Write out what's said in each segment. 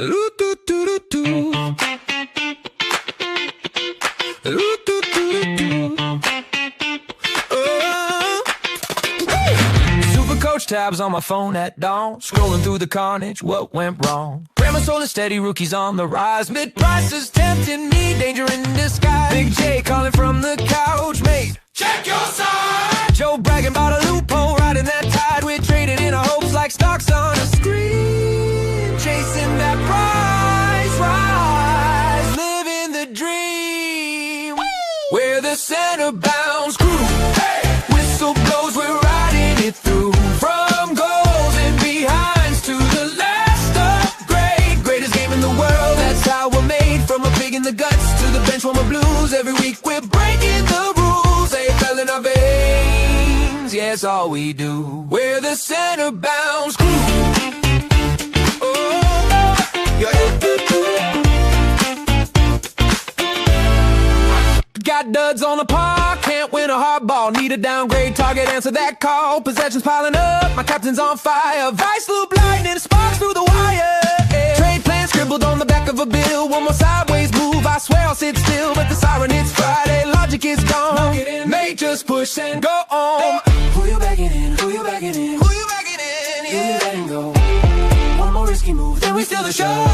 Supercoach tabs on my phone at dawn, scrolling through the carnage, what went wrong? Grammar sold steady, rookies on the rise, mid-prices tempting me, danger in disguise. Big J calling from the couch, mate, check your side. Joe bragging about a loophole, riding that tide. We're traded in our hopes like stocks on a screen, chasing that price rise, living the dream. We're the center bounds crew. Hey! Whistle blows, we're riding it through. From goals and behinds to the last upgrade. Greatest game in the world, that's how we're made. From a pig in the guts to the bench from a blues. Every week we're breaking the rules. They fell in our veins, yeah, it's all we do. We're the center bounds crew. Oh, yeah. Got duds on the park, can't win a hard ball. Need a downgrade target, answer that call. Possessions piling up, my captain's on fire. Vice loop lightning, sparks through the wire. Yeah. Trade plan scribbled on the back of a bill. One more sideways move, I swear I'll sit still. But the siren hits Friday, logic is gone. Mate, just push and go on. Who you backing in? Who you backing in? Who you backing in? Yeah. Who you letting go? One more risky move, then we steal the show.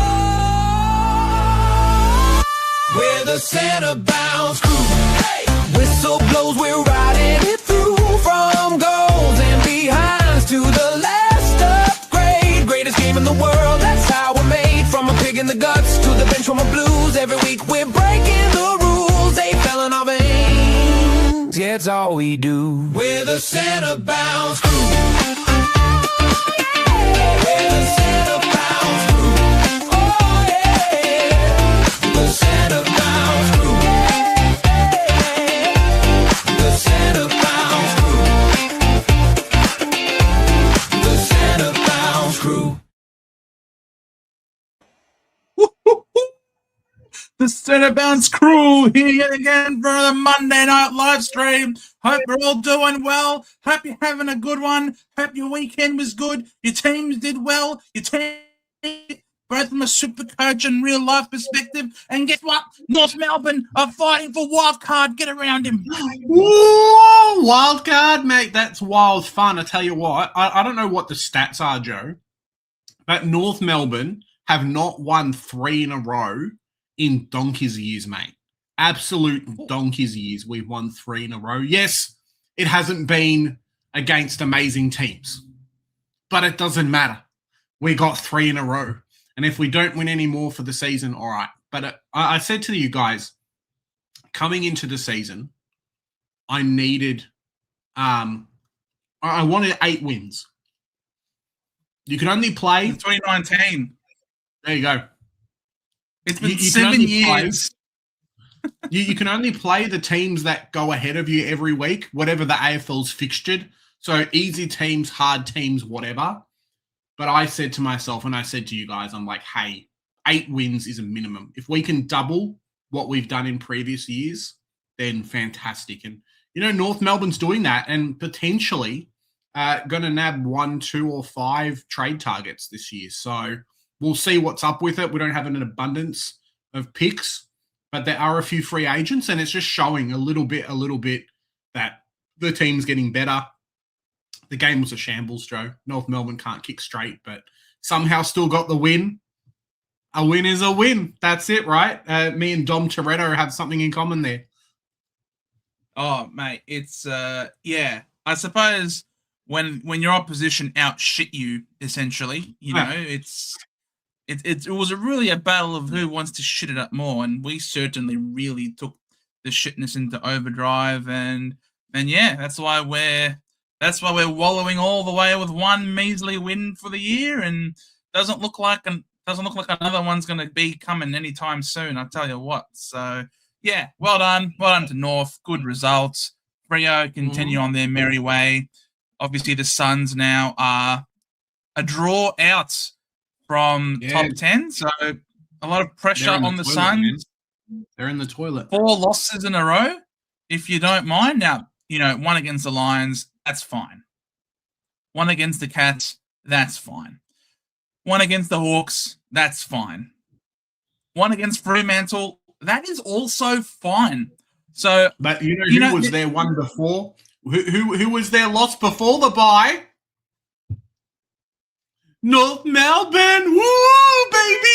We're the center bounds crew. Hey! Whistle blows, we're riding it through. From goals and behinds to the last upgrade. Greatest game in the world, that's how we're made. From a pig in the guts to the bench from a blues. Every week we're breaking the rules. They fell in our veins, yeah, it's all we do. We're the center bounds crew. We're the center bounds crew. Oh yeah, the center bounds crew. The center bounds crew. The center bounds crew. The Center Bounce crew here yet again for the Monday night live stream. Hope you're all doing well. Hope you're having a good one. Hope your weekend was good. Your teams did well. Your team, both from a Supercoach and real life perspective. And guess what? North Melbourne are fighting for wild card. Get around him. Whoa, wild card, mate. That's wild fun. I tell you what. I don't know what the stats are, Joe, but North Melbourne have not won 3 in a row in donkey's years, mate. Absolute donkey's years. We've won 3 in a row. Yes, it hasn't been against amazing teams, but it doesn't matter. We got 3 in a row. And if we don't win any more for the season, all right. But I said to you guys, coming into the season, I needed, I wanted 8 wins. You can only play 2019. There you go. It's been 7 years. You can only play the teams that go ahead of you every week, whatever the AFL's fixtured. So easy teams, hard teams, whatever. But I said to myself, and I said to you guys, I'm like, hey, 8 wins is a minimum. If we can double what we've done in previous years, then fantastic. And, you know, North Melbourne's doing that and potentially going to nab 1, 2, or 5 trade targets this year. So we'll see what's up with it. We don't have an abundance of picks, but there are a few free agents, and it's just showing a little bit that the team's getting better. The game was a shambles, Joe. North Melbourne can't kick straight, but somehow still got the win. A win is a win. That's it, right? Me and Dom Toretto have something in common there. Oh, mate, it's yeah. I suppose when your opposition outshit you, essentially, you know, it was really a battle of who wants to shit it up more, and we certainly really took the shitness into overdrive, and yeah, that's why we're wallowing all the way with 1 measly win for the year, and doesn't look like another one's going to be coming anytime soon. I tell you what. So yeah, well done to North. Good results. Freo continue on their merry way. Obviously, the Suns now are a draw out from top 10, so a lot of pressure on the Suns. They're in the toilet. 4 losses in a row, if you don't mind. Now, you know, 1 against the Lions, that's fine. 1 against the Cats, that's fine. 1 against the Hawks, That's fine. One against Fremantle, that is also fine. So, but you know who was their one before? Who was their loss before the bye? North Melbourne, woo, baby!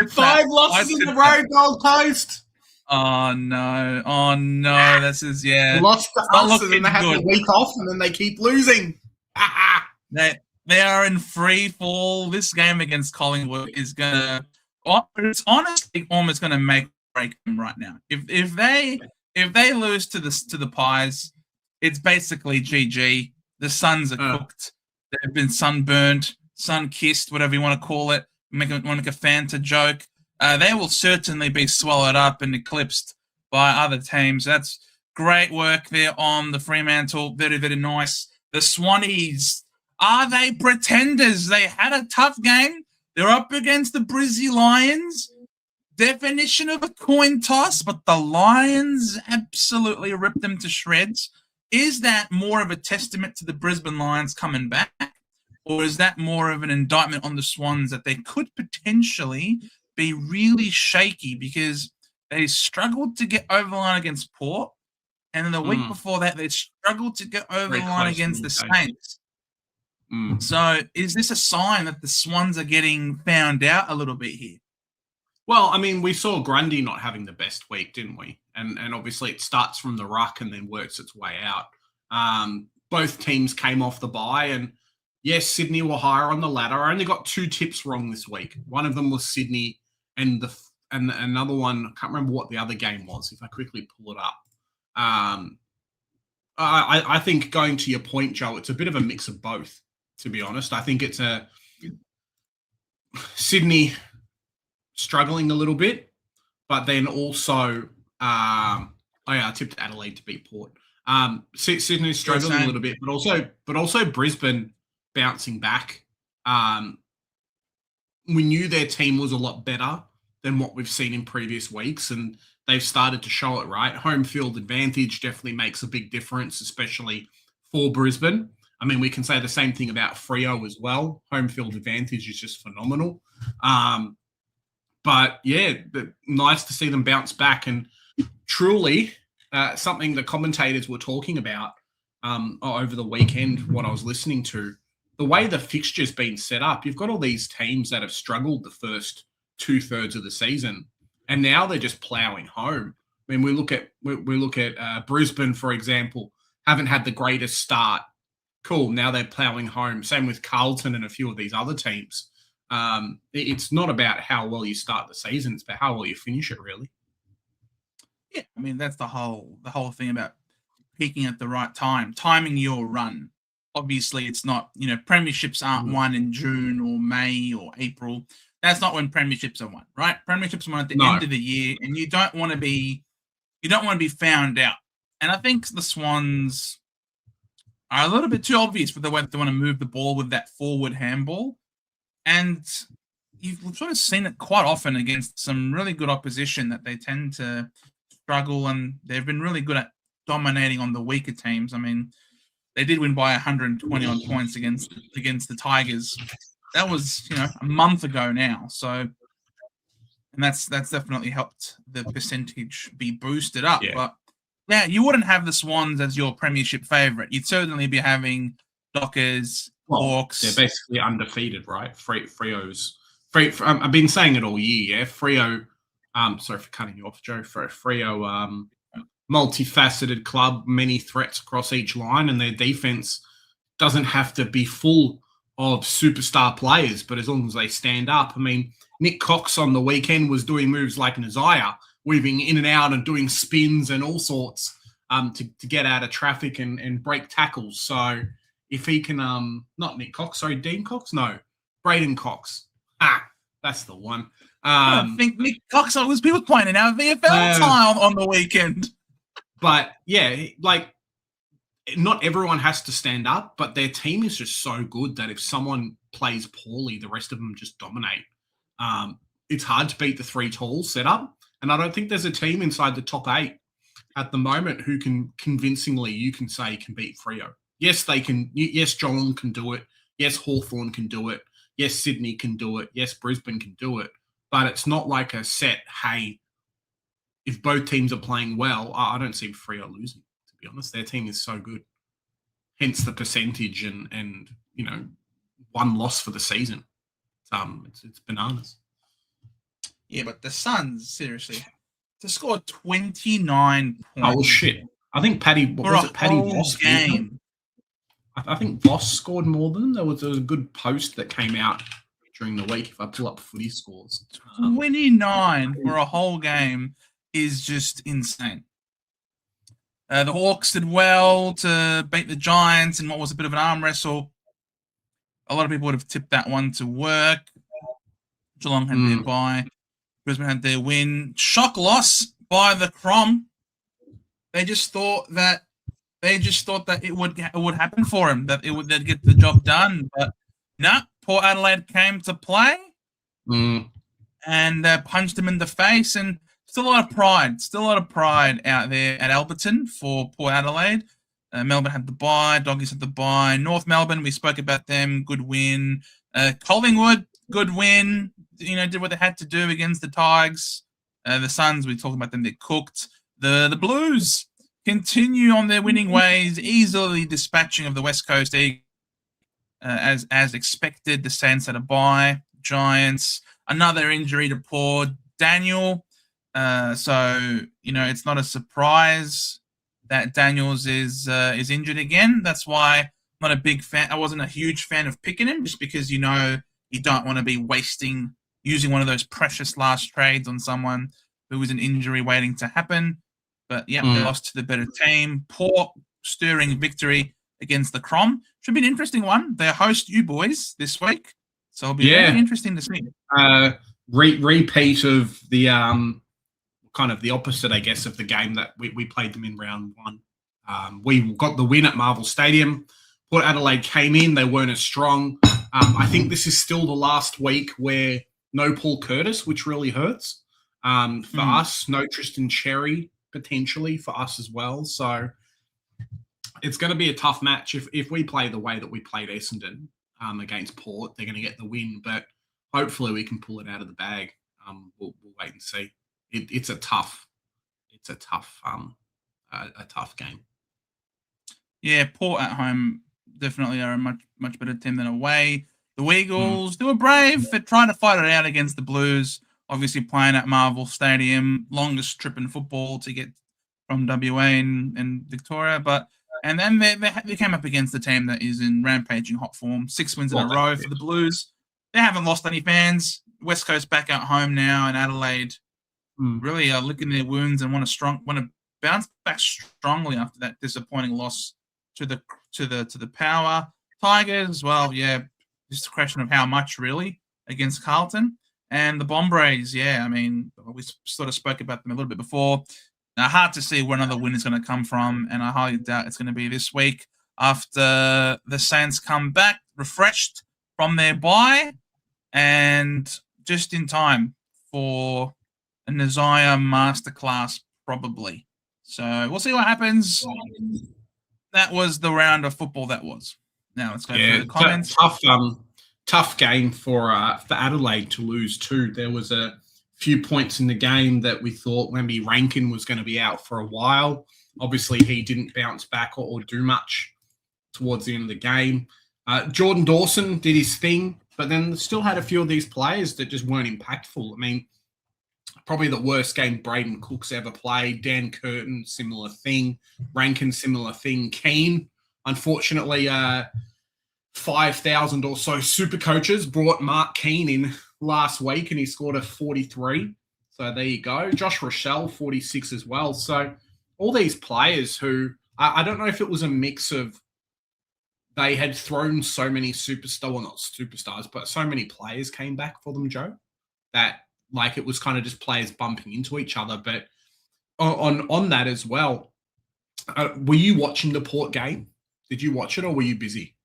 5 losses in the row, Gold Coast. Oh no! This is lost to us, and then they have a week off, and then they keep losing. They are in free fall. This game against Collingwood is gonna. It's honestly almost gonna make or break them right now. If they lose to the Pies, it's basically GG. The Suns are cooked. They've been sunburned, sun-kissed, whatever you want to call it. Want to make a Fanta joke. They will certainly be swallowed up and eclipsed by other teams. That's great work there on the Fremantle. Very, very nice. The Swannies, are they pretenders? They had a tough game. They're up against the Brizzy Lions. Definition of a coin toss, but the Lions absolutely ripped them to shreds. Is that more of a testament to the Brisbane Lions coming back? Or is that more of an indictment on the Swans that they could potentially be really shaky because they struggled to get over the line against Port, and then the week before that they struggled to get over the line against the Saints. So is this a sign that the Swans are getting found out a little bit here? Well, I mean, we saw Grundy not having the best week, didn't we? And obviously it starts from the ruck and then works its way out. Both teams came off the bye, and yes, Sydney were higher on the ladder. I only got 2 tips wrong this week. One of them was Sydney, and another one, I can't remember what the other game was. If I quickly pull it up, I think going to your point, Joe, it's a bit of a mix of both. To be honest, I think it's a Sydney struggling a little bit, but then also, I tipped Adelaide to beat Port. Sydney struggling a little bit, but also Brisbane bouncing back. We knew their team was a lot better than what we've seen in previous weeks, and they've started to show it, right? Home field advantage definitely makes a big difference, especially for Brisbane. I mean, we can say the same thing about Freo as well. Home field advantage is just phenomenal. But yeah, nice to see them bounce back, and truly something the commentators were talking about over the weekend, what I was listening to, the way the fixture's been set up, you've got all these teams that have struggled the first 2/3 of the season, and now they're just ploughing home. I mean, we look at Brisbane, for example, haven't had the greatest start. Cool, now they're ploughing home. Same with Carlton and a few of these other teams. It's not about how well you start the season; it's about how well you finish it, really. Yeah, I mean that's the whole thing about peaking at the right time, timing your run. Obviously, it's not, premierships aren't won in June or May or April. That's not when premierships are won, right? Premierships are won at the end of the year, and you don't want to be found out. And I think the Swans are a little bit too obvious for the way they want to move the ball with that forward handball. And you've sort of seen it quite often against some really good opposition that they tend to struggle, and they've been really good at dominating on the weaker teams. I mean, they did win by 120 on points against the Tigers. That was, a month ago now. So, and that's definitely helped the percentage be boosted up. Yeah. But yeah, you wouldn't have the Swans as your premiership favourite. You'd certainly be having Dockers, Hawks. They're basically undefeated, right? I've been saying it all year, yeah? Freo, sorry for cutting you off, Joe. Freo, multifaceted club, many threats across each line, and their defense doesn't have to be full of superstar players, but as long as they stand up. I mean, Nick Cox on the weekend was doing moves like an Isaiah, weaving in and out and doing spins and all sorts to get out of traffic and break tackles. So if he can, not Nick Cox, sorry, Dean Cox? No, Braden Cox. That's the one. I think Nick Cox was people pointing out VFL time on the weekend. But yeah, like not everyone has to stand up, but their team is just so good that if someone plays poorly, the rest of them just dominate. It's hard to beat the 3 tall setup, and I don't think there's a team inside the top 8 at the moment who can convincingly, you can say, can beat Freo. Yes, they can. Yes, Geelong can do it. Yes, Hawthorn can do it. Yes, Sydney can do it. Yes, Brisbane can do it. But it's not like a set, hey, if both teams are playing well, I don't see Freo losing, to be honest. Their team is so good. Hence the percentage and one loss for the season. It's bananas. Yeah, but the Suns, seriously, to score 29 points. Oh, shit. I think Paddy Voss game. I think Voss scored more than them. There was a good post that came out during the week if I pull up footy scores. 29 for a whole game is just insane. The Hawks did well to beat the Giants in what was a bit of an arm wrestle. A lot of people would have tipped that one to work. Geelong had their bye. Brisbane had their win. Shock loss by the Crom. They just thought that it would happen for him, that they'd get the job done. But no, Port Adelaide came to play and punched him in the face. And still a lot of pride out there at Alberton for Port Adelaide. Melbourne had the bye, Doggies had the bye. North Melbourne, we spoke about them, good win. Collingwood, good win. Did what they had to do against the Tigers. The Suns, we talked about them, they're cooked. The Blues continue on their winning ways, easily dispatching of the West Coast Eagles. As expected, the Saints had a bye. Giants, another injury to poor Daniel. So it's not a surprise that Daniels is injured again. That's why I'm not a big fan. I wasn't a huge fan of picking him, just because you don't want to be using one of those precious last trades on someone who was an injury waiting to happen. But yeah, they lost to the better team. Poor stirring victory against the Crom. Should be an interesting one. They host you boys this week, so it'll be very interesting to see. Repeat of the kind of the opposite, I guess, of the game that we played them in round one. We got the win at Marvel Stadium. Port Adelaide came in. They weren't as strong. I think this is still the last week where no Paul Curtis, which really hurts. For us, no Tristan Cherry, potentially, for us as well. So it's going to be a tough match. If we play the way that we played Essendon against Port, they're going to get the win. But hopefully we can pull it out of the bag. We'll wait and see. It's a tough game. Yeah, Port at home definitely are a much better team than away. The Eagles, they were brave. They're trying to fight it out against the Blues. Obviously playing at Marvel Stadium, longest trip in football to get from WA and Victoria. And then they came up against a team that is in rampaging hot form. 6 wins in a row for the Blues. They haven't lost any fans. West Coast back at home now, and Adelaide really are licking their wounds and want to bounce back strongly after that disappointing loss to the Power. Tigers, well, yeah, just a question of how much really against Carlton. And the Bombers, yeah, I mean, we sort of spoke about them a little bit before. Hard to see where another win is going to come from, and I highly doubt it's going to be this week after the Saints come back refreshed from their bye and just in time for a Nazaya masterclass, probably. So we'll see what happens. That was the round of football that was. Now let's go through the comments. Tough game for Adelaide to lose too. There was a few points in the game that we thought maybe Rankin was going to be out for a while. Obviously, he didn't bounce back or do much towards the end of the game. Jordan Dawson did his thing, but then still had a few of these players that just weren't impactful. I mean, probably the worst game Braden Cook's ever played. Dan Curtin, similar thing. Rankin, similar thing. Keane, unfortunately, 5,000 or so super coaches brought Mark Keane in last week and he scored a 43. So there you go. Josh Rochelle, 46 as well. So all these players who, I don't know if it was a mix of they had thrown so many not superstars, but so many players came back for them, Joe, that like it was kind of just players bumping into each other. But on that as well, were you watching the Port game? Did you watch it or were you busy?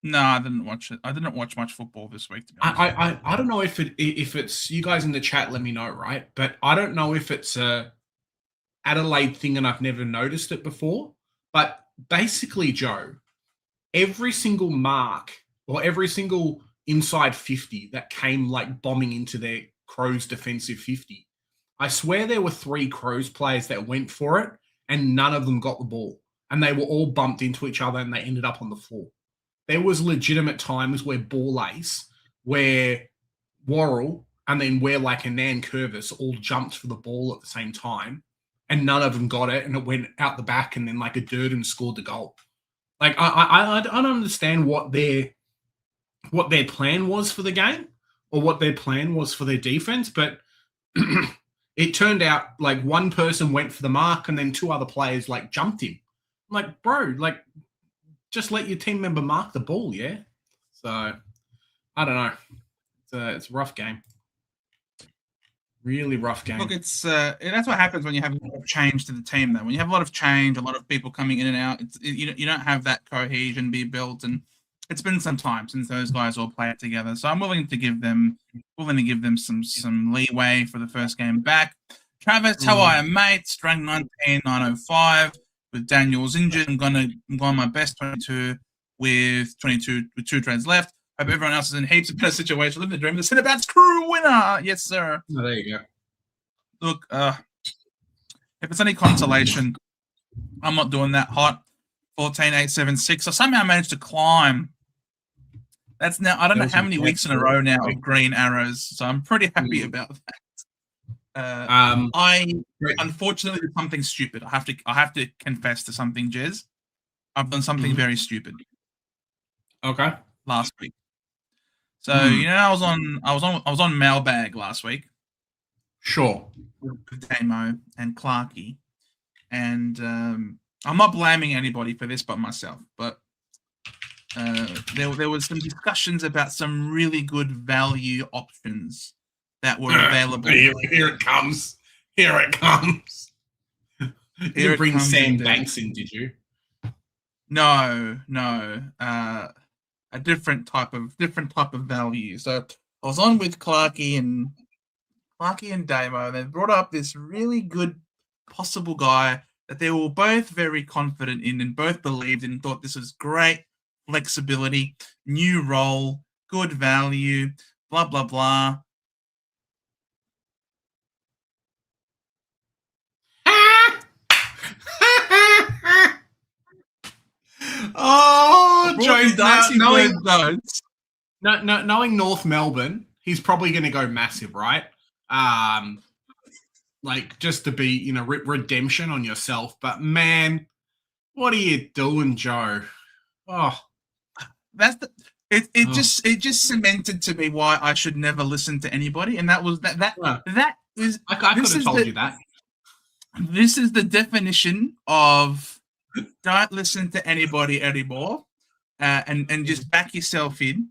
No, I didn't watch it. I didn't watch much football this week, to be honest. I don't know if it's you guys in the chat. Let me know, right? But I don't know if it's a Adelaide thing, and I've never noticed it before. But basically, Joe, every single mark or every single inside 50 that came like bombing into their Crows defensive 50. I swear there were 3 Crows players that went for it and none of them got the ball. And they were all bumped into each other and they ended up on the floor. There was legitimate times where Ball Ace, where Worrell, and then where like Anand Curvis all jumped for the ball at the same time and none of them got it and it went out the back and then like a Durden scored the goal. Like I don't understand what their plan was for the game or what their plan was for their defense, but it turned out like one person went for the mark and then 2 other players like jumped him. I'm like, bro, like just let your team member mark the ball, yeah? So I don't know. It's a rough game. Really rough game. Look, it's that's what happens when you have a lot of change to the team. Though, when you have a lot of change, a lot of people coming in and out, you don't have that cohesion be built, and it's been some time since those guys all played together. So I'm willing to give them some leeway for the first game back. Travis, how are you, mate? Strength 19, 905. With Daniels injured, I'm going my best 22 with 2 trades left. Hope everyone else is in heaps of better situation. Living the dream. The Cinebats crew winner. Yes, sir. Oh, there you go. Look, if it's any consolation, I'm not doing that hot. 14,876. I somehow managed to climb. That's now, I don't know how many weeks in a row now of green arrows. So I'm pretty happy about that. I unfortunately did something stupid. I have to confess to something, Jez. I've done something very stupid. Okay. Last week. So I was on Mailbag last week. Sure. With Damo and Clarkey, and I'm not blaming anybody for this but myself. But there was some discussions about some really good value options that were available. Here it comes. Here it comes. You bring Sam Banks in, did you? No. A different type of value. So I was on with Clarkey and Damo, and they brought up this really good possible guy that they were both very confident in and both believed in and thought this was great flexibility, new role, good value, blah, blah, blah. Oh, Joe Darcy knowing North Melbourne, he's probably going to go massive, right? Like just to be, redemption on yourself. But man, what are you doing, Joe? Oh, it just cemented to me why I should never listen to anybody, and that was that is. I could have told you that. This is the definition of don't listen to anybody anymore, and just back yourself in.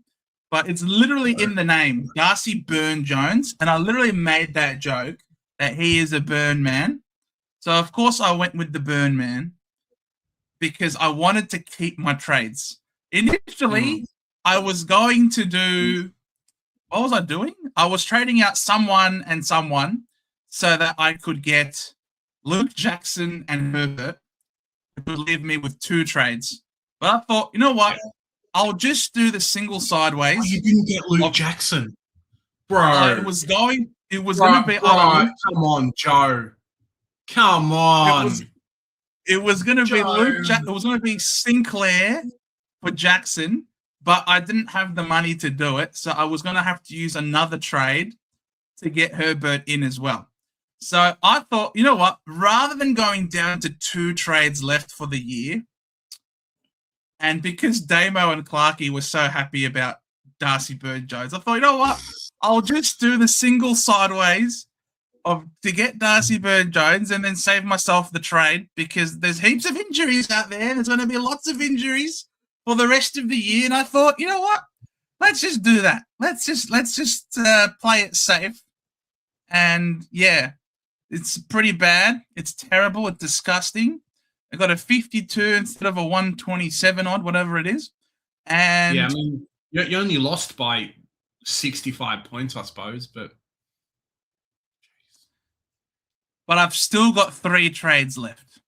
But it's literally in the name, Darcy Burn-Jones, and I literally made that joke that he is a burn man. So of course I went with the burn man because I wanted to keep my trades. Initially, I was going to do. What was I doing? I was trading out someone and someone so that I could get Luke Jackson and Herbert. It would leave me with 2 trades. But I thought, you know what? I'll just do the single sideways. Oh, you didn't get Luke Jackson, bro. It was going to be. Come on, Joe. Come on. It was going to be Luke. It was going to be Sinclair for Jackson, but I didn't have the money to do it, so I was going to have to use another trade to get Herbert in as well. So I thought, you know what? Rather than going down to 2 trades left for the year, and because Damo and Clarkey were so happy about Darcy Burn-Jones, I thought, you know what? I'll just do the single sideways to get Darcy Burn-Jones and then save myself the trade because there's heaps of injuries out there. There's going to be lots of injuries for the rest of the year. And I thought, you know what? Let's just do that. Let's just play it safe. And yeah, it's pretty bad. It's terrible. It's disgusting. I got a 52 instead of a 127 odd, whatever it is. And yeah, I mean, you only lost by 65 points, I suppose, but I've still got 3 trades left.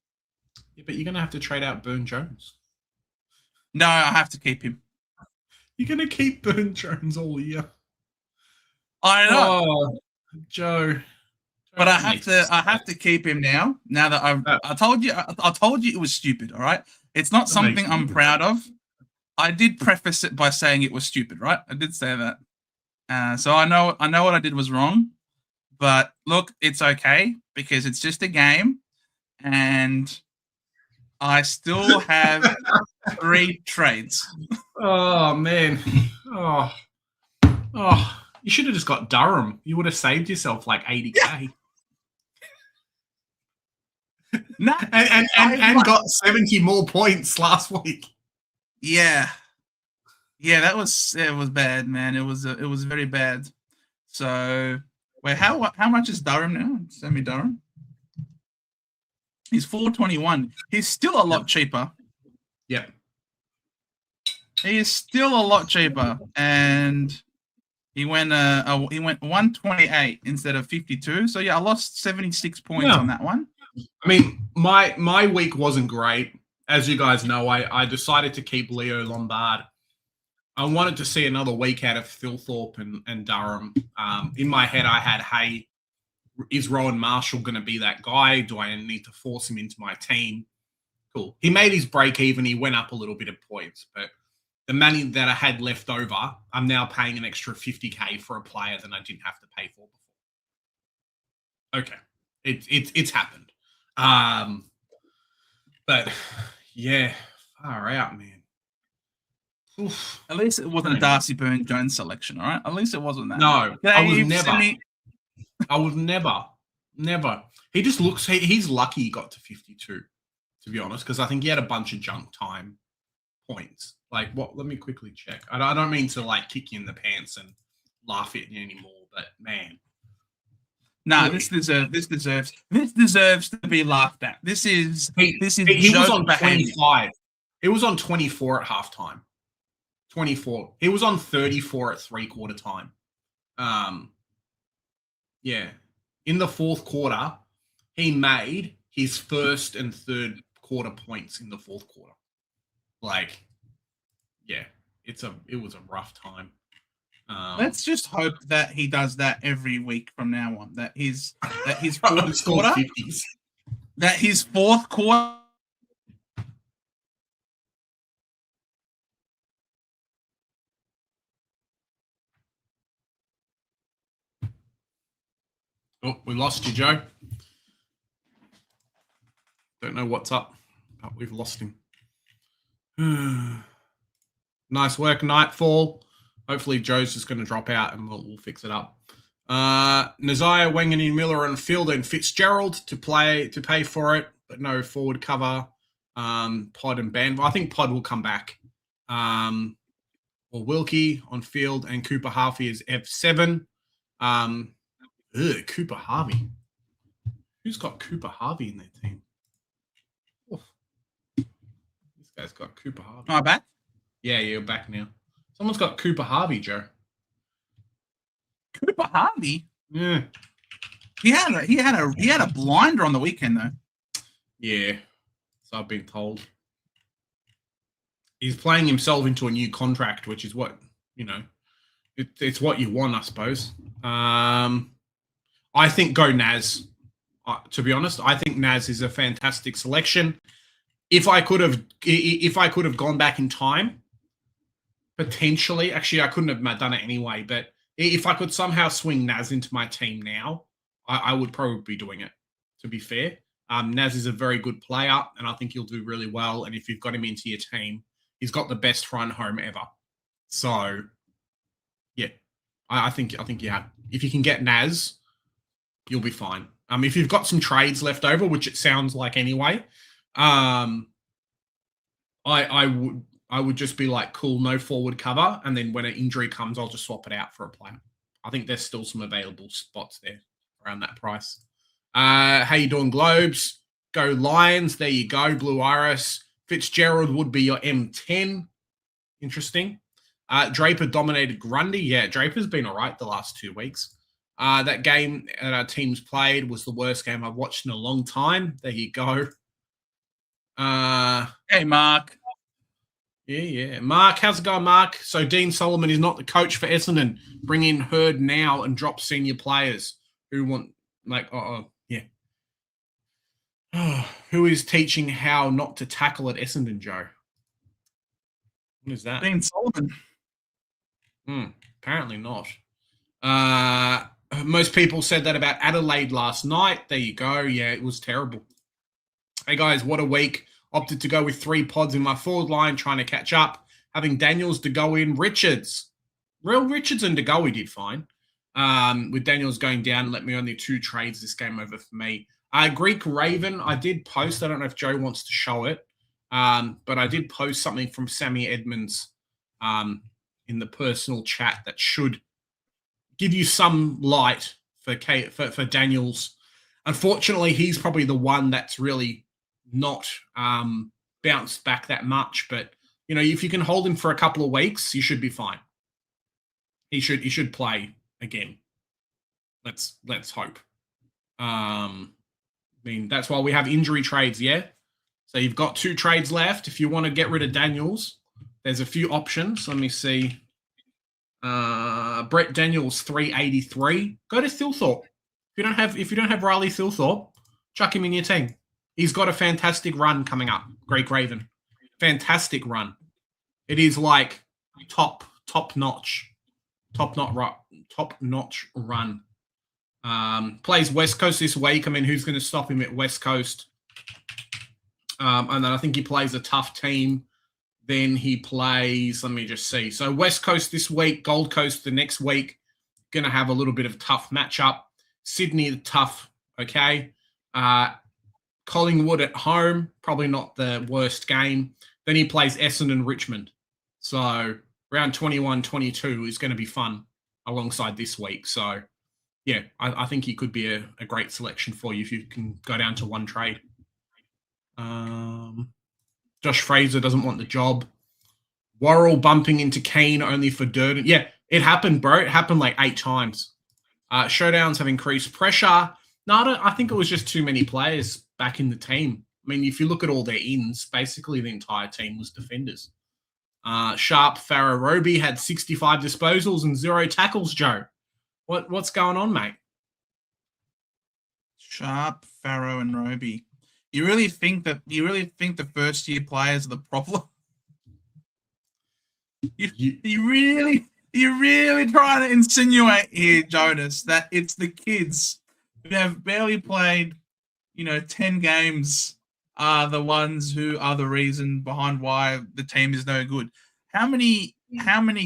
Yeah, but you're going to have to trade out Burn-Jones. No, I have to keep him. You're going to keep Burn Jones all year. I know. Oh, Joe. But I have to keep him now. Now that I told you it was stupid. All right, it's not something I'm proud of. I did preface it by saying it was stupid, right? I did say that. So I know what I did was wrong. But look, it's okay because it's just a game, and I still have 3 trades. Oh man. Oh. You should have just got Durham. You would have saved yourself like 80k. Nah, and got 70 more points last week. Yeah, it was bad, man. It was very bad. So wait, how much is Durham now? Send me Durham. He's 421. He's still a lot cheaper. Yep. He is still a lot cheaper, and he went 128 instead of 52. So yeah, I lost 76 points on that one. I mean, my week wasn't great. As you guys know, I decided to keep Leo Lombard. I wanted to see another week out of Thilthorpe and Durham. In my head, I had, hey, is Rowan Marshall going to be that guy? Do I need to force him into my team? Cool. He made his break even. He went up a little bit of points, but the money that I had left over, I'm now paying an extra 50k for a player than I didn't have to pay for before. Okay, it's happened. But yeah, far out, man. Oof. At least it wasn't a Darcy Burn Jones selection, all right? At least it wasn't that. No, I would never. He just looks. He's lucky he got to 52, to be honest, because I think he had a bunch of junk time points. Like what? Let me quickly check. I don't mean to like kick you in the pants and laugh at you anymore, but man. No, this deserves to be laughed at. He was on behavior. 25. He was on 24 at halftime. 24. He was on 34 at 3/4 time. Yeah. In the fourth quarter, he made his first and third quarter points in the fourth quarter. Like, yeah, it was a rough time. Let's just hope that he does that every week from now on. That his fourth quarter, 50s. That his fourth quarter. Oh, we lost you, Joe. Don't know what's up, but we've lost him. Nice work, Nightfall. Hopefully Joe's just going to drop out and we'll fix it up. Nazaya, Wangani, Miller, and Fielder and Fitzgerald to pay for it, but no forward cover. Pod and Ban. I think Pod will come back. Or Wilkie on field, and Cooper Harvey is F7. Cooper Harvey. Who's got Cooper Harvey in their team? Oof. This guy's got Cooper Harvey. Am I back? Yeah, you're back now. Someone's got Cooper Harvey, Joe. Cooper Harvey? Yeah. He had a blinder on the weekend though. Yeah. So I've been told. He's playing himself into a new contract, which is what, it's what you want, I suppose. I think go Naz. To be honest, I think Naz is a fantastic selection. If I could have gone back in time, potentially, actually, I couldn't have done it anyway. But if I could somehow swing Naz into my team now, I would probably be doing it. To be fair, Naz is a very good player, and I think he'll do really well. And if you've got him into your team, he's got the best front home ever. So, yeah, I think you have. If you can get Naz, you'll be fine. If you've got some trades left over, which it sounds like anyway, I would just be like, cool, no forward cover, and then when an injury comes, I'll just swap it out for a player. I think there's still some available spots there around that price. How you doing, Globes? Go Lions. There you go. Blue Iris. Fitzgerald would be your M10. Interesting. Draper dominated Grundy. Yeah, Draper's been all right the last 2 weeks. That game that our teams played was the worst game I've watched in a long time. There you go. Hey, Mark. Yeah. Mark, how's it going, Mark? So Dean Solomon is not the coach for Essendon. Bring in Hurd now and drop senior players who want, yeah. Who is teaching how not to tackle at Essendon, Joe? What is that? Dean Solomon. Apparently not. Most people said that about Adelaide last night. There you go. Yeah, it was terrible. Hey, guys, what a week. Opted to go with 3 pods in my forward line, trying to catch up. Having Daniels, De Goey, and Richards. Richards and De Goey did fine. With Daniels going down, let me only 2 trades this game over for me. Greek Raven, I did post. I don't know if Joe wants to show it. But I did post something from Sammy Edmonds in the personal chat that should give you some light for Daniels. Unfortunately, he's probably the one that's really not bounced back that much. But, if you can hold him for a couple of weeks, you should be fine. He should play again. Let's hope. That's why we have injury trades, yeah? So you've got 2 trades left. If you want to get rid of Daniels, there's a few options. Let me see. Brett Daniels, 383. Go to Thilthorpe. If you don't have Riley Thilthorpe, chuck him in your team. He's got a fantastic run coming up. Greek Raven. Fantastic run. It is like top notch run. Plays West Coast this week. Who's going to stop him at West Coast? And then I think he plays a tough team. Then he plays, let me just see. So West Coast this week, Gold Coast the next week. Going to have a little bit of a tough matchup. Sydney, tough, okay. Collingwood at home, probably not the worst game. Then he plays Essendon, Richmond. So round 21, 22 is going to be fun alongside this week. So, yeah, I think he could be a great selection for you if you can go down to 1 trade. Josh Fraser doesn't want the job. Worrell bumping into Kane only for Durden. Yeah, it happened, bro. It happened like 8 times. Showdowns have increased pressure. No, I think it was just too many players back in the team. If you look at all their ins, basically the entire team was defenders. Sharp, Farah, Roby had 65 disposals and 0 tackles, Joe. What's going on, mate? Sharp, Farrow, and Roby. You really think the first year players are the problem? You really trying to insinuate here, Jonas, that it's the kids who have barely played, 10 games are the ones who are the reason behind why the team is no good. How many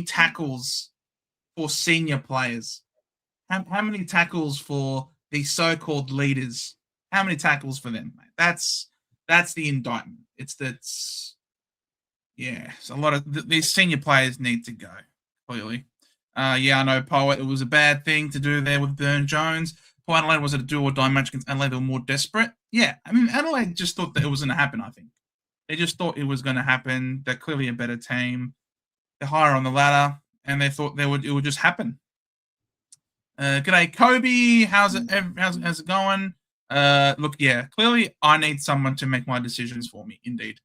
tackles for senior players? How many tackles for the so-called leaders? How many tackles for them, mate? That's the indictment. It's a lot of these senior players need to go, clearly. I know, Poet, it was a bad thing to do there with Burn-Jones. Port Adelaide was it a do-or-die match against Adelaide? They were more desperate. Yeah, Adelaide just thought that it was going to happen, I think. They just thought it was going to happen. They're clearly a better team. They're higher on the ladder, and they thought it would just happen. G'day, Kobe. How's it going? Clearly I need someone to make my decisions for me, indeed.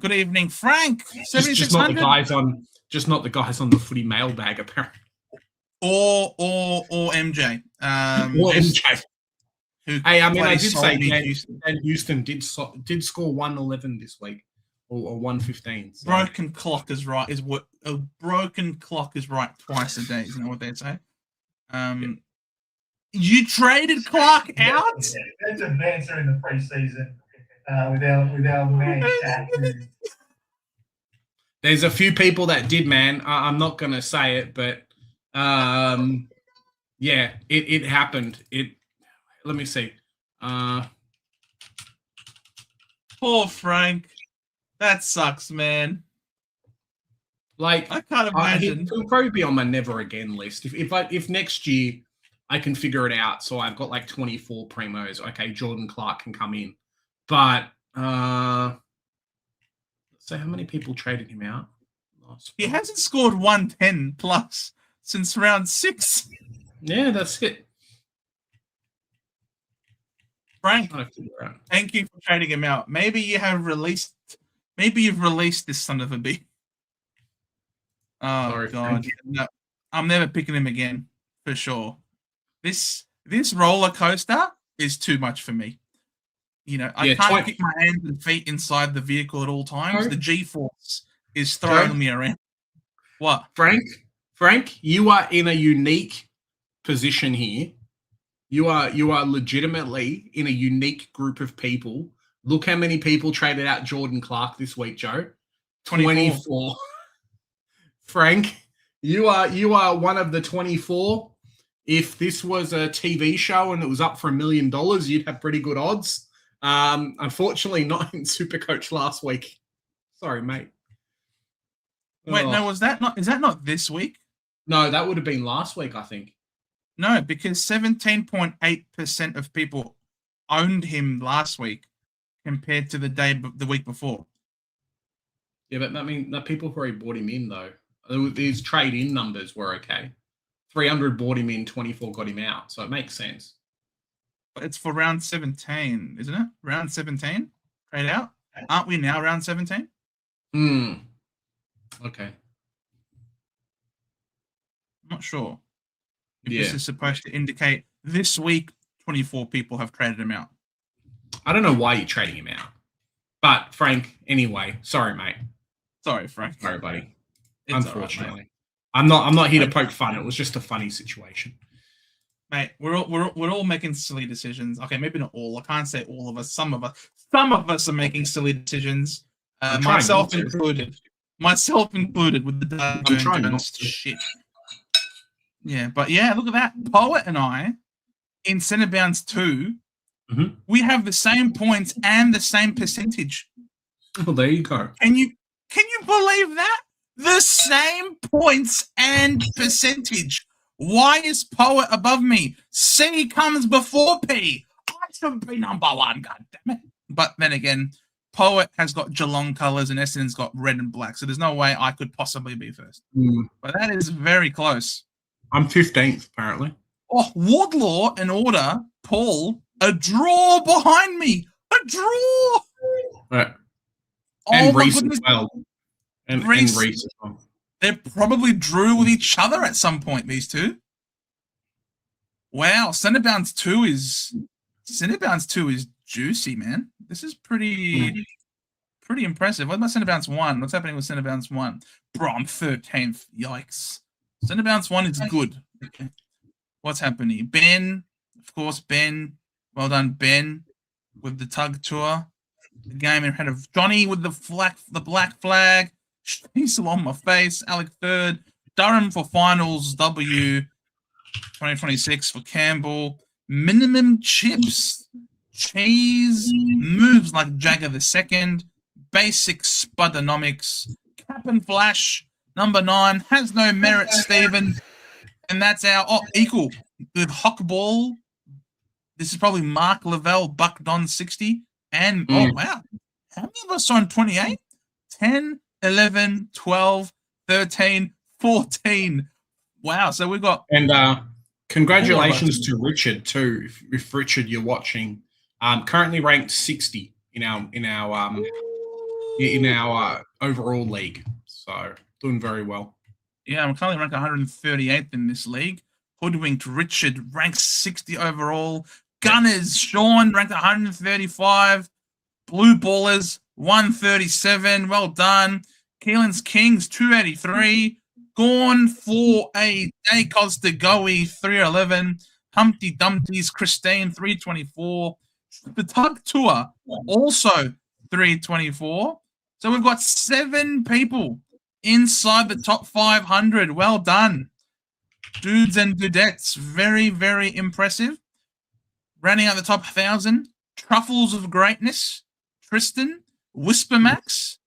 Good evening, Frank. Just not the guys on the footy mailbag, apparently. Or MJ. Or MJ. Hey, I did say Dan Houston did score 111 this week, or 115. So. Broken clock is right. A broken clock is right twice a day. Isn't that what they say? You traded Clark out. That's a banter in the preseason with our man. There's a few people that did, man. I'm not gonna say it, but it happened. Let me see. Poor Frank. That sucks, man. Like, I can't imagine. He'll probably be on my never again list. If next year I can figure it out, so I've got like 24 primos. Okay, Jordan Clark can come in, but so how many people traded him out? He hasn't scored 110 plus since round 6. Yeah, that's it. Frank, thank you for trading him out. Maybe you have released Maybe you've released this son of a bitch. Oh Sorry, God, Frank. no, I'm never picking him again for sure. This roller coaster is too much for me. You know, I Yeah, can't keep my hands and feet inside the vehicle at all times. Joe? The G-force is Joe? throwing me around. What? Frank, you are in a unique position here. You are legitimately in a unique group of people. Look how many people traded out Jordan Clark this week, Joe. 24. Frank, you are one of the 24. If this was a TV show and it was up for $1 million, you'd have pretty good odds. Unfortunately, not in Supercoach last week. Sorry, mate. Wait, no, is that not this week? No, that would have been last week, I think. No, because 17.8% of people owned him last week compared to the week before. Yeah, but I mean, the people who already bought him in, though. These trade-in numbers were okay. 300 bought him in, 24 got him out. So it makes sense. But it's for round 17, isn't it? Round 17? Trade out? Aren't we now round 17? Okay. I'm not sure. If Yeah. this is supposed to indicate this week 24 people have traded him out. I don't know why you're trading him out. But, Frank, anyway, sorry, mate. Sorry, Frank. Sorry, buddy. It's Unfortunately. all right, I'm not here to poke fun. It was just a funny situation. mate, we're all making silly decisions. Okay, maybe not all. I can't say all of us. Some of us are making silly decisions. Myself included. Myself included with the trying not Jones to. shit. Yeah, but yeah, look at that. Poet and I in Centre Bounce 2, we have the same points and the same percentage. Oh, there you go. Can you believe that? The same points and percentage. Why is Poet above me? C comes before P. I should be number one, god damn it. But then again, Poet has got Geelong colours and Essendon's got red and black, so there's no way I could possibly be first. But that is very close. I'm 15th, apparently. Oh, Wardlaw and Order, Paul, a draw behind me. A draw. Right. Oh, And my Reese goodness. as well. And Reese. Reese as well. They probably drew with each other at some point, these two. Wow, Centre Bounce 2 is juicy, man. This is pretty impressive. What about Centre Bounce 1? What's happening with Centre Bounce 1? Bro, I'm 13th. Yikes. Centre Bounce 1 is good. Okay. What's happening? Ben, of course, Ben. Well done, Ben, with the tug tour. The game ahead of Johnny with the black flag. Still on my face. Alec third. Durham for finals. W 2026 for Campbell. Minimum chips. Cheese moves like Jagger the second. Basic Spudonomics. Cap and Flash. Number 9 has no merit, Stephen. And that's our equal with Hockball. This is probably Mark Lavelle, Buck Don 60. And oh wow. How many of us are on 28? 10, 11, 12, 13, 14. Wow. So we've got. And congratulations to Richard too. If Richard you're watching, currently ranked 60 in our overall league. So doing very well. Yeah, I'm currently ranked 138th in this league. Hoodwinked Richard ranks 60 overall. Gunners Sean ranked 135. Blue Ballers 137. Well done. Keelan's Kings 283. Gorn 4A. Day Costa Goey 311. Humpty Dumpty's Christine 324. The Tug Tour also 324. So we've got 7 people inside the top 500. Well done. Dudes and dudettes. Very, very impressive. Rounding out the top 1,000. Truffles of Greatness. Tristan. Whisper Max.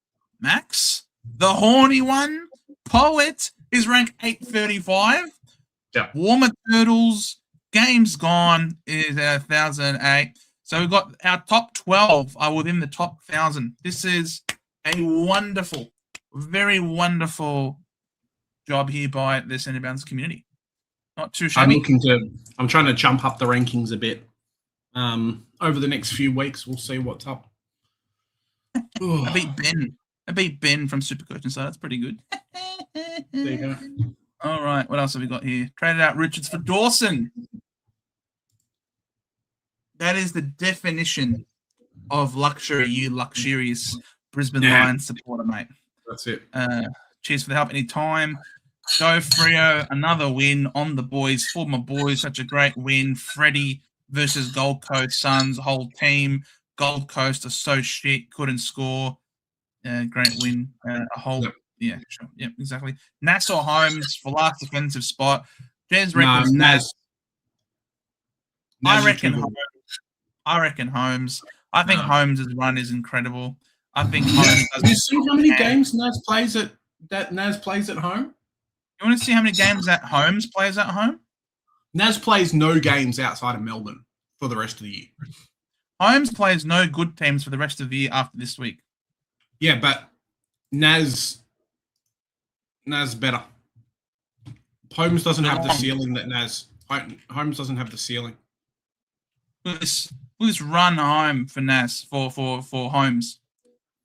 The Horny One. Poet is ranked 835. Yeah. Warmer Turtles. Games Gone is 1,008. So we've got our top 12 are within the top 1,000. This is a wonderful, very wonderful job here by the Centre Bounce community. Not too shabby. I'm trying to jump up the rankings a bit. Over the next few weeks, we'll see what's up. I beat Ben. I beat Ben from Supercoach, and so that's pretty good. There you go. All right, what else have we got here? Traded out Richards for Dawson. That is the definition of luxury, you luxurious Brisbane Lions supporter, mate. That's it. Cheers for the help anytime. Go Freo, another win on the boys. For my boys, such a great win. Freddie versus Gold Coast Suns, whole team. Gold Coast are so shit, couldn't score. Great win. Yeah, sure. Yep, exactly. Nassau Holmes for last defensive spot. Jez reckons Nas. I reckon Holmes. I think Holmes' run is incredible. I think Holmes. Have you seen how many games Nas plays at home? You want to see how many games that Holmes plays at home? Nas plays no games outside of Melbourne for the rest of the year. Holmes plays no good teams for the rest of the year after this week. Yeah, but Nas better. Holmes doesn't have the ceiling that Nas. Holmes doesn't have the ceiling. Look at this run home for Nas for Holmes.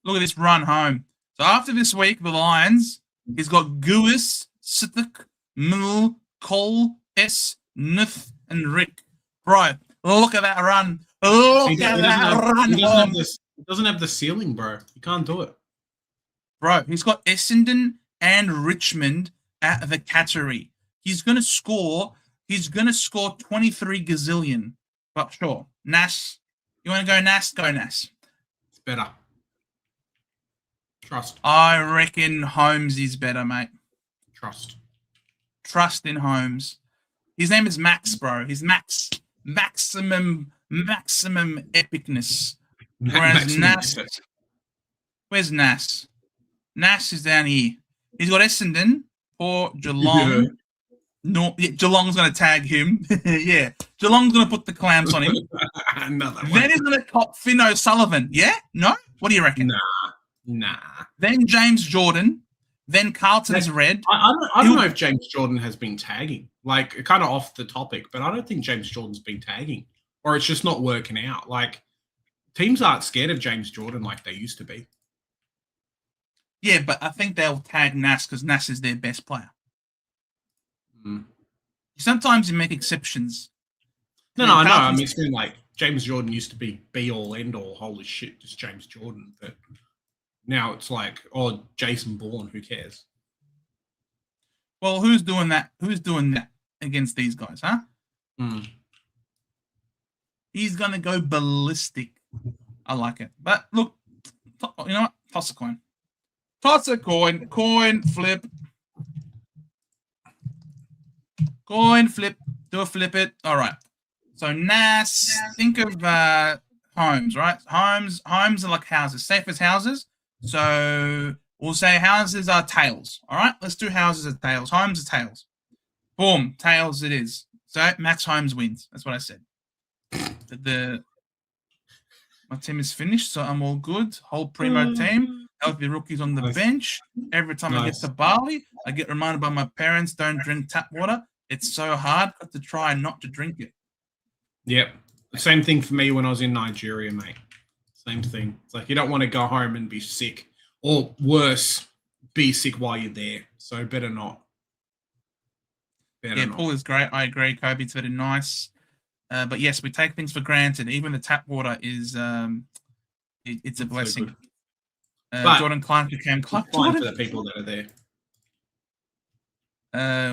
Look at this run home. So after this week, the Lions, he's got Guis, Sitik, Mill, Cole, S, Nuth, and Rick. Bro, look at that run. Look at that run. He doesn't have the ceiling, bro. He can't do it. Bro, he's got Essendon and Richmond at the Cattery. He's gonna score 23 gazillion. But sure. Nas. You want to go Nas? Go Nas. It's better. Trust. I reckon Holmes is better, mate. Trust in Holmes. His name is Max, bro. He's Max. Maximum epicness. Whereas Nas. Where's Nas? Nas is down here. He's got Essendon for Geelong. Yeah. No, yeah, Geelong's going to tag him. Yeah. Geelong's going to put the clamps on him. Then he's going to cop Finn O'Sullivan. Yeah? No? What do you reckon? Nah. Then James Jordan. Then Carlton's Red. I don't know if James Jordan has been tagging. Like, kind of off the topic, but I don't think James Jordan's been tagging. Or it's just not working out. Like, teams aren't scared of James Jordan like they used to be. Yeah, but I think they'll tag Nas because Nas is their best player. Sometimes you make exceptions. No, I know. I mean, it's been like James Jordan used to be all end all. Holy shit, just James Jordan. But now it's like, oh, Jason Bourne. Who cares? Well, who's doing that? Who's doing that against these guys, huh? He's gonna go ballistic. I like it. But look, you know what? Toss a coin. Toss a coin. Coin flip. Coin flip. Do a flip it. All right. So Nas, think of homes, right? Homes are like houses, safe as houses. So we'll say houses are tails. All right. Let's do houses as tails. Homes are tails. Boom. Tails it is. So Max Holmes wins. That's what I said. My team is finished, so I'm all good. Whole primo team. Healthy rookies on the bench. Every time I get to Bali, I get reminded by my parents, don't drink tap water. It's so hard to try not to drink it. Yep. The same thing for me when I was in Nigeria, mate. Same thing. It's like you don't want to go home and be sick. Or worse, be sick while you're there. So better not. Paul is great. I agree. Kobe, it's very nice. But yes, we take things for granted. Even the tap water is it's a blessing. Jordan Clark became Clark Jordan. For the people that are there.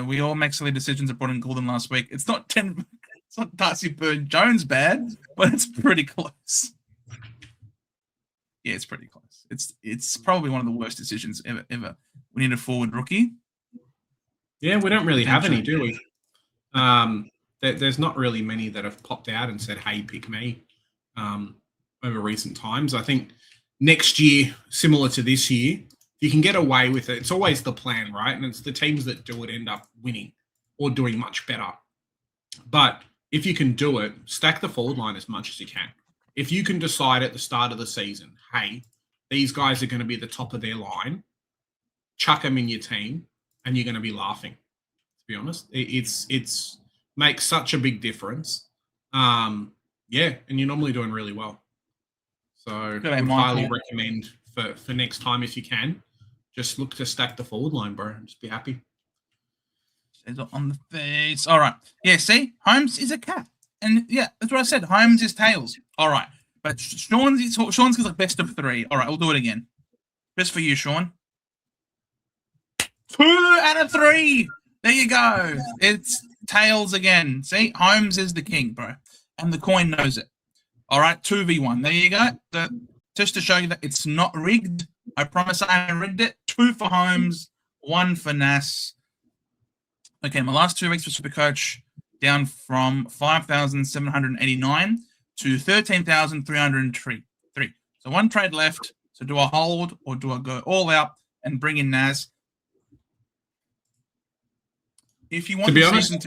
We all make silly decisions at Broughton Goulden last week. It's not Darcy Byrne-Jones bad, but it's pretty close. Yeah, it's pretty close. It's probably one of the worst decisions ever. We need a forward rookie. Yeah, we don't really have any, do we? There's not really many that have popped out and said, hey, pick me over recent times. I think next year, similar to this year, you can get away with it. It's always the plan, right? And it's the teams that do it end up winning or doing much better. But if you can do it, stack the forward line as much as you can. If you can decide at the start of the season, hey, these guys are going to be the top of their line, chuck them in your team, and you're going to be laughing, to be honest. It's makes such a big difference. Yeah, and you're normally doing really well. So I would highly recommend for next time if you can. Just look to stack the forward line, bro. Just be happy. On the face. All right. Yeah, see? Holmes is a cat. And yeah, that's what I said. Holmes is tails. All right. But Sean's is like best of 3. All right, we'll do it again. Just for you, Sean. 2 out of 3. There you go. It's tails again. See? Holmes is the king, bro. And the coin knows it. All right, 2v1. There you go. Just to show you that it's not rigged. I promise I haven't rigged it. 2 for Holmes, 1 for Nas. Okay, my last 2 weeks for Supercoach down from 5,789 to 13,303. So 1 trade left. So do I hold or do I go all out and bring in Nas? If you want the season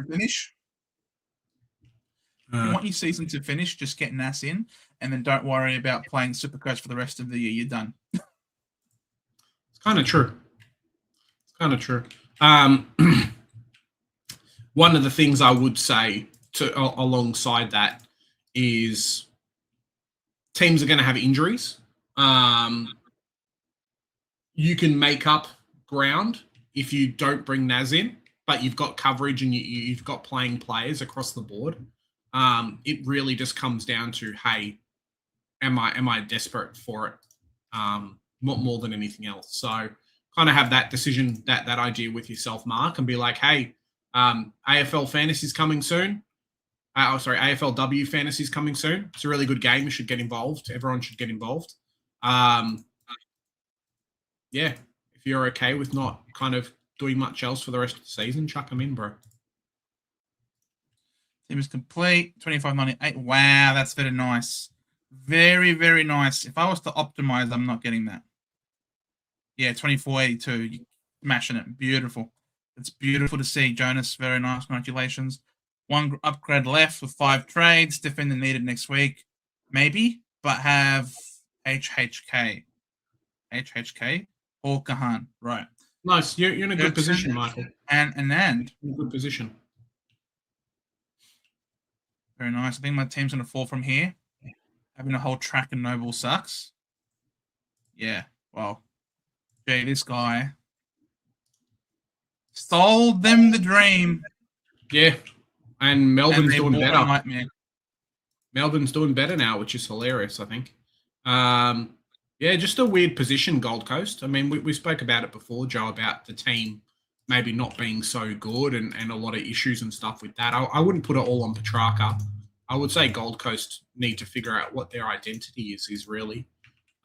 to finish, just get Nas in and then don't worry about playing Supercoach for the rest of the year. You're done. It's kind of true. One of the things I would say alongside that is teams are going to have injuries. You can make up ground if you don't bring Nas in, but you've got coverage and you've got playing players across the board. It really just comes down to, hey, am I desperate for it? More than anything else. So kind of have that decision, that idea with yourself, Mark, and be like, hey, AFL Fantasy's coming soon. AFLW Fantasy's coming soon. It's a really good game. You should get involved. Everyone should get involved. Yeah, if you're okay with not kind of doing much else for the rest of the season, chuck them in, bro. Team is complete. 25.98. Wow, that's very nice. Very, very nice. If I was to optimize, I'm not getting that. Yeah, 24.82. You're smashing it. Beautiful. It's beautiful to see, Jonas. Very nice. Congratulations. 1 upgrade left with 5 trades. Defender needed next week. Maybe, but have HHK. Or Kahan. Right. Nice. You're in a good position, Michael. And in a good position. Very nice. I think my team's going to fall from here. Having a whole track and Noble sucks. Yeah. Well, Jay, this guy sold them the dream. Yeah. And Melbourne's doing better. Nightmare. Melbourne's doing better now, which is hilarious, I think. Yeah, just a weird position, Gold Coast. I mean, we spoke about it before, Joe, about the team maybe not being so good and a lot of issues and stuff with that. I wouldn't put it all on Petrarca. I would say Gold Coast need to figure out what their identity is really.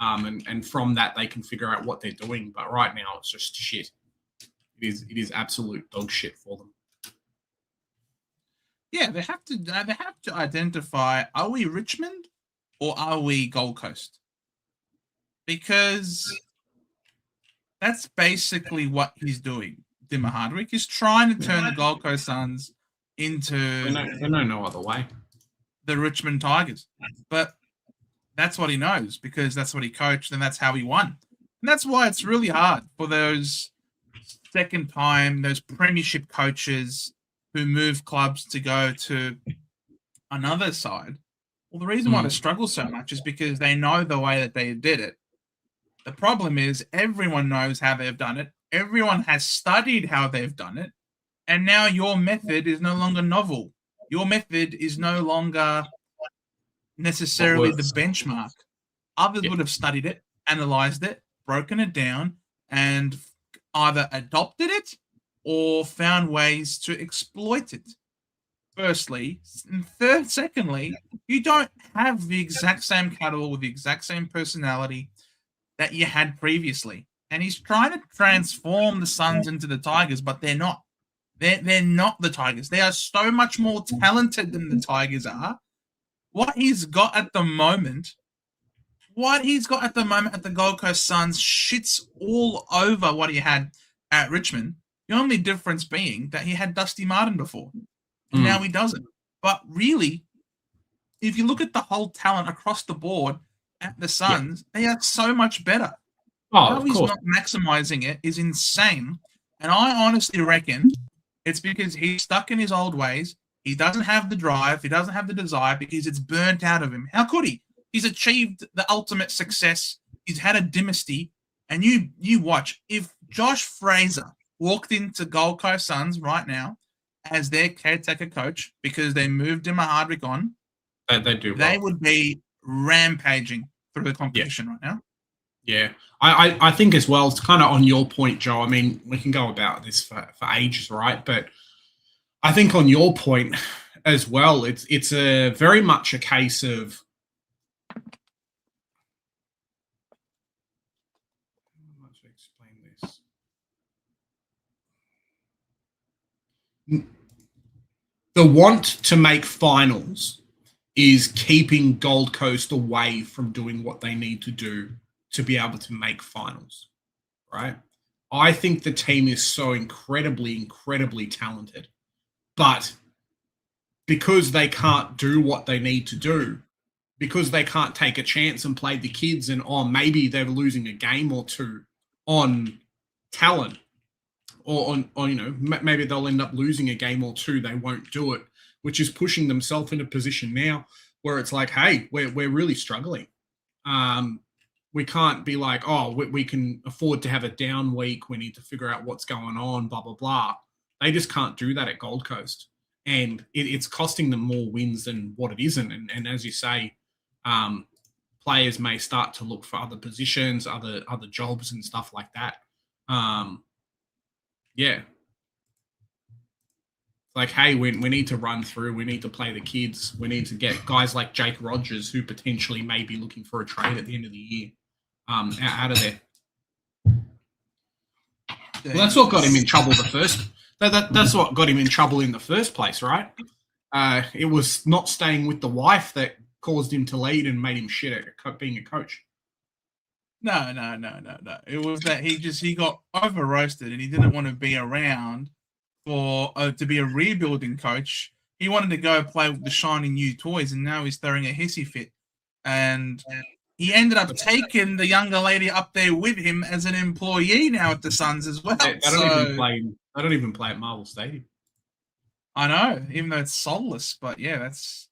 And from that, they can figure out what they're doing. But right now, it's just shit. It is absolute dog shit for them. Yeah, they have to identify, are we Richmond or are we Gold Coast? Because that's basically what he's doing. Dimmer Hardwick is trying to turn the Gold Coast Suns into they know no other way. The Richmond Tigers. But that's what he knows because that's what he coached and that's how he won. And that's why it's really hard for those second time, those premiership coaches who move clubs to go to another side. Well, the reason why they struggle so much is because they know the way that they did it. The problem is everyone knows how they've done it. Everyone has studied how they've done it. And now your method is no longer novel. Your method is no longer necessarily the benchmark. Others would have studied it, analyzed it, broken it down, and either adopted it or found ways to exploit it. Firstly. And secondly, you don't have the exact same cattle with the exact same personality that you had previously. And he's trying to transform the Suns into the Tigers, but they're not. They're not the Tigers. They are so much more talented than the Tigers are. What he's got at the moment at the Gold Coast Suns shits all over what he had at Richmond. The only difference being that he had Dusty Martin before. And now he doesn't. But really, if you look at the whole talent across the board at the Suns, they are so much better. How he's not maximizing it is insane. And I honestly reckon it's because he's stuck in his old ways. He doesn't have the drive. He doesn't have the desire because it's burnt out of him. How could he? He's achieved the ultimate success he's had a dynasty, and you watch if Josh Fraser walked into Gold Coast Suns right now as their caretaker coach because they moved him a Hardwick on, They do they well. would be rampaging through the competition right now. Yeah. I think as well, it's kind of on your point, Joe. I mean, we can go about this for ages, right? But I think on your point as well, it's a very much a case of how to explain this. The want to make finals is keeping Gold Coast away from doing what they need to do to be able to make finals, right? I think the team is so incredibly, incredibly talented, but because they can't do what they need to do, because they can't take a chance and play the kids, and maybe they're losing a game or two on talent, or maybe they'll end up losing a game or two. They won't do it, which is pushing themselves in a position now where it's like, hey, we're really struggling. We can't be like, we can afford to have a down week. We need to figure out what's going on, blah, blah, blah. They just can't do that at Gold Coast. And it's costing them more wins than what it isn't. And as you say, players may start to look for other positions, other jobs and stuff like that. Yeah. Like, hey, we need to run through. We need to play the kids. We need to get guys like Jake Rogers, who potentially may be looking for a trade at the end of the year, out of there. Well, that's what got him in trouble that's what got him in trouble in the first place, right? It was not staying with the wife that caused him to lead and made him shit at being a coach. No. It was that he got over roasted and he didn't want to be around for to be a rebuilding coach. He wanted to go play with the shiny new toys, and now he's throwing a hissy fit. And he ended up taking the younger lady up there with him as an employee now at the Suns as well. I don't even play at Marvel Stadium. I know, even though it's soulless, but it's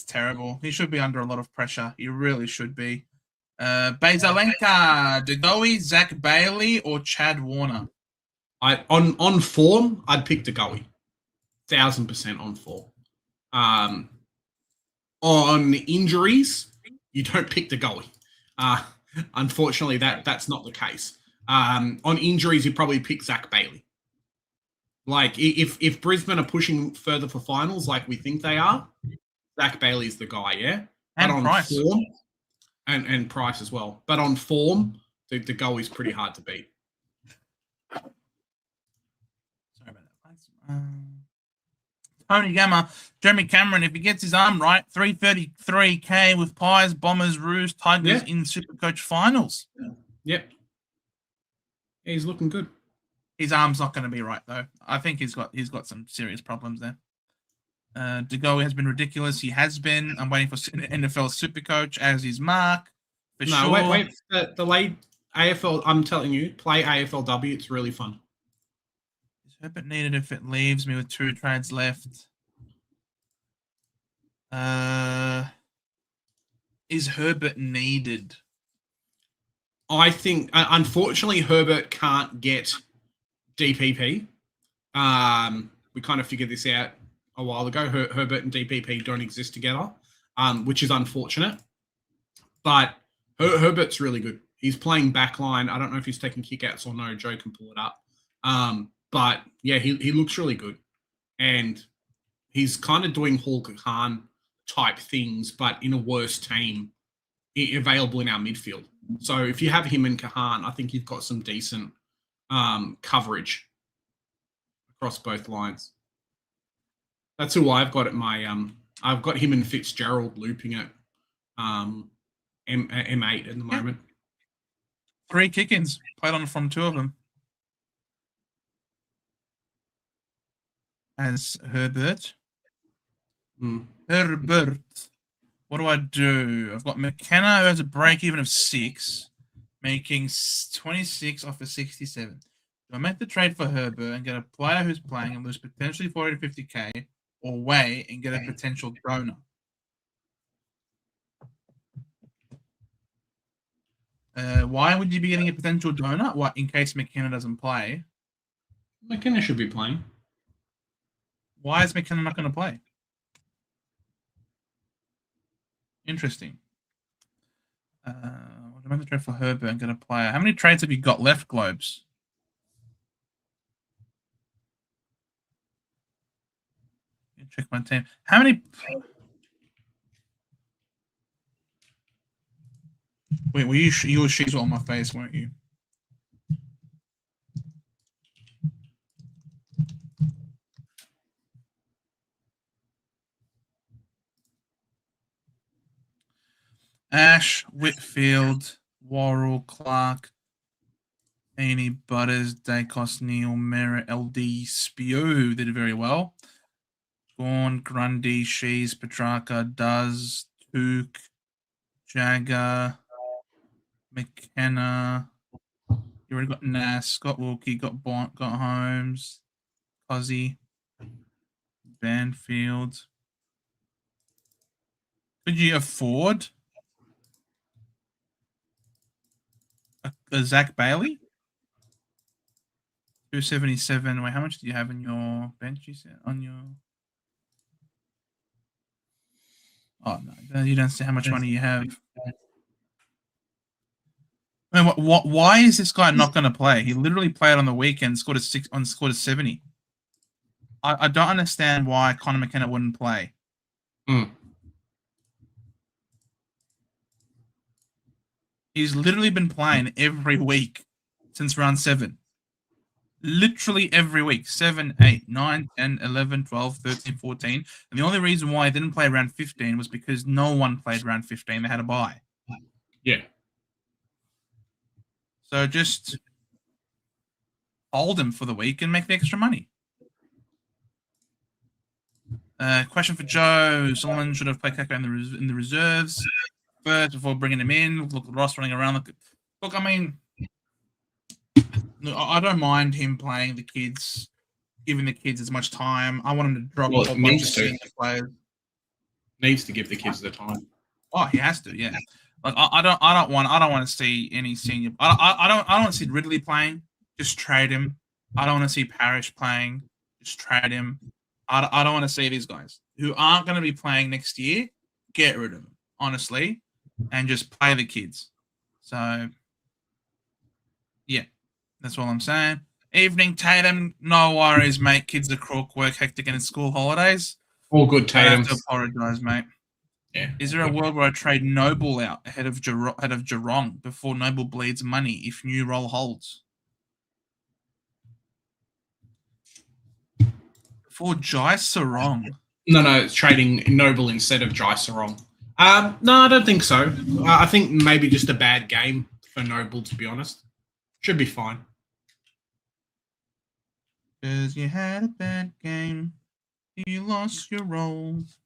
terrible. He should be under a lot of pressure. He really should be. Bezalenka, Degoe, Zach Bailey, or Chad Warner? On form, I'd pick Degoe. 1,000% on form. On injuries, you don't pick Degoe. Unfortunately, that's not the case. On injuries, you probably pick Zach Bailey. Like, if Brisbane are pushing further for finals like we think they are, Zach Bailey's the guy, yeah? And but on Price. Form, and Price as well. But on form, the goal is pretty hard to beat. Sorry about that. Tony Gamma, Jeremy Cameron, if he gets his arm right, 333K with Pies, Bombers, Roos, Tigers in Supercoach finals. Yep. Yeah, he's looking good. His arm's not going to be right, though. I think he's got some serious problems there. Degoe has been ridiculous. He has been. I'm waiting for NFL Supercoach as his Mark. Wait. The late AFL, I'm telling you, play AFLW. It's really fun. Is Herbert needed if it leaves me with 2 trades left? Is Herbert needed? I think, unfortunately, Herbert can't get DPP. We kind of figured this out a while ago. Herbert and DPP don't exist together, which is unfortunate. But Herbert's really good. He's playing backline. I don't know if he's taking kickouts or no. Joe can pull it up. But yeah, he looks really good. And he's kind of doing Hall Khan type things, but in a worse team available in our midfield. So if you have him and Kahan, I think you've got some decent coverage across both lines. That's who I've got at my I've got him and Fitzgerald looping at M8 at the moment. 3 kick-ins. Played on from 2 of them. As Herbert. Herbert. What do I do? I've got McKenna, who has a break-even of 6, making 26 off of 67. Do I make the trade for Herbert and get a player who's playing and lose potentially 40 to 50K, or wait and get a potential donor? Why would you be getting a potential donor? What, in case McKenna doesn't play? McKenna should be playing. Why is McKenna not going to play? Interesting. What about the trade for Herbert and going to play? How many trades have you got left, Globes? Check my team. How many? Wait, were you she's on my face, weren't you? Ash, Whitfield, Worrell, Clark, Aney, Butters, Dacos, Neal, Merritt, LD, Spew did very well. Gorn, Grundy, Shees, Petrarca, Duz, Took, Jagger, McKenna. You already got Nass, Scott Wilkie, got Bont, got Holmes, Cozzy, Banfield. Could you afford a Zach Bailey? 277. Wait, how much do you have in your bench? You said on your. Oh no, you don't see how much money you have. I mean, why is this guy not going to play? He literally played on the weekend, scored a 70. I don't understand why Connor McKenna wouldn't play. He's literally been playing every week since round 7. Literally every week. 7, 8, 9, 10, 11, 12, 13, 14. And the only reason why he didn't play round 15 was because no one played round 15. They had a bye. Yeah. So just hold him for the week and make the extra money. Question for Joe. Someone should have played Kaka in the reserves first before bringing him in. Look, Ross running around. Look, I mean, I don't mind him playing the kids, giving the kids as much time. I want him to drop a whole bunch of senior players. Needs to give the kids the time. Oh, he has to, yeah. Like I don't want to see any senior. I don't want to see Ridley playing. Just trade him. I don't want to see Parrish playing. Just trade him. I don't want to see these guys who aren't going to be playing next year. Get rid of them, honestly, and just play the kids. So, yeah, that's all I'm saying. Evening, Tatum. No worries, mate. Kids are crook, work hectic, and it's school holidays. All good, Tatum. I have to apologize, mate. Yeah. Is there a world where I trade Noble out ahead of Geelong before Noble bleeds money if new role holds? For Jai Sarong. No, it's trading Noble instead of Jai Sarong. No, I don't think so. I think maybe just a bad game for Noble, to be honest. Should be fine. Because you had a bad game. You lost your roles.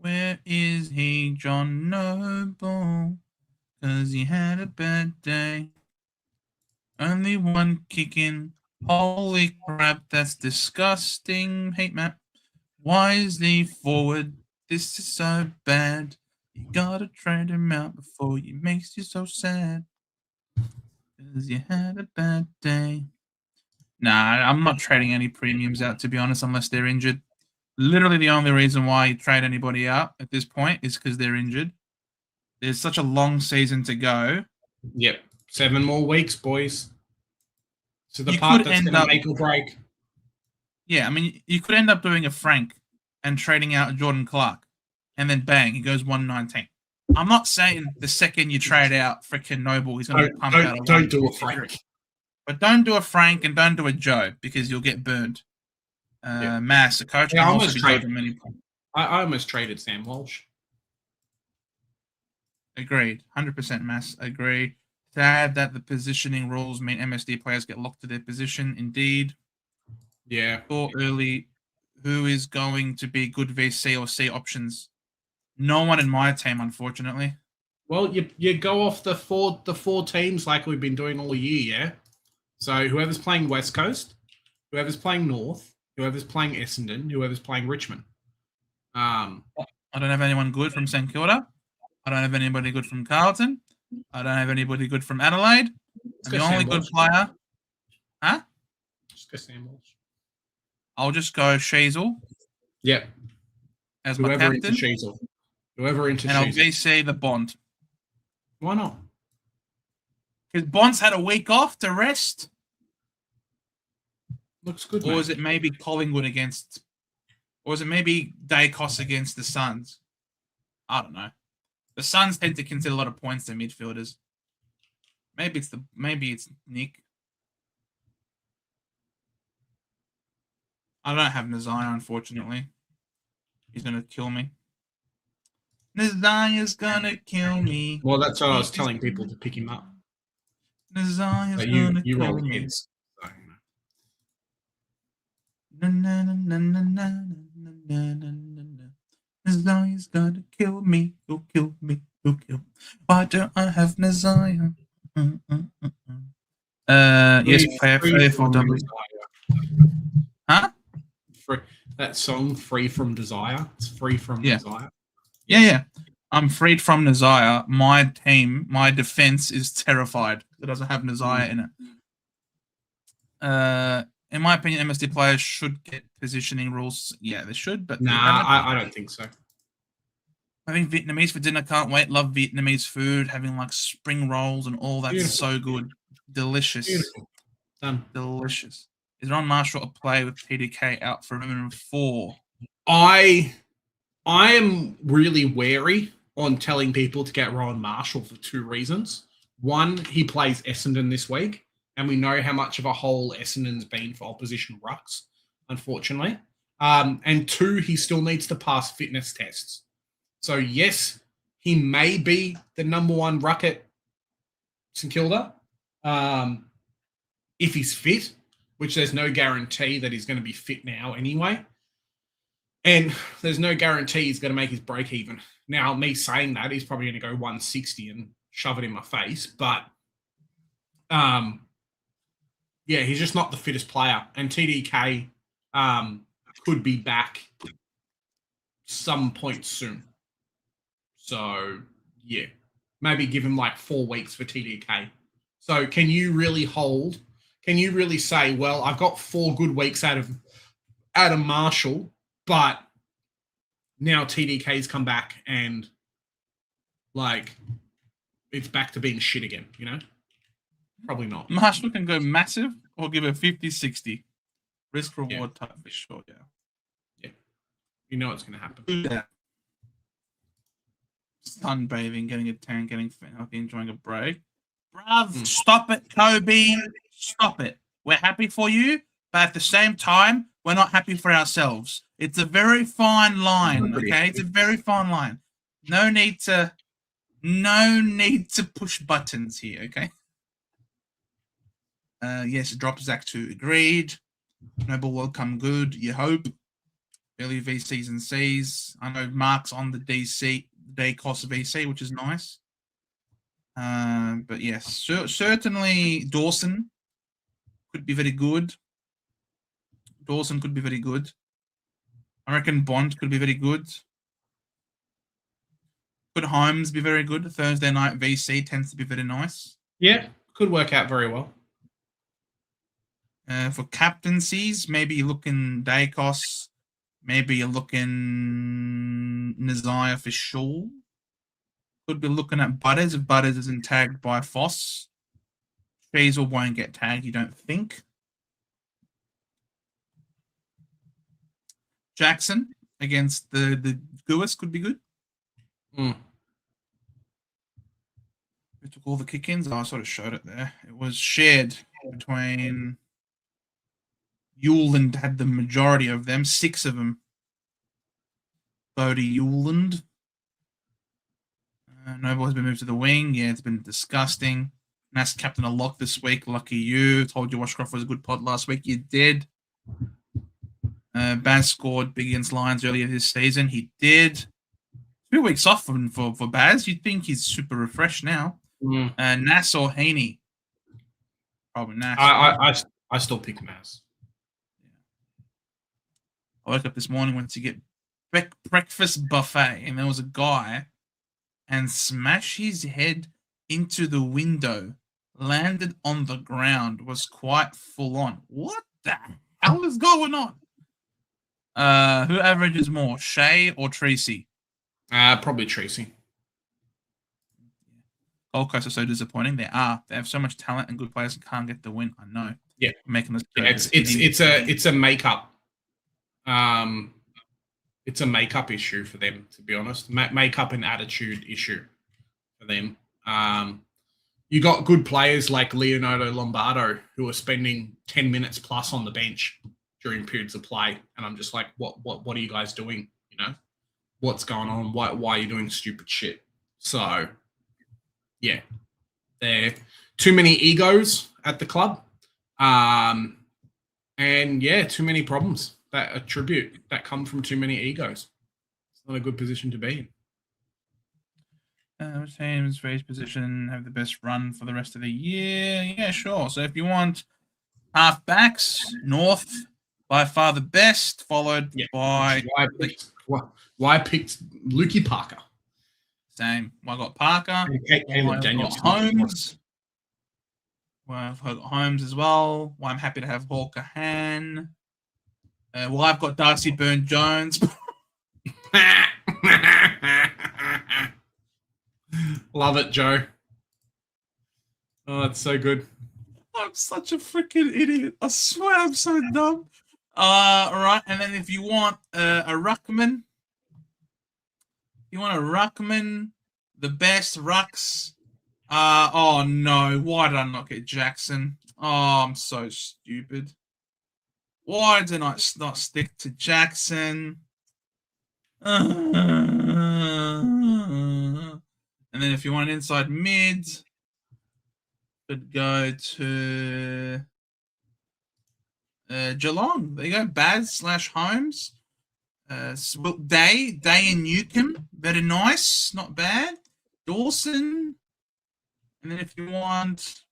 Where is he, John Noble? Because he had a bad day. Only one kicking. Holy crap, that's disgusting. Hate map. Wisely forward. This is so bad. You gotta trade him out before he makes you so sad. Because you had a bad day. Nah, I'm not trading any premiums out, to be honest, unless they're injured. Literally the only reason why you trade anybody out at this point is because they're injured. There's such a long season to go. Yep. 7 more weeks, boys. So the part that's going to make or break. Yeah, I mean, you could end up doing a Frank and trading out Jordan Clark, and then bang, he goes 119. I'm not saying the second you trade out freaking Noble, he's going to pump out. Don't do a Frank. But don't do a Frank and don't do a Joe because you'll get burned. Mass, the coach. Yeah, I almost traded Sam Walsh. Agreed. 100% Mass. Agree. Sad that the positioning rules mean MSD players get locked to their position. Indeed. Yeah. Thought early who is going to be good VC or C options. No one in my team, unfortunately. Well, you go off the four teams like we've been doing all year, yeah? So whoever's playing West Coast, whoever's playing North, whoever's playing Essendon, whoever's playing Richmond. I don't have anyone good from St Kilda. I don't have anybody good from Carlton. I don't have anybody good from Adelaide. Let's And go the only Sam good Walsh. player, Just go Sam Walsh. I'll just go Sheasel Yep. as my Whoever into captain, Sheasel. Whoever into and I'll Sheasel. VC the Bond. Why not? Because Bond's had a week off to rest. Looks good, Or mate. is it maybe Collingwood against, or is it maybe Dacos against the Suns? I don't know. The Suns tend to consider a lot of points to midfielders. Maybe it's Nick. I don't have Nazaya, unfortunately. He's gonna kill me. Nazaya's gonna kill me. Well, that's what I was telling people to pick him up. Nazaya's But gonna you kill roll me. heads. So, Na, na, na, na, na, na, na, na, na, na. Nazaya's gonna kill me. He'll kill me. He'll kill me. Why don't I have Nazaya? Yes, play for W. Huh? Free, that song, Free From Desire. It's Free From Yeah. Desire. Yeah. I'm freed from Nazaya. My team, my defense is terrified. It doesn't have Nazaya in it. In my opinion, MSD players should get positioning rules. Yeah, they should, but I don't think so. having Vietnamese for dinner, can't wait. Love Vietnamese food. Having like spring rolls and all that's Beautiful. so good. Delicious. Beautiful. Done. Delicious. Is Ron Marshall a play with TDK out for a minimum of 4? I am really wary on telling people to get Rowan Marshall for 2 reasons. One, he plays Essendon this week, and we know how much of a hole Essendon's been for opposition rucks, unfortunately. And 2, he still needs to pass fitness tests. So, yes, he may be the number 1 ruck at St Kilda if he's fit, which there's no guarantee that he's going to be fit now anyway. And there's no guarantee he's going to make his break even. Now, me saying that, he's probably going to go 160 and shove it in my face. But, yeah, he's just not the fittest player. And TDK could be back some point soon. So, yeah, maybe give him like 4 weeks for TDK. So can you really say, well, I've got 4 good weeks out of Marshall, but now TDK's come back and like it's back to being shit again, you know? Probably not. Marshall can go massive or give a 50-60. Risk reward type for sure, yeah. Yeah. You know what's going to happen. Yeah. Sunbathing, getting a tan, getting healthy, enjoying a break. Bruv, stop it, Kobe. Stop it. We're happy for you, but at the same time, we're not happy for ourselves. It's a very fine line, okay? It's a very fine line. No need to push buttons here, okay? Yes, drop Zach 2. Agreed. Noble welcome good, you hope. Early VCs and Cs. I know Mark's on the DC day cost VC, which is nice. But yes, certainly Dawson could be very good. Dawson could be very good. I reckon Bond could be very good. Could Holmes be very good? Thursday night VC tends to be very nice. Yeah, could work out very well. For captaincies, maybe you're looking Dacos. Maybe you're looking Nazaya for sure. Could be looking at Butters if Butters isn't tagged by Foss. Sheasel won't get tagged, you don't think. Jackson against the Guis could be good. Mm. Who took all the kick-ins? Oh, I sort of showed it there. It was shared between Yuland had the majority of them, 6 of them. Bodie Yuland. Noble has been moved to the wing. Yeah, it's been disgusting. Mass captain a lock this week. Lucky you. Told you Washcroft was a good pod last week. You did. Baz scored big against Lions earlier this season. He did. 2 weeks off for Baz. You'd think he's super refreshed now. Nass or Heaney? Probably Nass. I still pick Nass. I woke up this morning, went to get breakfast buffet, and there was a guy and smash his head into the window, landed on the ground, was quite full on. What the hell is going on? Who averages more, Shea or Tracy? Probably Tracy. Gold Coast are so disappointing. They have so much talent and good players and can't get the win. I know. Yeah, making us. Yeah, it's a makeup. It's a makeup issue for them, to be honest. Makeup and attitude issue for them. You got good players like Leonardo Lombardo who are spending 10 minutes plus on the bench during periods of play, and I'm just like, what are you guys doing? You know, what's going on? Why are you doing stupid shit? So, yeah, there too many egos at the club, and yeah, too many problems that come from too many egos. It's not a good position to be in. Which teams for each position have the best run for the rest of the year? Yeah, sure. So if you want halfbacks, North by far the best, followed by why I picked Lukey Parker. Same. Well, I got Parker. Caleb Daniels. Holmes. Well, I've got Holmes as well. Well, I'm happy to have Hawker Han. Well, I've got Darcy Byrne-Jones. Love it, Joe. Oh, that's so good. I'm such a freaking idiot. I swear I'm so dumb. All right. And then if you want a ruckman, the best rucks. Oh no, why did I not get Jackson? Oh, I'm so stupid. Why did I not stick to Jackson? And then if you want an inside mid, could go to Geelong. There you go. Baz/Holmes. Day and Newcomb. Very nice. Not bad. Dawson. And then if you want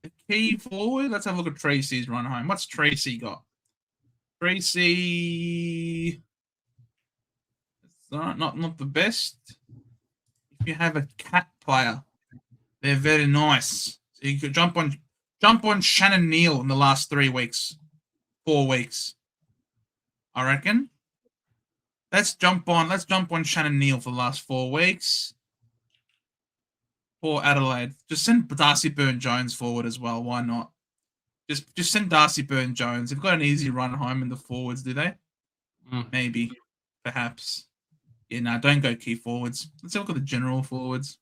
a key forward, let's have a look at Tracy's run home. What's Tracy got? Tracy, it's not the best. If you have a cat player, they're very nice. So you could jump on Shannon Neal in the last 4 weeks. I reckon. Let's jump on Shannon Neal for the last 4 weeks. Poor Adelaide. Just send Darcy Byrne-Jones forward as well. Why not? Just send Darcy Byrne-Jones. They've got an easy run home in the forwards, do they? Maybe. Perhaps. Yeah, no, don't go key forwards. Let's have a look at the general forwards.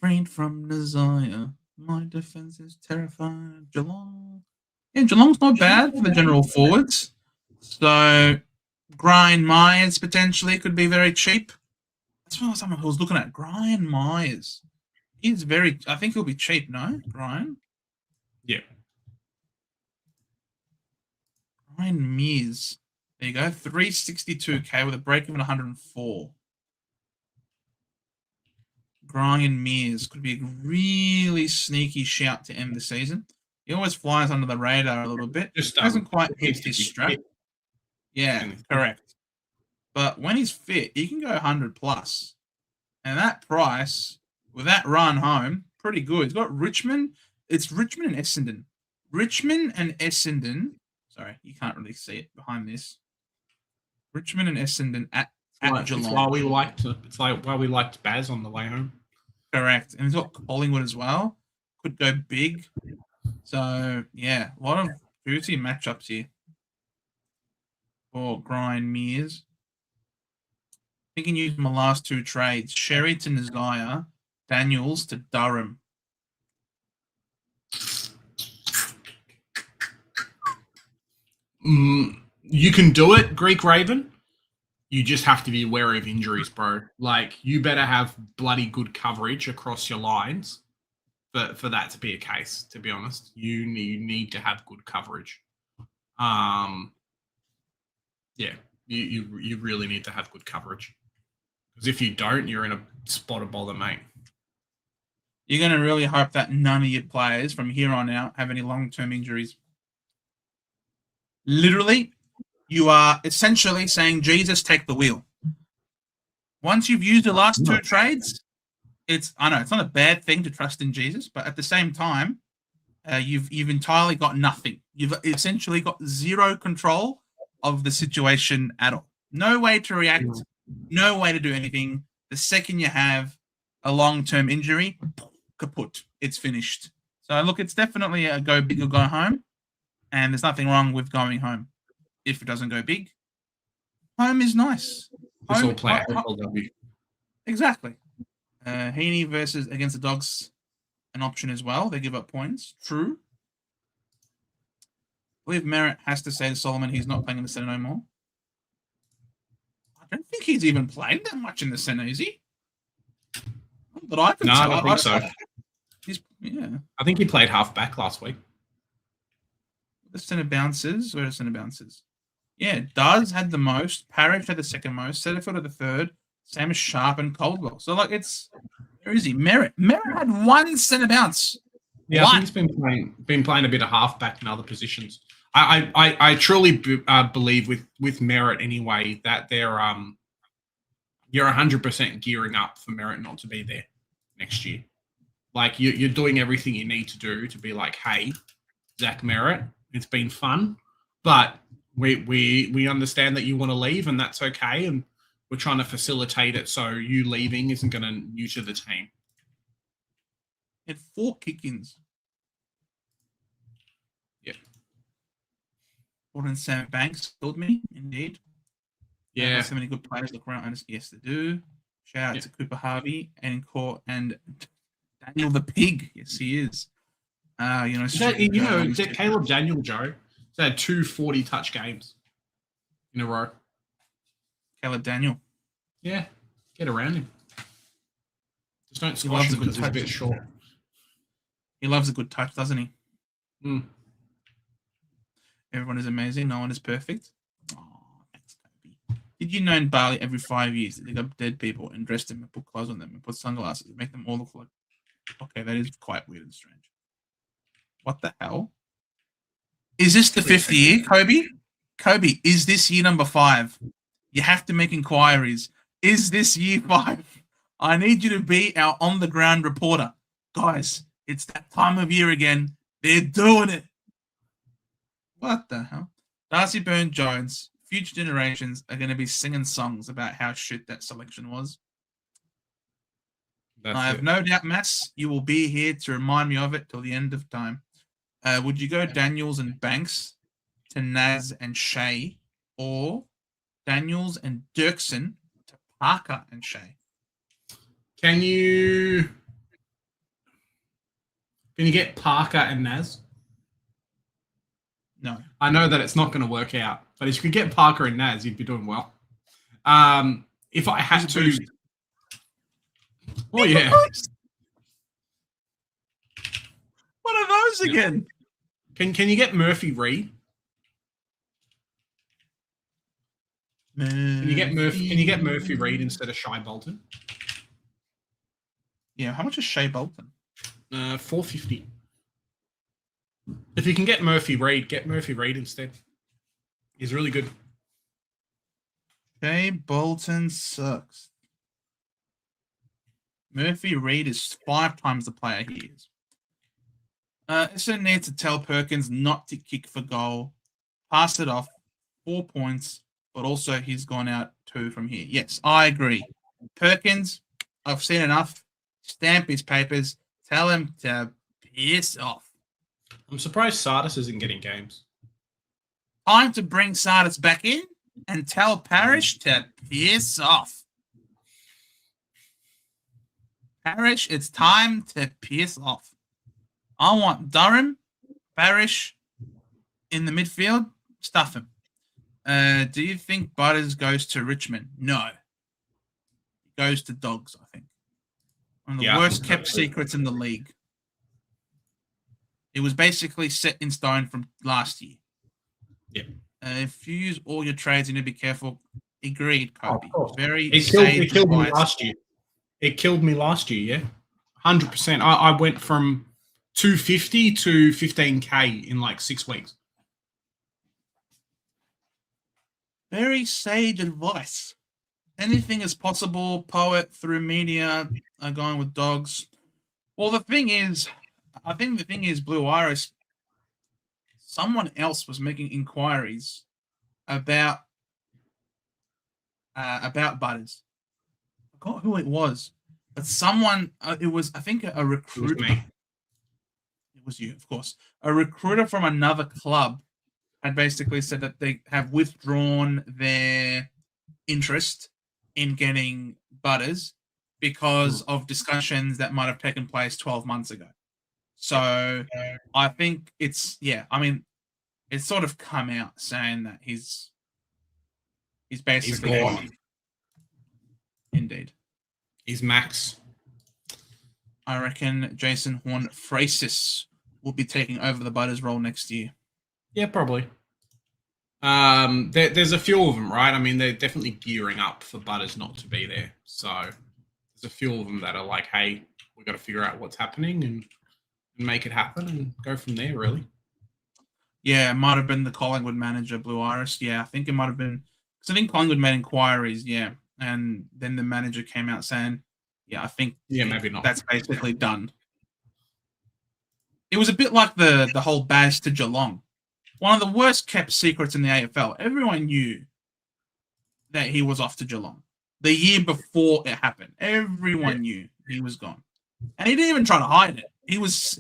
Freed from desire. My defense is terrified. Geelong. Yeah, Geelong's not bad for the general forwards. So, Brian Myers potentially could be very cheap. That's what someone who was looking at. Brian Myers. I think he'll be cheap, no? Brian? Yeah. Brian Mears. There you go. 362k with a break even 104. Brian Mears could be a really sneaky shout to end the season. He always flies under the radar a little bit. Just hasn't quite hit his strap. Yeah, correct. But when he's fit, he can go 100 plus. And that price, with that run home, pretty good. He's got Richmond. It's Richmond and Essendon. Sorry, you can't really see it behind this. Richmond and Essendon at Geelong. It's why we liked Baz on the way home. Correct. And he's got Collingwood as well. Could go big. So, yeah, a lot of juicy matchups here for Brian Mears. I think he can use my last 2 trades. Sherry to Nazaya, Daniels to Durham. You can do it, Greek Raven. You just have to be wary of injuries, bro. Like, you better have bloody good coverage across your lines for that to be a case, to be honest. You need to have good coverage. Yeah, you really need to have good coverage. Because if you don't, you're in a spot of bother, mate. You're going to really hope that none of your players from here on out have any long-term injuries. Literally, you are essentially saying, Jesus, take the wheel. Once you've used the last 2 trades, I know it's not a bad thing to trust in Jesus, but at the same time, you've entirely got nothing. You've essentially got zero control of the situation at all. No way to react, no way to do anything. The second you have a long-term injury, kaput, it's finished. So look, it's definitely a go big or go home, and there's nothing wrong with going home if it doesn't go big. Home is nice. It's all play FLW. Exactly. Heaney versus against the Dogs, an option as well. They give up points. True. I believe Merritt has to say to Solomon he's not playing in the centre no more. I don't think he's even played that much in the centre, is he? But I can No, tell. I don't think so. I think he played half back last week. The centre bounces. Where are the centre bounces? Yeah, Duz had the most. Parrish had the second most. Setterfield had the third. Same as Sharp and Caldwell. So, like, where is he? Merritt. Merritt had 1 centre bounce. Yeah, I think he's been playing a bit of halfback in other positions. I truly believe with Merritt anyway that you're 100% gearing up for Merritt not to be there next year. Like you're doing everything you need to do to be like, hey, Zach Merritt, it's been fun, but we understand that you want to leave and that's okay, and we're trying to facilitate it so you leaving isn't going to neuter the team. Had 4 kick-ins. Yeah. Gordon Sam Banks told me, indeed. Yeah. So many good players look around. Yes, they do. Shout out to Cooper Harvey and Daniel the Pig. Yes, he is. Caleb Daniel, Joe, he's had 2 40-touch games in a row. Caleb Daniel. Yeah, get around him. Just don't squash him because he's a bit short. He loves a good touch, doesn't he? Mm. Everyone is amazing. No one is perfect. Oh, thanks, Kobe. Did you know in Bali every 5 years they dig up dead people and dress them and put clothes on them and put sunglasses and make them all look like... Okay, that is quite weird and strange. What the hell? Is this the 5th year, Kobe? Kobe, is this year number 5? You have to make inquiries. Is this year 5? I need you to be our on-the-ground reporter. Guys, it's that time of year again. They're doing it. What the hell? Darcy Byrne-Jones, future generations are going to be singing songs about how shit that selection was. I have no doubt, Mass, you will be here to remind me of it till the end of time. Would you go Daniels and Banks to Naz and Shea, or Daniels and Dirksen to Parker and Shea? Can you get Parker and Naz? No. I know that it's not going to work out, but if you could get Parker and Naz, you'd be doing well. If I had to... Oh, yeah. What are those again? Can you get Murphy Reed? Can you get Murphy Reed instead of Shai Bolton? Yeah, how much is Shea Bolton? $450. If you can get Murphy Reed instead. He's really good. Shea Bolton sucks. Murphy Reed is 5 times the player he is. Essendon needs to tell Perkins not to kick for goal, pass it off, 4 points, but also he's gone out 2 from here. Yes, I agree. Perkins, I've seen enough. Stamp his papers. Tell him to piss off. I'm surprised Sardis isn't getting games. Time to bring Sardis back in and tell Parrish to piss off. Parrish, it's time to piss off. I want Durham, Parrish in the midfield. Stuff him. Do you think Butters goes to Richmond? No. He goes to Dogs, I think. One of the worst kept secrets in the league. It was basically set in stone from last year. Yeah. If you use all your trades, you need to be careful. Agreed, Kobe. It killed me last year. It killed me last year, yeah. 100%. I went from 250 to 15K in like 6 weeks. Very sage advice. anything is possible. Poet through media are going with dogs. Well, the thing is, I think the thing is, Blue Iris, someone else was making inquiries about Butters. I forgot who it was, but someone. It was, I think, a recruiter. me. It was you, of course. A recruiter from another club had basically said that they have withdrawn their interest in getting Butters because of discussions that might have taken place 12 months ago. So I think it's it's sort of come out saying that he's basically gone. Indeed. He's Max. I reckon Jason Horn-Frasis will be taking over the Butters role next year. Yeah, probably. There's a few of them, right? I mean, they're definitely gearing up for Butters not to be there. So there's a few of them that are like, hey, we've got to figure out what's happening and make it happen and go from there, really. Yeah, it might have been the Collingwood manager, Blue Iris. Yeah, I think it might have been. Because I think Collingwood made inquiries, yeah. And then the manager came out saying, yeah, I think maybe not. That's basically done. It was a bit like the whole Baz to Geelong. One of the worst kept secrets in the AFL. Everyone knew that he was off to Geelong. The year before it happened, everyone knew he was gone. And he didn't even try to hide it. He was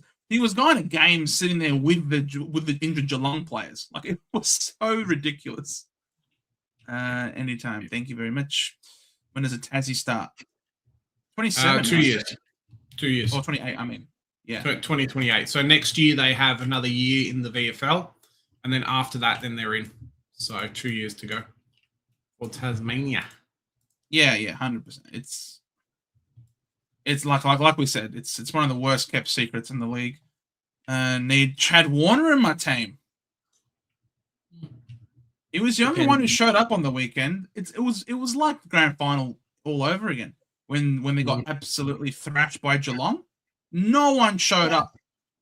going to games sitting there with the injured Geelong players. Like, it was so ridiculous. Anytime. Thank you very much. When does a Tassie start? 27. 2 years. 2 years. Or 28, I mean. Yeah. 2028. So next year they have another year in the VFL. And then after that, then they're in. So 2 years to go for Tasmania. Yeah, 100%. It's like we said, it's one of the worst kept secrets in the league. Need Chad Warner in my team. He was the only one who showed up on the weekend. It was like the grand final all over again when they got absolutely thrashed by Geelong. No one showed up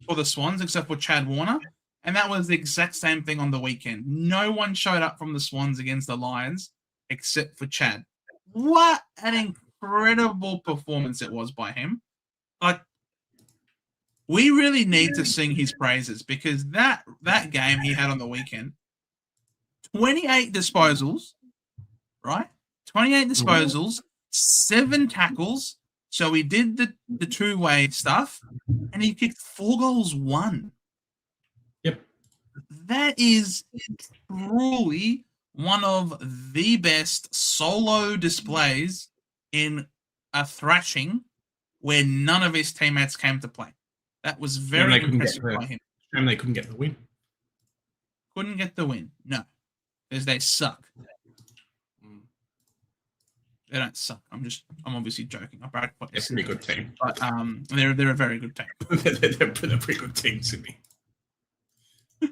for the Swans except for Chad Warner, and that was the exact same thing on the weekend. No one showed up from the Swans against the Lions except for Chad. What an incredible performance it was by him. Like, we really need to sing his praises because that game he had on the weekend, 28 disposals, right? 28 disposals, 7 tackles. So he did the two-way stuff, and he kicked 4 goals, 1. Yep. That is truly one of the best solo displays in a thrashing where none of his teammates came to play. That was very impressive by him. And they couldn't get the win. Couldn't get the win. No. Because they suck. They don't suck. I'm obviously joking. I brag for They're a pretty good team. But they're a very good team. they're a pretty good team, Sydney. You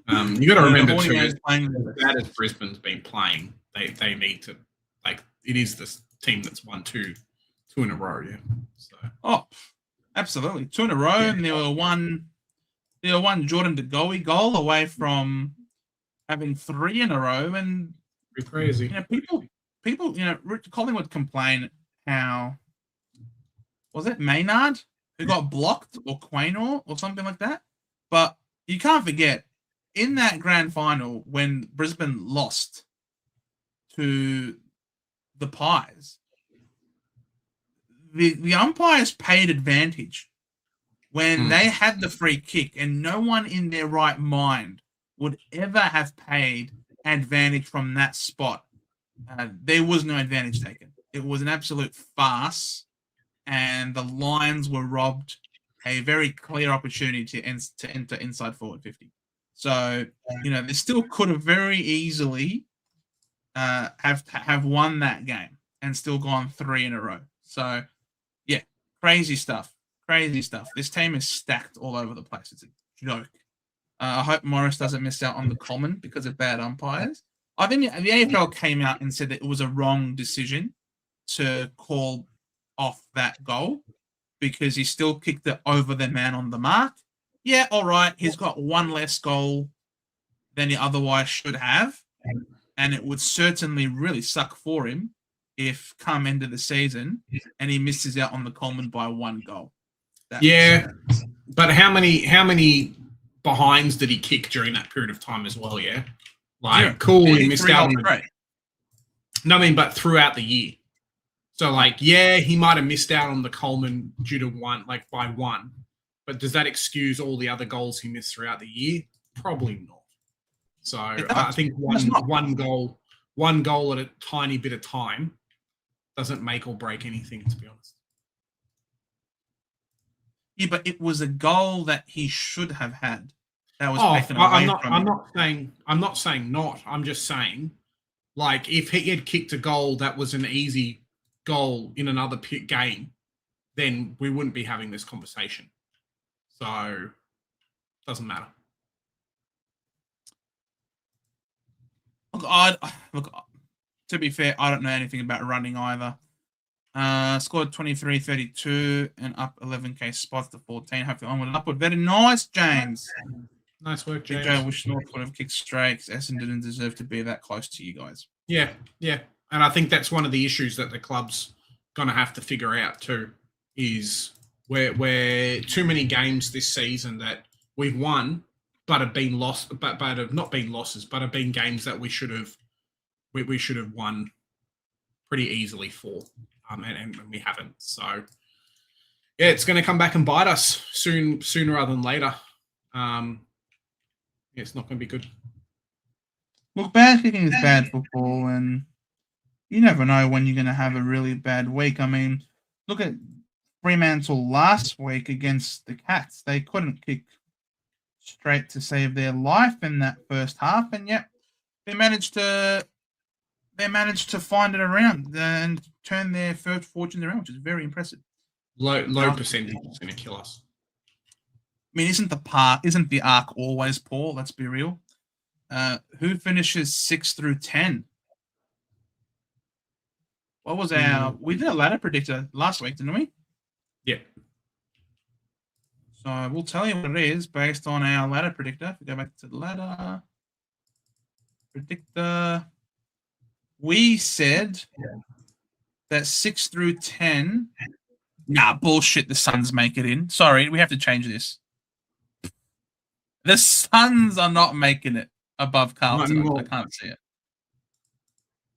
got to remember too, as bad as Brisbane's been playing, they need to, like, it is this team that's won two in a row, yeah. So. Oh, absolutely, 2 in a row, and they were one Jordan DeGoey goal away from having 3 in a row, and pretty crazy. You know, people, Collingwood complain how was it Maynard who got blocked or Quaynor or something like that, but you can't forget in that grand final when Brisbane lost to the Pies, the umpires paid advantage when they had the free kick, and no one in their right mind would ever have paid advantage from that spot. There was no advantage taken. It was an absolute farce, and the Lions were robbed a very clear opportunity to enter inside forward 50. So, they still could have very easily have won that game and still gone 3 in a row. So, yeah, crazy stuff. Crazy stuff. This team is stacked all over the place. It's a joke. I hope Morris doesn't miss out on the common because of bad umpires. I think the AFL came out and said that it was a wrong decision to call off that goal because he still kicked it over the man on the mark. Yeah, all right, he's got 1 less goal than he otherwise should have, and it would certainly really suck for him if come end of the season and he misses out on the Coleman by 1 goal. But how many behinds did he kick during that period of time as well? Yeah, like 0. cool, he missed out on the. No, I mean, but throughout the year. So, like, yeah, he might have missed out on the Coleman due to by 1. But does that excuse all the other goals he missed throughout the year? Probably not. So I think one goal at a tiny bit of time doesn't make or break anything, to be honest. Yeah, but it was a goal that he should have had. That was taken away from him. I'm not saying not. I'm just saying, like, if he had kicked a goal that was an easy goal in another game, then we wouldn't be having this conversation. So, doesn't matter. Look, to be fair, I don't know anything about running either. Scored 23-32 and up 11k spots to 14. Hopefully onward and upward. Very nice, James. Nice work, James. I wish North would have kicked straight. Essendon didn't deserve to be that close to you guys. Yeah. And I think that's one of the issues that the club's going to have to figure out too, is where too many games this season that we've won but have been lost, but have not been losses, but have been games that we should have won pretty easily for, and we haven't. So yeah, it's going to come back and bite us sooner rather than later. It's not going to be good. Look, bad kicking is bad football, and you never know when you're going to have a really bad week. I mean, look at Fremantle last week against the Cats. They couldn't kick straight to save their life in that first half, and yet they managed to find it around and turn their first fortunes around, which is very impressive. Low percentage is going to kill us. I mean, isn't the arc always poor? Let's be real. Who finishes 6 through 10? What was we did a ladder predictor last week, didn't we? Yeah. So we'll tell you what it is based on our ladder predictor. If we go back to the ladder predictor, we said that 6 through 10. Nah, bullshit. The Suns make it in. Sorry, we have to change this. The Suns are not making it above Carlton. I can't see it.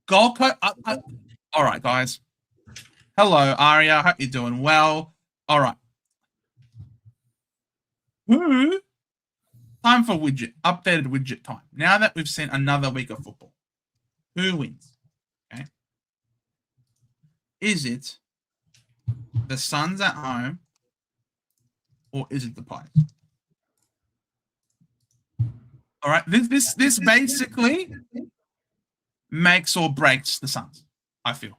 Gold Coast. All right, guys. Hello, Aria. Hope you're doing well. All right. Time for widget. Updated widget time. Now that we've seen another week of football, who wins? Okay. Is it the Suns at home, or is it the Pies? All right. This basically makes or breaks the Suns, I feel.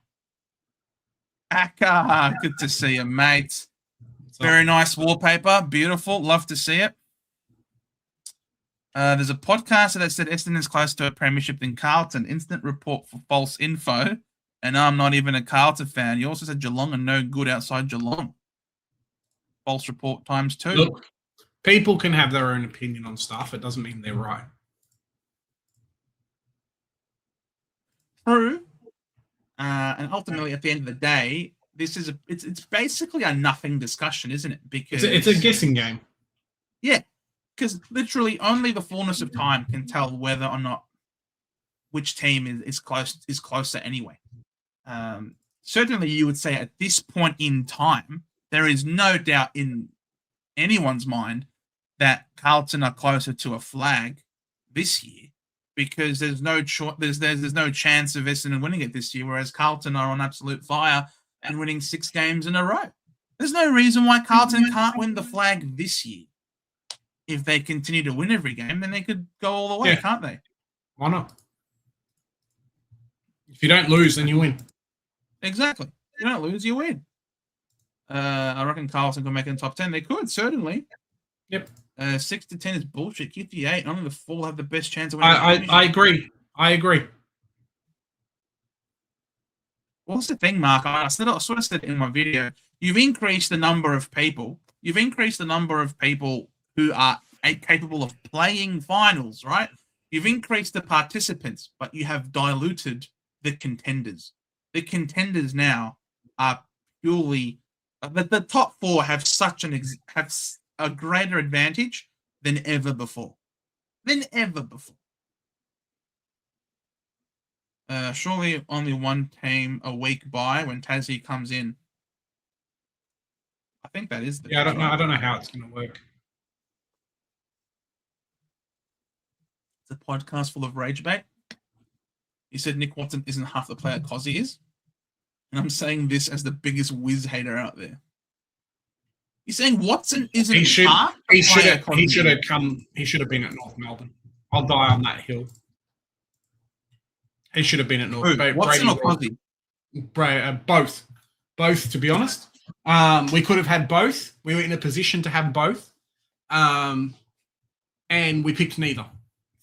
Aka, good to see you, mate. Very nice wallpaper. Beautiful. Love to see it. There's a podcaster that said Essendon is close to a premiership than Carlton. Instant report for false info. And I'm not even a Carlton fan. You also said Geelong are no good outside Geelong. False report times 2. Look, people can have their own opinion on stuff. It doesn't mean they're right. True. And ultimately, at the end of the day, it's basically a nothing discussion, isn't it? Because it's a guessing game. Yeah, because literally only the fullness of time can tell whether or not which team is closer anyway. Certainly, you would say at this point in time, there is no doubt in anyone's mind that Carlton are closer to a flag this year, because there's no chance of Essendon winning it this year, whereas Carlton are on absolute fire and winning 6 games in a row. There's no reason why Carlton can't win the flag this year. If they continue to win every game, then they could go all the way, can't they? Why not? If you don't lose, then you win. Exactly. If you don't lose, you win. I reckon Carlton could make it in top 10. They could, certainly. Yep. 6 to 10 is bullshit. Keep the 8. Only the 4 have the best chance of winning. I agree. What's the thing, Mark? I sort of said it in my video. You've increased the number of people. Who are capable of playing finals, right? You've increased the participants, but you have diluted the contenders. the contenders now are purely the top four have a greater advantage than ever before. Surely only one team a week by when Tassie comes in. I think that is the I don't know. I don't know how it's going to work. It's a podcast full of rage bait. He said Nick Watson isn't half the player Cozzy is. And I'm saying this as the biggest whiz hater out there. He's saying Watson isn't half the player Cozzy. He should have been at North Melbourne. I'll die on that hill. He should have been at North Melbourne. Watson or Cozzy? Both. Both, to be honest. We could have had both. We were in a position to have both. And we picked neither.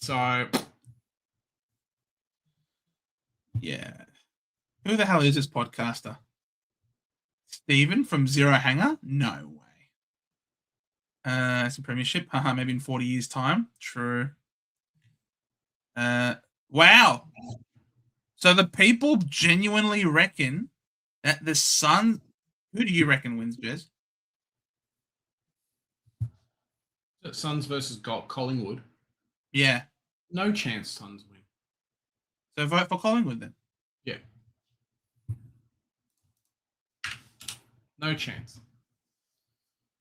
So, yeah. Who the hell is this podcaster? Steven from Zero Hanger? No way. It's a premiership. Haha, maybe in 40 years' time. True. Wow. So the people genuinely reckon that the Suns... Who do you reckon wins, Jez? Suns versus Collingwood. Yeah. No chance Suns win. So vote for Collingwood then? Yeah. No chance.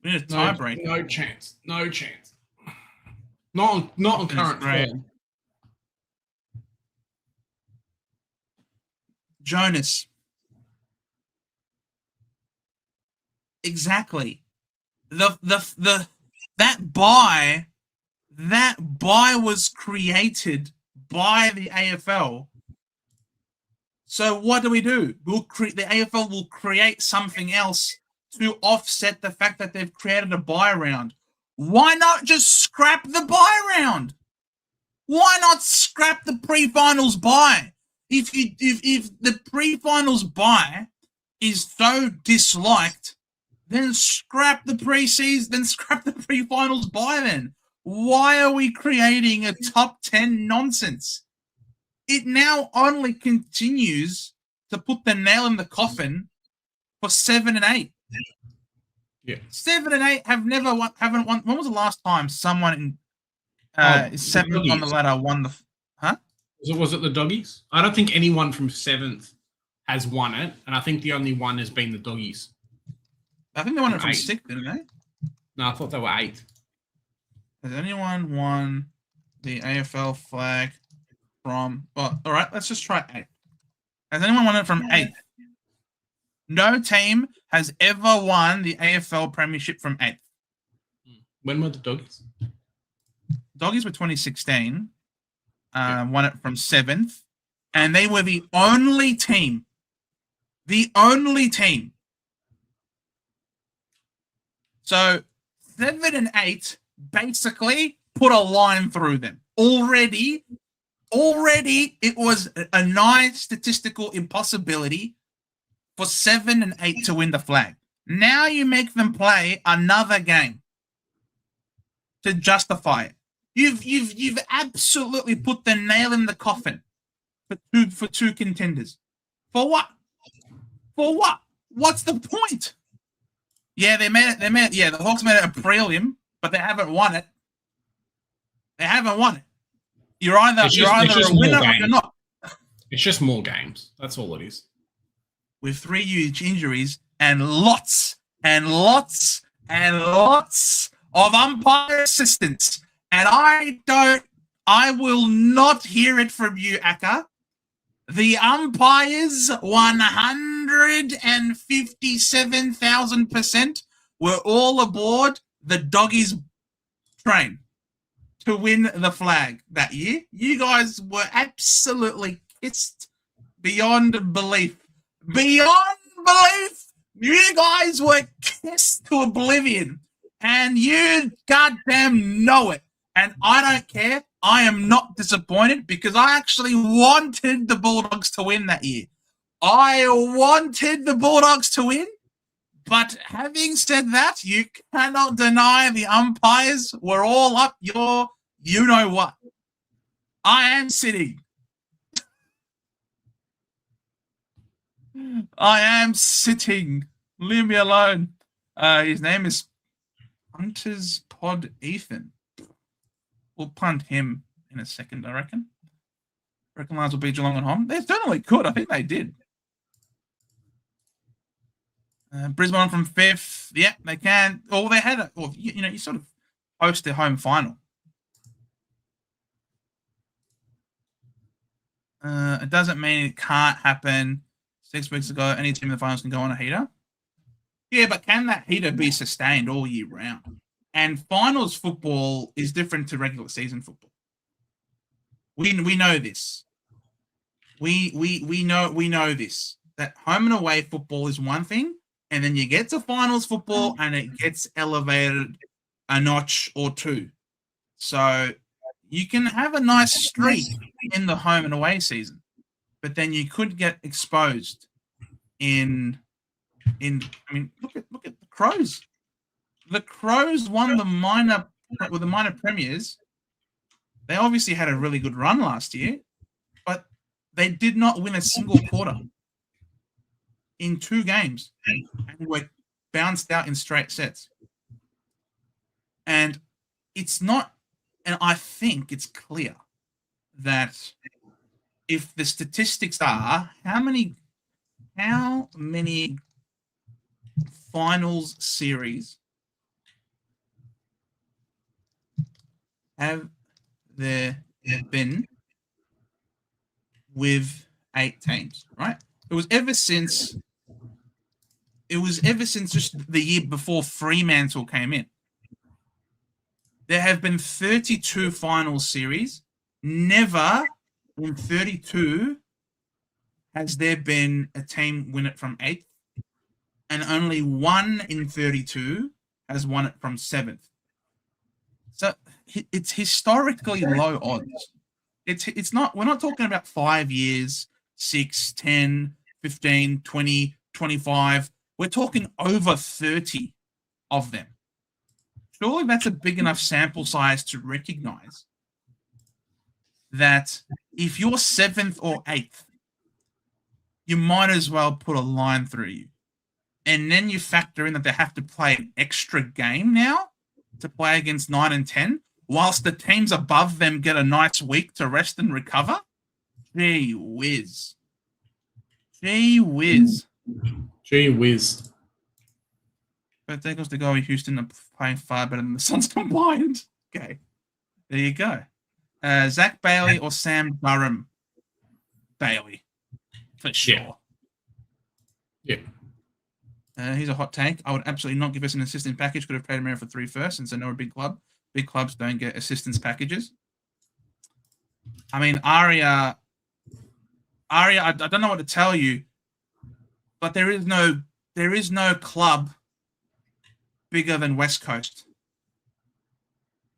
We need a tiebreaker. No chance. No chance. Not on current form. Jonas. Exactly. That buy was created by the AFL. So what do? The AFL will create something else to offset the fact that they've created a buy round. Why not just scrap the buy round? Why not scrap the pre-finals buy? If the pre-finals buy is so disliked, then scrap the preseason, then scrap the pre-finals buy then. Why are we creating a top 10 nonsense? It now only continues to put the nail in the coffin for 7 and 8. Yeah. 7 and 8 haven't won. When was the last time someone in seventh on the ladder won the? Huh? Was it the Doggies? I don't think anyone from 7th has won it, and I think the only one has been the Doggies. I think they won it from 6th, didn't they? No, I thought they were 8th. Has anyone won the AFL flag from... Well, all right, let's just try 8th. Has anyone won it from 8th? No team has ever won the AFL premiership from 8th. When were the Doggies? Doggies were 2016. Won it from 7th. And they were the only team. The only team. So 7 and 8 basically put a line through them. Already it was a nigh statistical impossibility for 7 and 8 to win the flag. Now you make them play another game to justify it. You've absolutely put the nail in the coffin for two contenders. For what? For what? What's the point? Yeah, the Hawks made it a prelim, but they haven't won it. They haven't won it. You're either a winner or you're not. It's just more games. That's all it is. With 3 huge injuries and lots and lots and lots of umpire assistance. And I will not hear it from you, Akka. The umpires 157,000% were all aboard the Doggies train to win the flag that year. You guys were absolutely kissed beyond belief. Beyond belief! You guys were kissed to oblivion. And you goddamn know it. And I don't care. I am not disappointed because I actually wanted the Bulldogs to win that year. I wanted the Bulldogs to win. But having said that, you cannot deny the umpires were all up your you-know-what. I am sitting. I am sitting. Leave me alone. His name is Hunter's Pod Ethan. We'll punt him in a second, I reckon. Lions will beat Geelong at home. They certainly could. I think they did. Brisbane from 5th. Yeah, they can. Or they had you sort of host their home final. It doesn't mean it can't happen. 6 weeks ago, any team in the finals can go on a heater. Yeah, but can that heater be sustained all year round? And finals football is different to regular season football. We know this. We know this. That home and away football is one thing, and then you get to finals football and it gets elevated a notch or two. So you can have a nice streak in the home and away season, but then you could get exposed in I mean, look at the Crows. The Crows won the minor premiers. They obviously had a really good run last year, but they did not win a single quarter in 2 games and were bounced out in straight sets. And it's not, and I think it's clear that if the statistics are how many finals series have there been with 8 teams, right? It was ever since just the year before Fremantle came in. There have been 32 final series. Never in 32 has there been a team win it from 8th, and only 1 in 32 has won it from 7th. So it's historically low odds. It's not, we're not talking about 5 years, 6, 10, 15, 20, 25. We're talking over 30 of them. Surely that's a big enough sample size to recognize that if you're 7th or 8th, you might as well put a line through you. And then you factor in that they have to play an extra game now to play against 9 and 10, whilst the teams above them get a nice week to rest and recover. Gee whiz. Gee whiz. Gee whiz. But there goes to go. Houston are playing far better than the Suns combined. Okay. There you go. Zach Bailey or Sam Durham? Bailey. For sure. Yeah. Here's a hot take. I would absolutely not give us an assistant package. Could have traded Mary for 3 first, since I know we're a big club. Big clubs don't get assistance packages. I mean, Aria, I don't know what to tell you, but there is no club bigger than West Coast.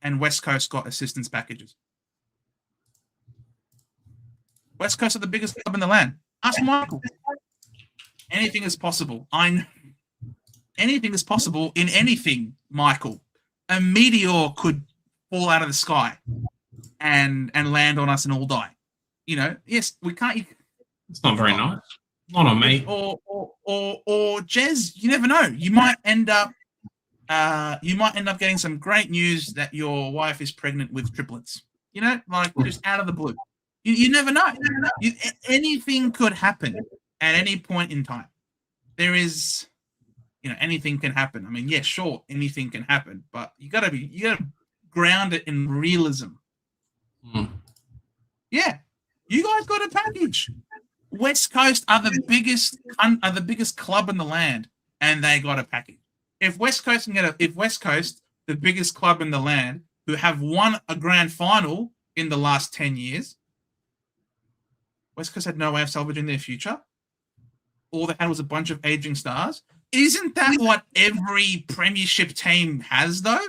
And West Coast got assistance packages. West Coast are the biggest club in the land. Ask Michael. Anything is possible. Anything is possible in anything, Michael. A meteor could fall out of the sky and land on us and all die. You know, yes, we can't. It's not very nice. Not on me. Or Jez, you never know. You might end up getting some great news that your wife is pregnant with triplets. You know, like just out of the blue. You never know. Anything could happen at any point in time. There is, anything can happen. I mean, yeah, sure, anything can happen, but you gotta ground it in realism. Yeah, you guys got a package. West Coast are the biggest club in the land, and they got a package. If West Coast, the biggest club in the land, who have won a grand final in the last 10 years, West Coast had no way of salvaging their future. All they had was a bunch of aging stars. Isn't that what every premiership team has, though?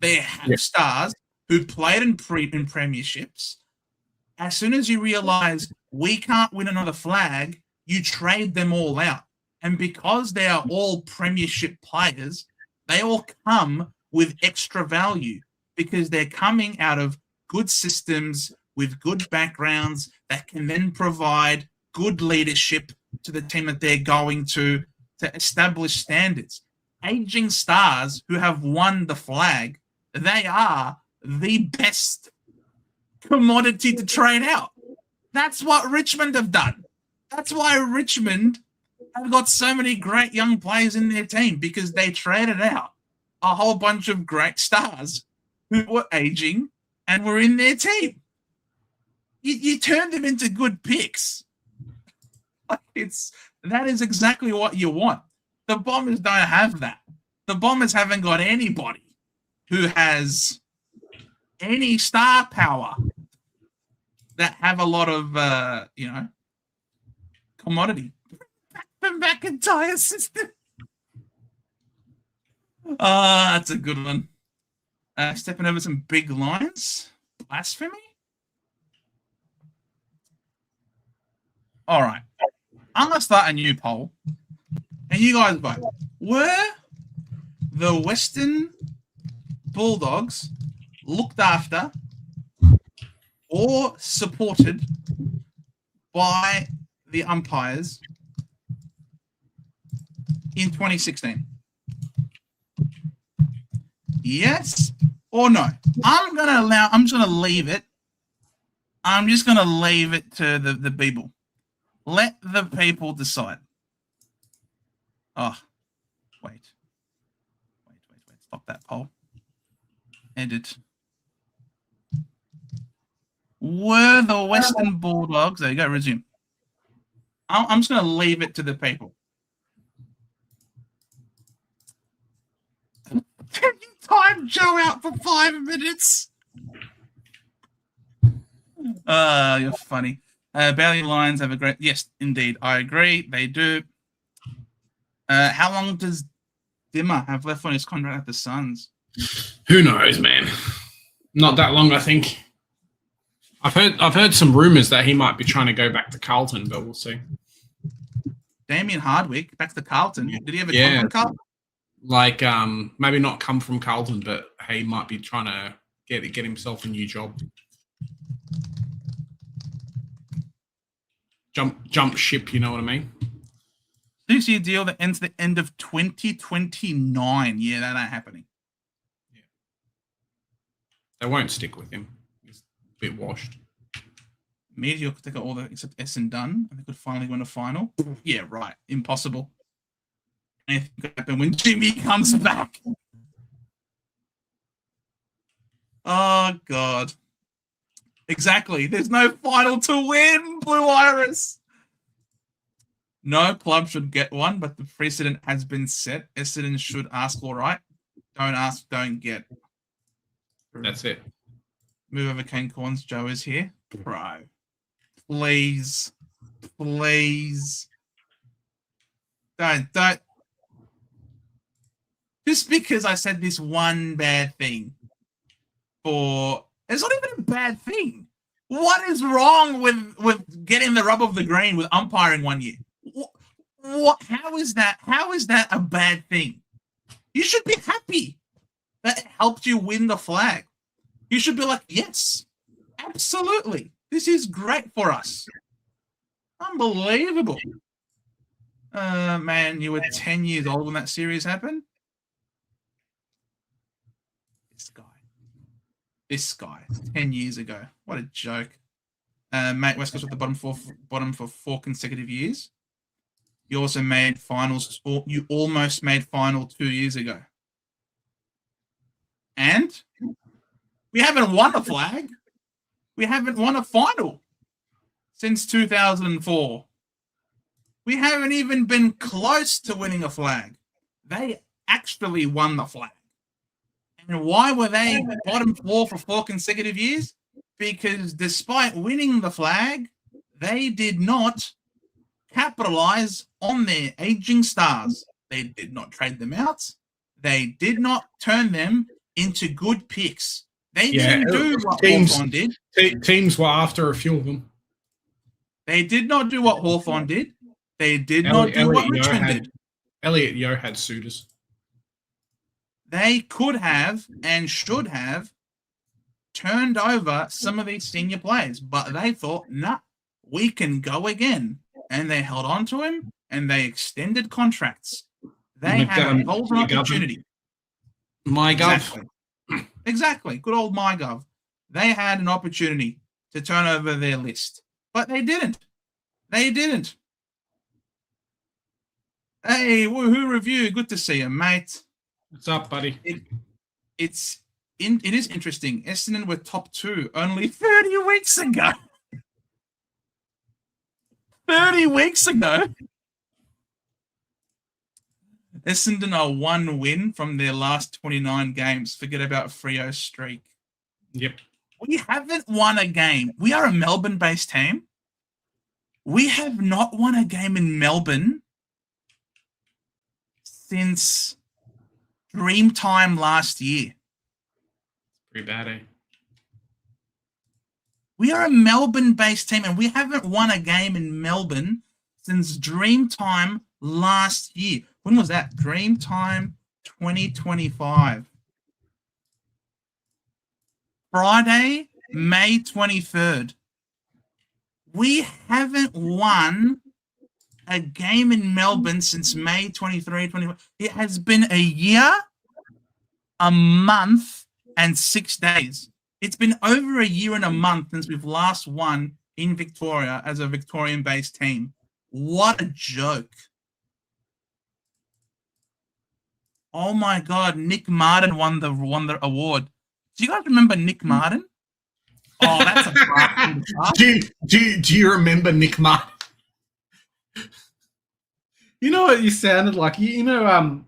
They have stars who played in premierships. As soon as you realize we can't win another flag, you trade them all out. And because they are all premiership players, they all come with extra value because they're coming out of good systems with good backgrounds that can then provide good leadership to the team that they're going to establish standards. Aging stars who have won the flag, they are the best commodity to trade out. That's what Richmond have done. That's why Richmond have got so many great young players in their team, because they traded out a whole bunch of great stars who were aging and were in their team. You turned them into good picks. That is exactly what you want. The Bombers don't have that. The Bombers haven't got anybody who has any star power that have a lot of, commodity. The McIntyre system. That's a good one. Stepping over some big lines. Blasphemy? All right. I'm going to start a new poll. And you guys vote. Were the Western Bulldogs looked after or supported by the umpires in 2016? Yes or no? I'm just gonna leave it. I'm just gonna leave it to the people. Let the people decide. Oh, wait. Stop that poll. Edit. Were the Western Bulldogs? There you go. Resume. I'm just gonna leave it to the people. Can you time Joe out for 5 minutes? You're funny. Bailey Lions have a great... Yes, indeed. I agree. They do. How long does Dimmer have left on his contract at the Suns? Who knows, man? Not that long, I think. I've heard some rumors that he might be trying to go back to Carlton, but we'll see. Damien Hardwick back to Carlton. Did he ever come from Carlton? Like, maybe not come from Carlton, but he might be trying to get himself a new job. Jump ship, you know what I mean? 2-year deal that ends the end of 2029. Yeah, that ain't happening. Yeah. They won't stick with him. He's a bit washed. Meteor could take all the except Essen done, and they could finally win a final. Yeah, right. Impossible. Anything could happen when Jimmy comes back. Oh, God. Exactly. There's no final to win, Blue Iris. No club should get one, but the precedent has been set. Essendon should ask, all right. Don't ask, don't get. That's it. Move over Kane Corns. Joe is here. Bro. Please. Don't. Just because I said this one bad thing it's not even a bad thing. What is wrong with getting the rub of the green with umpiring 1 year? What? How is that a bad thing? You should be happy that it helped you win the flag. You should be like, yes, absolutely. This is great for us. Unbelievable. Man, you were 10 years old when that series happened. This guy, 10 years ago. What a joke. Mate, West Coast at the bottom for 4 consecutive years. You also made finals. You almost made final 2 years ago. And we haven't won a flag. We haven't won a final since 2004. We haven't even been close to winning a flag. They actually won the flag. And why were they bottom 4 for 4 consecutive years? Because despite winning the flag, they did not capitalize on their aging stars. They did not trade them out. They did not turn them into good picks. They didn't do what Hawthorn did. Teams were after a few of them. They did not do what Hawthorn did. They did not do what Richmond did. Elliot Yeo had suitors. They could have and should have turned over some of these senior players, but they thought, nah, we can go again. and they held on to him, and they extended contracts. They had a golden opportunity. MyGov. Exactly. Good old MyGov. They had an opportunity to turn over their list, but they didn't. They didn't. Hey, woohoo review. Good to see you, mate. What's up, buddy? It is interesting. Essendon were top 2 only 30 weeks ago. 30 weeks ago. Essendon are 1 win from their last 29 games. Forget about Freo's streak. Yep. We haven't won a game. We are a Melbourne-based team. We have not won a game in Melbourne since Dreamtime last year. Pretty bad, eh? We are a Melbourne-based team, and we haven't won a game in Melbourne since Dreamtime last year. When was that? Dreamtime 2025. Friday, May 23rd. We haven't won a game in Melbourne since May 23, 25. It has been a year, a month, and 6 days. It's been over a year and a month since we've last won in Victoria as a Victorian-based team. What a joke. Oh my God, Nick Martin won the award. Do you guys remember Nick Martin? Oh, that's a blast from the past. Do you remember Nick Martin? You know what you sounded like? You know,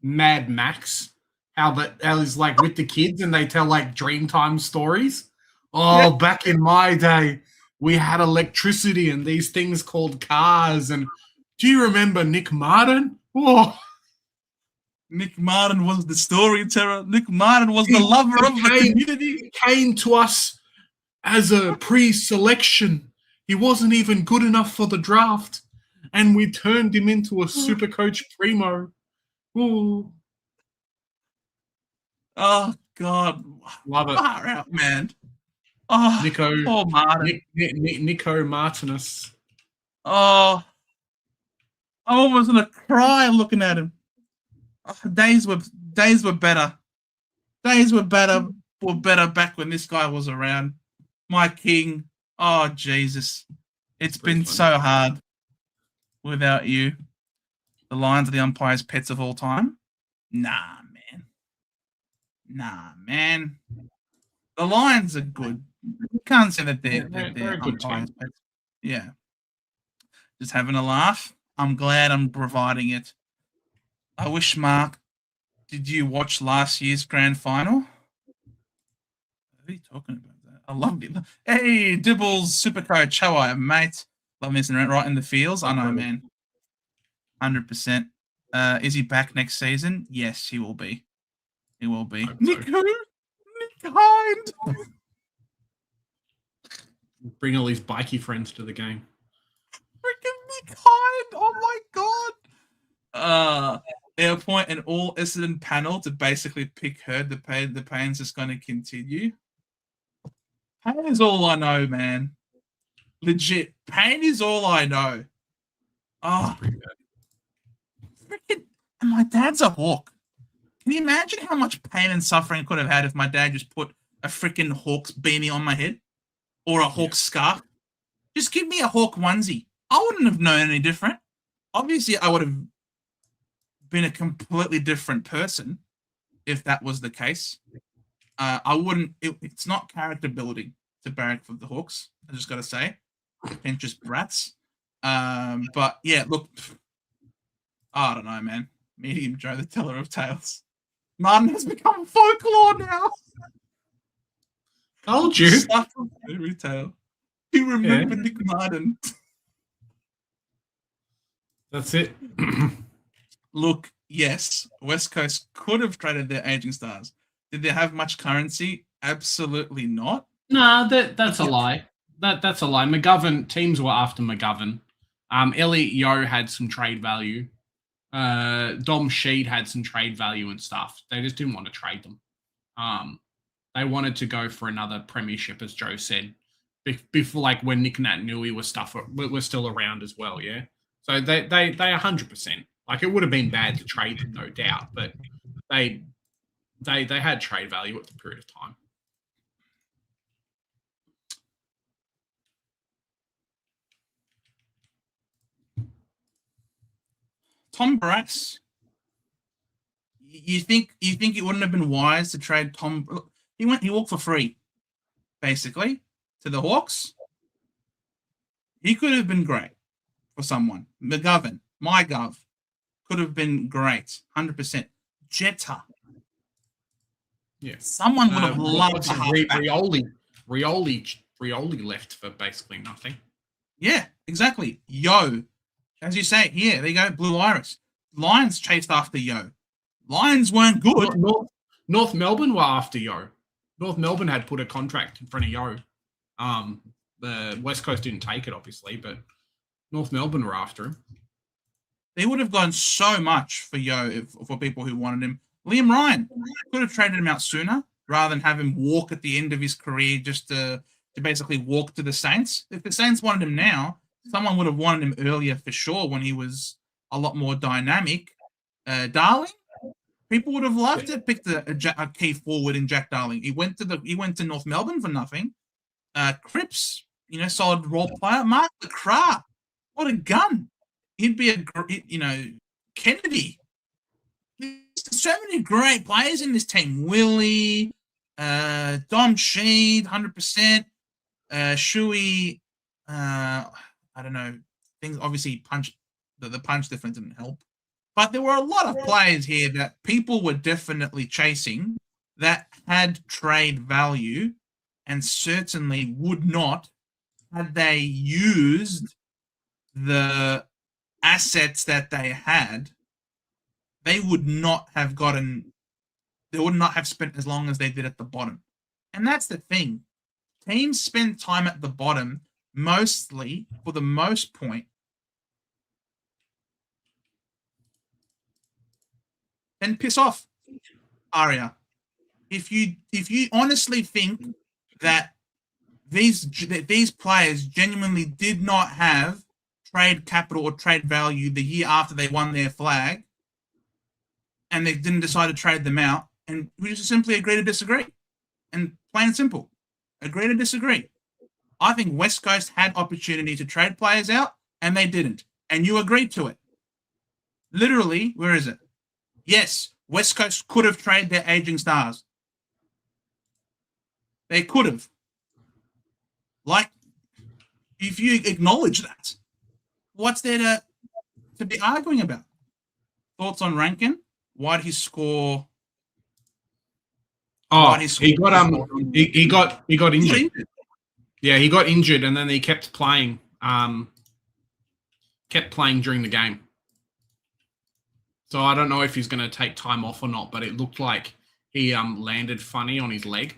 Mad Max? How he's like with the kids and they tell like Dreamtime stories? Oh, yeah. Back in my day, we had electricity and these things called cars. And do you remember Nick Martin? Oh. Nick Martin was the storyteller. Nick Martin was the lover of the community. He came to us as a pre-selection. He wasn't even good enough for the draft. And we turned him into a Supercoach primo. Ooh. Oh, God. Love it. Far out, man. Oh, Nico, poor Martin. Nico Martinus. Oh, I almost going to cry looking at him. Oh, days were better. Days were better back when this guy was around. My king. Oh, Jesus. It's been so hard without you. The Lions are the umpire's pets of all time. Nah, man. The Lions are good. You can't say that they're good umpire's pets. Yeah. Just having a laugh. I'm glad I'm providing it. I wish, Mark, did you watch last year's grand final? What are you talking about that? I love it. Hey, Dibbles, Supercoach, how are you, mate? Love missing right in the fields. I know, man. 100%. Is he back next season? Yes, he will be. He will be. Nick Hind. Bring all these bikey friends to the game. Freaking Nick Hind. Oh, my God. They appoint an all Essendon panel to basically pick her. The pain's just going to continue. Pain is all I know, man. Legit. Pain is all I know. Oh, freaking. And my dad's a Hawk. Can you imagine how much pain and suffering I could have had if my dad just put a freaking Hawks beanie on my head? Or a Hawks scarf? Just give me a Hawk onesie. I wouldn't have known any different. Obviously, I would have been a completely different person if that was the case. I wouldn't. It's not character building to barrack for the Hawks. I just got to say, pretentious brats. But yeah, look, I don't know, man. Medium Joe, the teller of tales. Martin has become folklore now. Told you. Stuff from fairy tale. You remember Nick Martin. That's it. Look, yes, West Coast could have traded their aging stars. Did they have much currency? Absolutely not. No, that's a lie. That's a lie. McGovern, teams were after McGovern. Elliot Yeo had some trade value. Dom Sheed had some trade value and stuff. They just didn't want to trade them. They wanted to go for another premiership, as Joe said, before, like when Nick Nat Nui was still around as well. Yeah, so they 100%. Like it would have been bad to trade them, no doubt, but they had trade value at the period of time. Tom Barras. You think it wouldn't have been wise to trade Tom? He walked for free, basically, to the Hawks. He could have been great for someone. McGovern, MyGov, could have been great, 100%. Jetta. Yeah, someone would have loved to have Rioli left for basically nothing. Yeah, exactly. Yo, as you say, here they go. Blue Iris. Lions chased after Yo. Lions weren't good. North Melbourne were after Yo. North Melbourne had put a contract in front of Yo. The West Coast didn't take it, obviously, but North Melbourne were after him. They would have gone so much for Yo for people who wanted him. Liam Ryan could have traded him out sooner rather than have him walk at the end of his career just to basically walk to the Saints. If the Saints wanted him now, someone would have wanted him earlier for sure when he was a lot more dynamic. Darling, people would have loved to pick a key forward in Jack Darling. He went to North Melbourne for nothing. Cripps, solid role player. Mark LeCras, what a gun! He'd be Kennedy. There's so many great players in this team. Willie, Dom Sheed, 100%. Shuey, I don't know. Things obviously the punch difference didn't help. But there were a lot of players here that people were definitely chasing that had trade value and certainly would not, had they used the assets that they had, they would not have spent as long as they did at the bottom. And that's the thing. Teams spend time at the bottom mostly, for the most point, then piss off, Aria. If you honestly think that these players genuinely did not have trade capital or trade value the year after they won their flag, and they didn't decide to trade them out, and we just simply agree to disagree. And plain and simple, agree to disagree. I think West Coast had opportunity to trade players out, and they didn't. And you agreed to it. Literally, where is it? Yes, West Coast could have traded their aging stars. They could have. Like, if you acknowledge that, what's there to be arguing about? Thoughts on Rankin? Why did he score? Oh, he got injured. Yeah, he got injured, and then he kept playing. Kept playing during the game. So I don't know if he's going to take time off or not, but it looked like he landed funny on his leg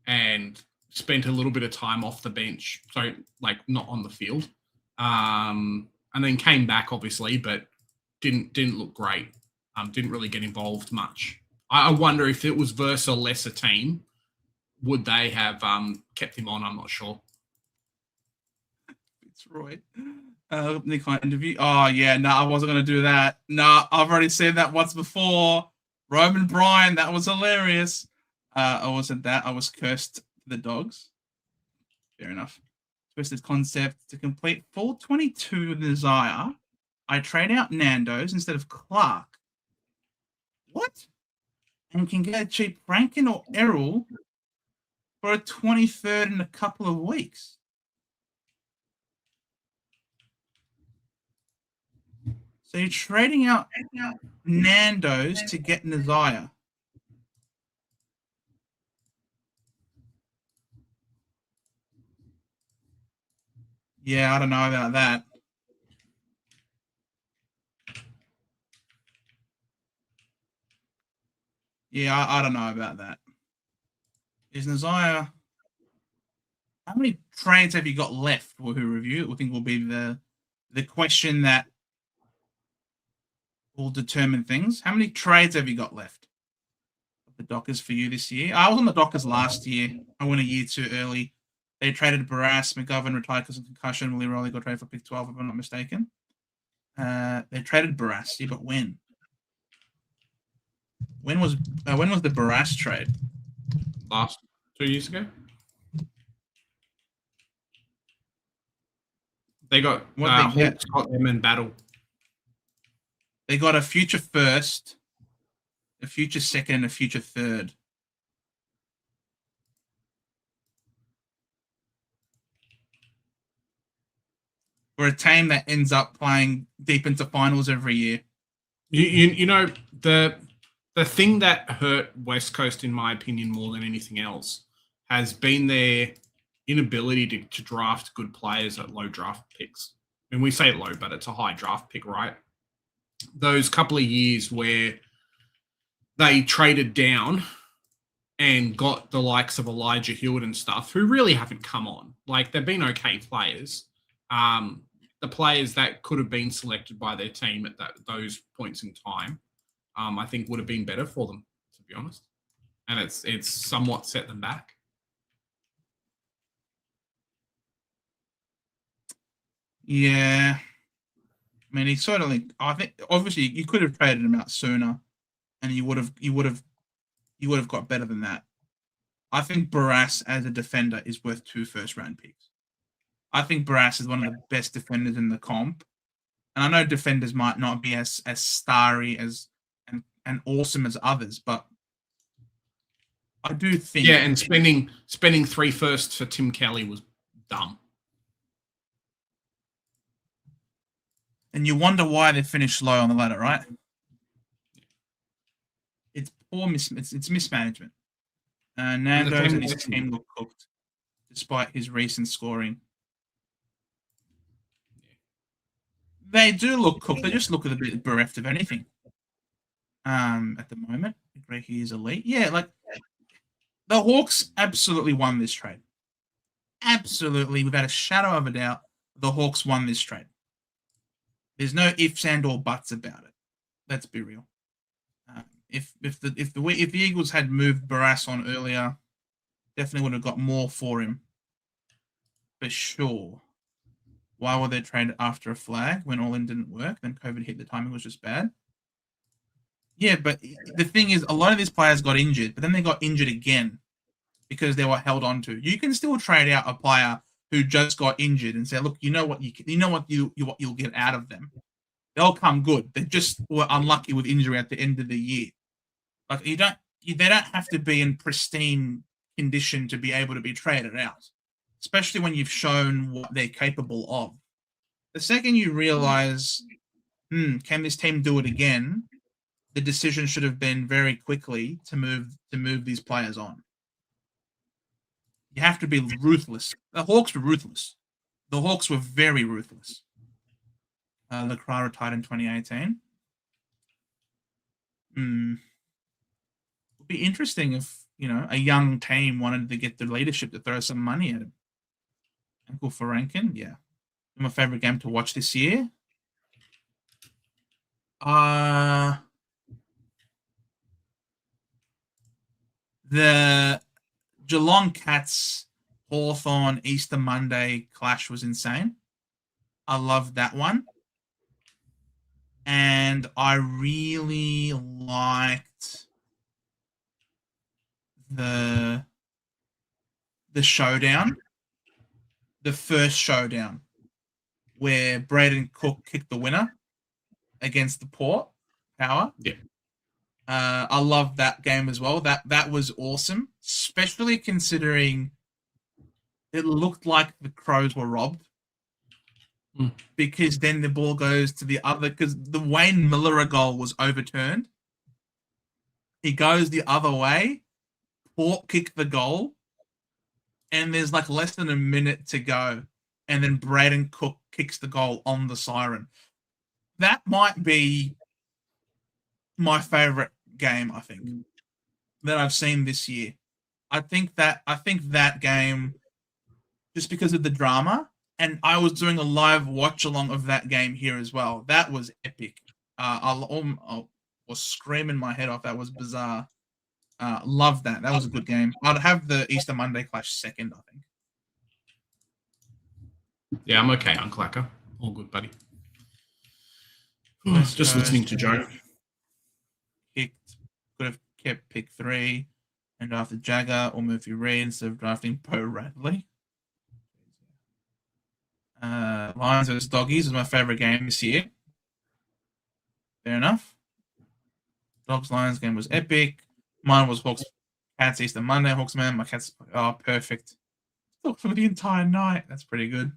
and spent a little bit of time off the bench, so like not on the field, and then came back obviously, but didn't look great. Didn't really get involved much. I wonder if it was versus a lesser team, would they have kept him on? I'm not sure. It's Roy. Nick Hunt interview. Oh yeah, no, I wasn't gonna do that. No, I've already said that once before. Roman Bryan, that was hilarious. I wasn't that. I was cursed to the dogs. Fair enough. Twisted concept to complete full 22 with Desire. I trade out Nando's instead of Clark. What? And can get a cheap Franken or Errol for a 23rd in a couple of weeks. So you're trading out Nando's to get Nazaya. Yeah, I don't know about that. Yeah, I don't know about that. Is Nazaya... How many trades have you got left for who review? I think will be the question that will determine things. How many trades have you got left? The Dockers for you this year? I was on the Dockers last year. I went a year too early. They traded Barras, McGovern retired because of concussion. Willie Rowley got traded for pick 12, if I'm not mistaken. They traded Barras, but when? When was the Barras trade? Last 2 years ago. They got Hawks got them in battle. They got a future first, a future second, and a future third. For a team that ends up playing deep into finals every year. You know, the thing that hurt West Coast, in my opinion, more than anything else, has been their inability to draft good players at low draft picks. And we say low, but it's a high draft pick, right? Those couple of years where they traded down and got the likes of Elijah Hewitt and stuff, who really haven't come on. Like, they've been okay players. The players that could have been selected by their team at those points in time, I think would have been better for them, to be honest. And it's somewhat set them back. Yeah. I mean, he's sort of like, I think obviously you could have traded him out sooner and you would have got better than that. I think Barras as a defender is worth 2 first-round picks. I think Barras is one of the best defenders in the comp. And I know defenders might not be as starry as and awesome as others, but I do think... Yeah, and spending 3 firsts for Tim Kelly was dumb. And you wonder why they finished low on the ladder, right? It's poor it's mismanagement. Nando's and his team look cooked, despite his recent scoring. They do look cooked. They just look a bit bereft of anything. At the moment, he is elite. Yeah, like the Hawks absolutely won this trade. Absolutely, without a shadow of a doubt, the Hawks won this trade. There's no ifs and or buts about it. Let's be real. If the Eagles had moved Barras on earlier, definitely would have got more for him. For sure. Why were they traded after a flag when all in didn't work? Then COVID hit. The timing was just bad. Yeah, but the thing is, a lot of these players got injured, but then they got injured again because they were held on to. You can still trade out a player who just got injured and say, look, you'll get out of them. They'll come good. They just were unlucky with injury at the end of the year. Like they don't have to be in pristine condition to be able to be traded out, especially when you've shown what they're capable of. The second you realize, can this team do it again? The decision should have been very quickly to move these players on. You have to be ruthless. The Hawks were ruthless. The Hawks were very ruthless. Lecrae retired in 2018. Would be interesting if, a young team wanted to get the leadership to throw some money at him. Uncle for Rankin, yeah. My favorite game to watch this year. The Geelong Cats Hawthorn Easter Monday clash was insane. I loved that one. And I really liked the showdown. The first showdown where Braden Cook kicked the winner against the Port Power. Yeah. I love that game as well. That was awesome, especially considering it looked like the Crows were robbed. Because then the ball goes to the other, because the Wayne Miller goal was overturned. He goes the other way, Port kicked the goal, and there's like less than a minute to go, and then Braden Cook kicks the goal on the siren. That might be my favorite game, I think, that I've seen this year. I think that game, just because of the drama, and I was doing a live watch along of that game here as well. That was epic. I was screaming my head off. That was bizarre. Loved that. That was a good game. I'd have the Easter Monday clash second, I think. Yeah, I'm okay, Uncle Acker. All good, buddy. West Just Coast listening to Joe. Kicked. Could have kept pick 3 and drafted Jagger or Murphy Reed instead of drafting Poe Radley. Lions vs Doggies is my favorite game this year. Fair enough. Dogs Lions game was epic. Mine was Hawks Cats Easter Monday. Hawks man. My cats. Oh, perfect. For the entire night. That's pretty good.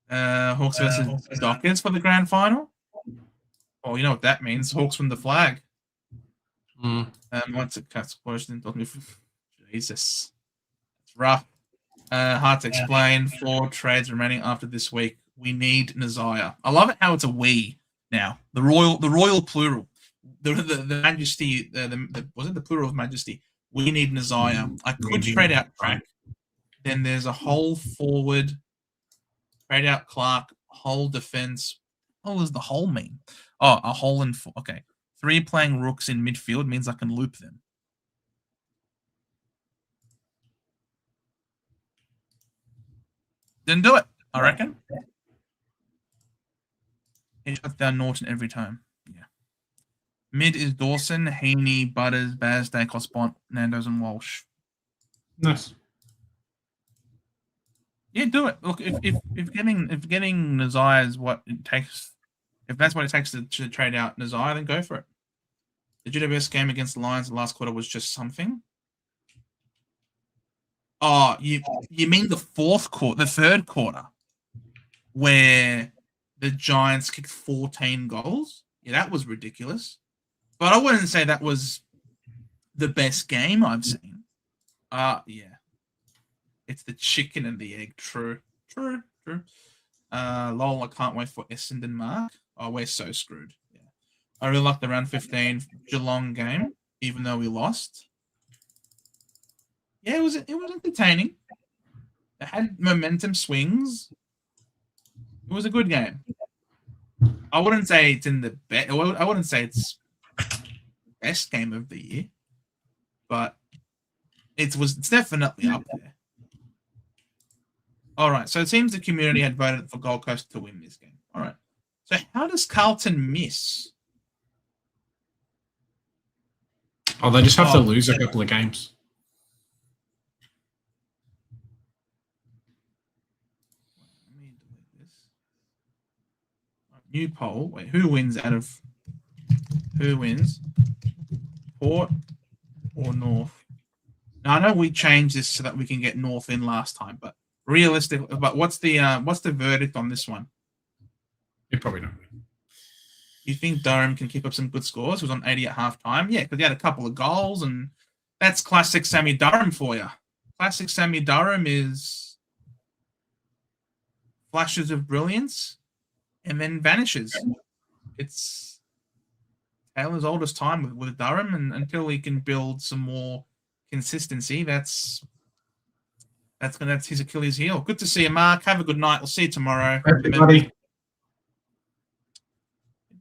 Hawks versus Dockers for the grand final. Oh, you know what that means? Hawks win the flag. Once it cuts question, Jesus, it's rough. Hard to explain. 4 trades remaining after this week. We need Nazaya. I love it how it's a we now. The royal plural. The majesty. Was it the plural of majesty? We need Nazaya. I could trade out Crack. Then there's a whole forward. Trade out Clark. Whole defense. What does the whole mean? Oh, a hole in. Okay. 3 playing rooks in midfield means I can loop them. Didn't do it, I reckon. He shuts down Norton every time. Yeah. Mid is Dawson, Haney, Butters, Baz, Dacos, Bont, Nando's, and Walsh. Nice. Yeah, do it. Look, if getting Nazai is what it takes, if that's what it takes to trade out Nazai, then go for it. The GWS game against the Lions last quarter was just something. Oh, you mean the third quarter, where the Giants kicked 14 goals? Yeah, that was ridiculous. But I wouldn't say that was the best game I've seen. Yeah. It's the chicken and the egg. True. Lol, I can't wait for Essendon Mark. Oh, we're so screwed. Yeah. I really like the round 15 Geelong game, even though we lost. Yeah, it was entertaining. It had momentum swings. It was a good game. I wouldn't say it's in the best. I wouldn't say it's best game of the year, but it's definitely up there. All right, so it seems the community had voted for Gold Coast to win this game. All right, so how does Carlton miss? Oh, they just have to lose a couple of games. Let me delete this. New poll. Wait, who wins? Port or North? Now I know we changed this so that we can get North in last time, but realistically, what's the verdict on this one? You probably don't. You think Durham can keep up some good scores? He was on 80 at halftime. Yeah, because he had a couple of goals, and that's classic Sammy Durham for you. Classic Sammy Durham is flashes of brilliance and then vanishes. It's Taylor's oldest time with Durham, and until he can build some more consistency, that's his Achilles heel. Good to see you, Mark. Have a good night. We'll see you tomorrow. Everybody.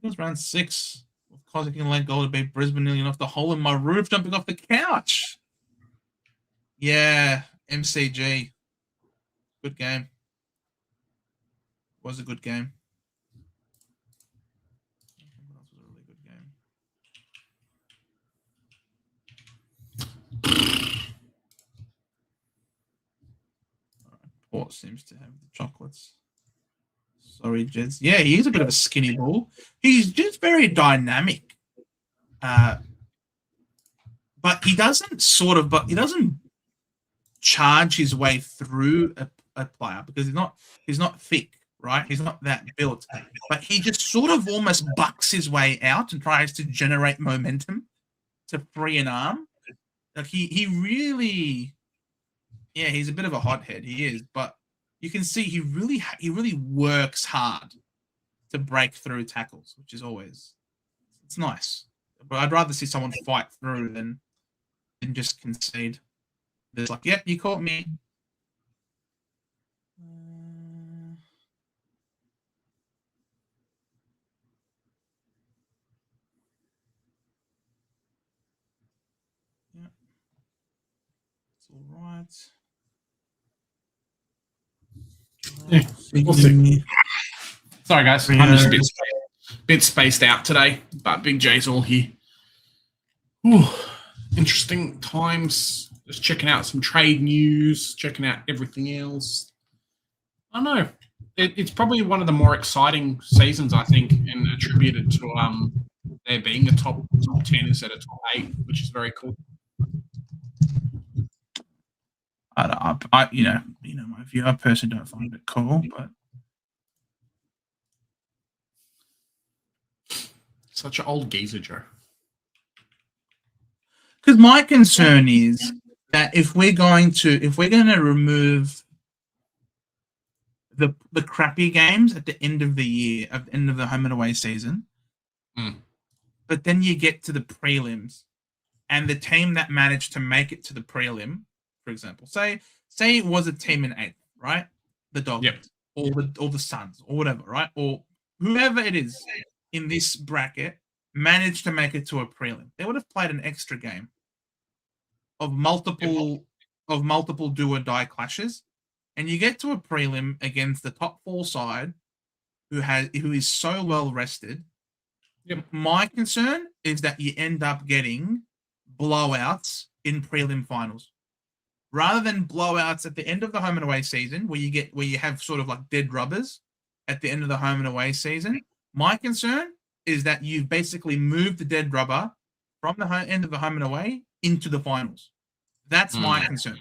It was round 6. Cossack and late goal to beat Brisbane nearly off the hole in my roof, jumping off the couch. Yeah, MCG. Good game. Was a good game. What else was a really good game? Port seems to have the chocolates. Sorry, Jeds. Yeah, he is a bit of a skinny ball. He's just very dynamic. But he doesn't charge his way through a player because he's not thick, right? He's not that built. But he just sort of almost bucks his way out and tries to generate momentum to free an arm. Like he really, yeah, he's a bit of a hothead. He is, but you can see he really works hard to break through tackles, which is it's nice. But I'd rather see someone fight through than just concede. It's like, yep, you caught me. Yeah, it's all right. We'll see. Sorry, guys. I'm just a bit spaced out today, but Big J's all here. Whew. Interesting times. Just checking out some trade news, checking out everything else. I don't know. It's probably one of the more exciting seasons, I think, and attributed to there being a top 10 instead of top 8, which is very cool. I you know my view. I personally don't find it cool, but Such an old geezer, Joe. because my concern is that if we're going to remove the crappy games at the end of the year, at the end of the home and away season, but then you get to the prelims, and the team that managed to make it to the prelim, for example, say it was a team in 8th, right? The Dolphins, or the Suns, or whatever, right? Or whoever it is in this bracket managed to make it to a prelim. They would have played an extra game of multiple do or die clashes, and you get to a prelim against the top 4 side who is so well rested. My concern is that you end up getting blowouts in prelim finals rather than blowouts at the end of the home and away season where you have sort of like dead rubbers at the end of the home and away season. My concern is that you've basically moved the dead rubber from the end of the home and away into the finals. That's my concern.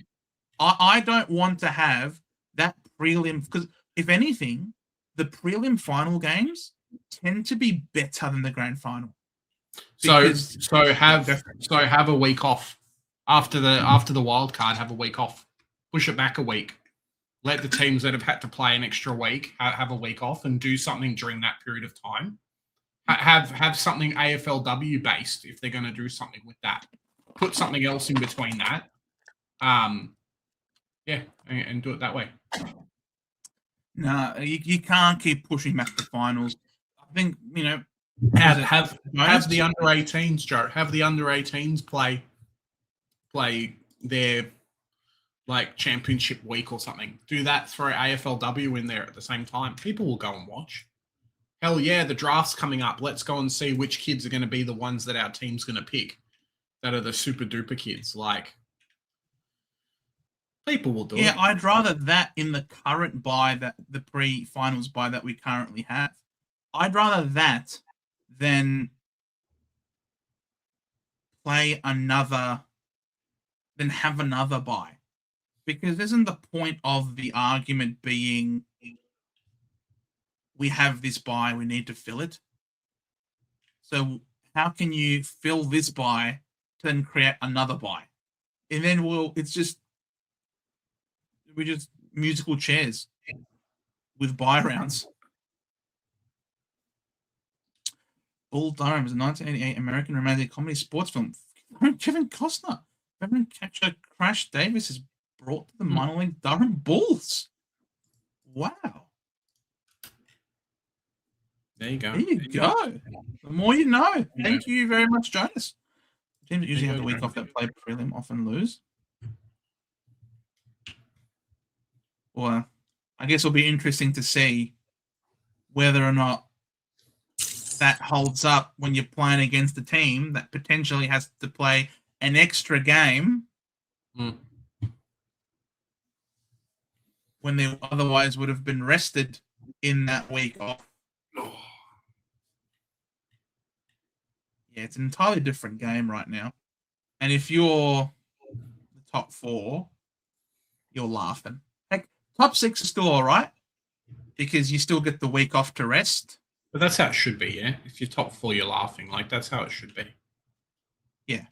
I don't want to have that prelim, because if anything, the prelim final games tend to be better than the grand final. So have a week off after the wild card. Have a week off. Push it back a week. Let the teams that have had to play an extra week have a week off and do something during that period of time. Have something AFLW based if they're going to do something with that. Put something else in between that. And do it that way. No, you can't keep pushing back the finals. I think, have the under 18s, Joe. Have the under 18s play their like championship week or something. Do that, throw AFLW in there at the same time. People will go and watch. Hell yeah, the draft's coming up. Let's go and see which kids are going to be the ones that our team's going to pick. That are the super duper kids. Like, people will do it. Yeah, I'd rather that in the current buy, that the pre-finals buy that we currently have. I'd rather that than have another buy. Because isn't the point of the argument being we have this buy, we need to fill it? So how can you fill this buy to then create another buy? And then we're just musical chairs with buy rounds. Bull Durham is a 1988 American romantic comedy sports film. Kevin Costner. Veteran catcher Crash Davis is brought to the minor league Durham Bulls. Wow. There you go. There you go. The more you know. Thank you very much, Jonas. Teams that usually have the week off that play prelim often lose. Well, I guess it'll be interesting to see whether or not that holds up when you're playing against a team that potentially has to play an extra game when they otherwise would have been rested in that week off. Yeah, it's an entirely different game right now. And if you're the top 4, you're laughing. Heck, top 6 is still all right because you still get the week off to rest. But that's how it should be, yeah? If you're top 4, you're laughing. Like, that's how it should be. Yeah.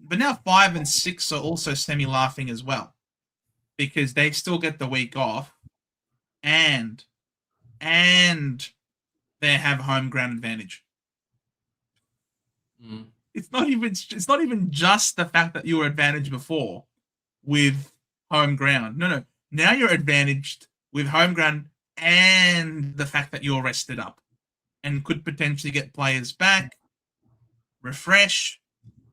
But now 5 and 6 are also semi-laughing as well because they still get the week off and they have home ground advantage. It's not even just the fact that you were advantaged before with home ground. No. Now you're advantaged with home ground and the fact that you're rested up and could potentially get players back, refresh.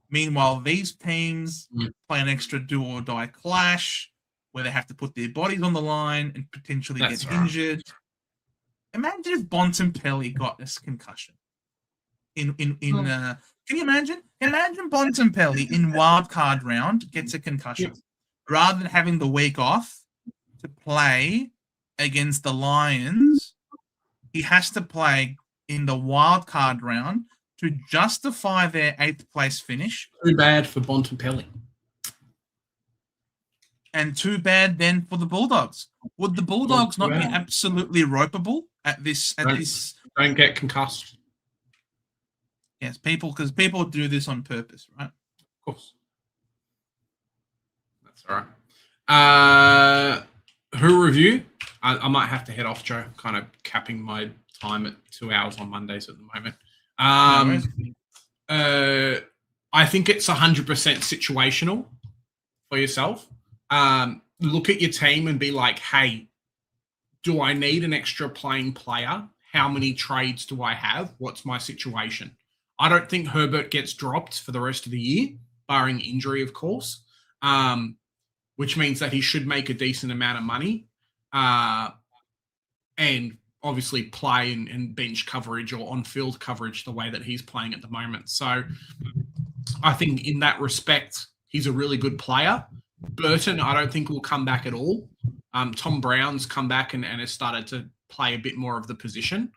Meanwhile, these teams play an extra do or die clash. where they have to put their bodies on the line and potentially That's get right. injured. Imagine if Bontempelli got this concussion. Can you imagine? Imagine Bontempelli in wild card round gets a concussion, rather than having the week off to play against the Lions. He has to play in the wild card round to justify their 8th place finish. Too bad for Bontempelli. And too bad then for the Bulldogs. Would the Bulldogs not be absolutely ropeable at this? Don't get concussed. Yes, because people do this on purpose, right? Of course. That's all right. Who review? I might have to head off, Joe. Kind of capping my time at 2 hours on Mondays at the moment. I think it's 100% situational for yourself. Look at your team and be like, hey, do I need an extra playing player? How many trades do I have? What's my situation? I don't think Herbert gets dropped for the rest of the year, barring injury, of course, which means that he should make a decent amount of money and obviously play and bench coverage or on-field coverage the way that he's playing at the moment. So I think in that respect, he's a really good player. Burton, I don't think will come back at all. Tom Brown's come back and has started to play a bit more of the position.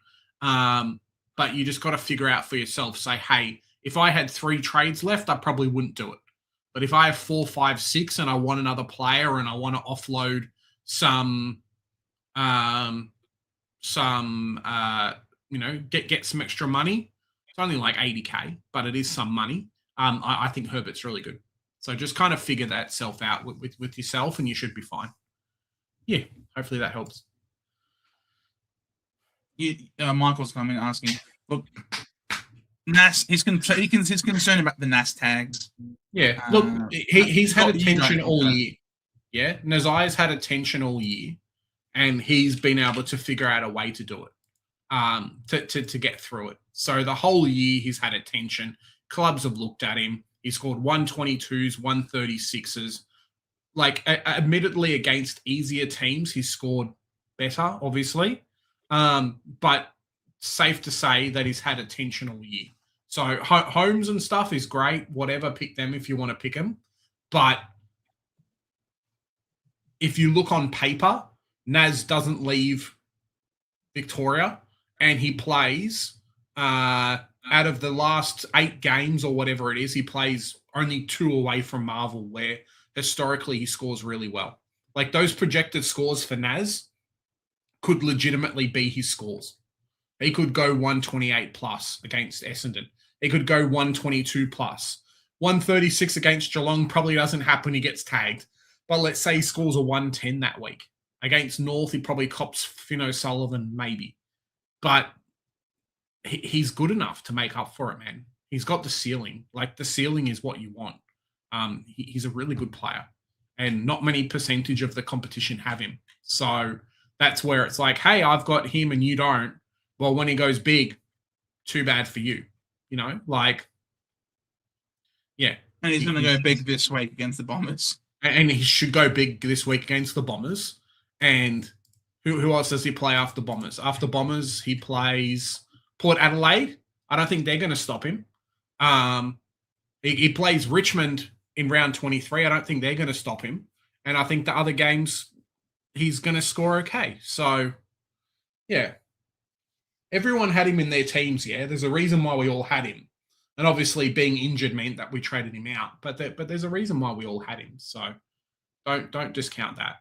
But you just got to figure out for yourself, say, hey, if I had 3 trades left, I probably wouldn't do it. But if I have 4, 5, 6 and I want another player and I want to offload some get some extra money, it's only like 80K, but it is some money. I think Herbert's really good. So just kind of figure that self out with yourself and you should be fine. Yeah, hopefully that helps. Michael's coming asking, look, Nas, he's concerned about the Nas tags. Yeah, look, he's had attention all year. Yeah, Nazai's had attention all year, and he's been able to figure out a way to do it, to get through it. So the whole year he's had attention. Clubs have looked at him. He scored 122s, 136s. Like, admittedly, against easier teams, he scored better, obviously. But safe to say that he's had attention all year. So Holmes and stuff is great. Whatever, pick them if you want to pick them. But if you look on paper, Naz doesn't leave Victoria and he plays out of the last 8 games or whatever it is, he plays only 2 away from Marvel, where historically he scores really well. Like, those projected scores for Naz could legitimately be his scores. He could go 128 plus against Essendon. He could go 122 plus. 136 against Geelong probably doesn't happen. He gets tagged. But let's say he scores a 110 that week. Against North, he probably cops Finn O'Sullivan, maybe. But he's good enough to make up for it, man. He's got the ceiling. Like, the ceiling is what you want. He's a really good player. And not many percentage of the competition have him. So that's where it's like, hey, I've got him and you don't. Well, when he goes big, too bad for you. You know, like, yeah. And he's going to go big this week against the Bombers. And he should go big this week against the Bombers. And who else does he play after Bombers? After Bombers, he plays Port Adelaide. I don't think they're going to stop him. He plays Richmond in round 23. I don't think they're going to stop him. And I think the other games, he's going to score okay. So, yeah. Everyone had him in their teams, yeah? There's a reason why we all had him. And obviously being injured meant that we traded him out. But there's a reason why we all had him. So don't discount that.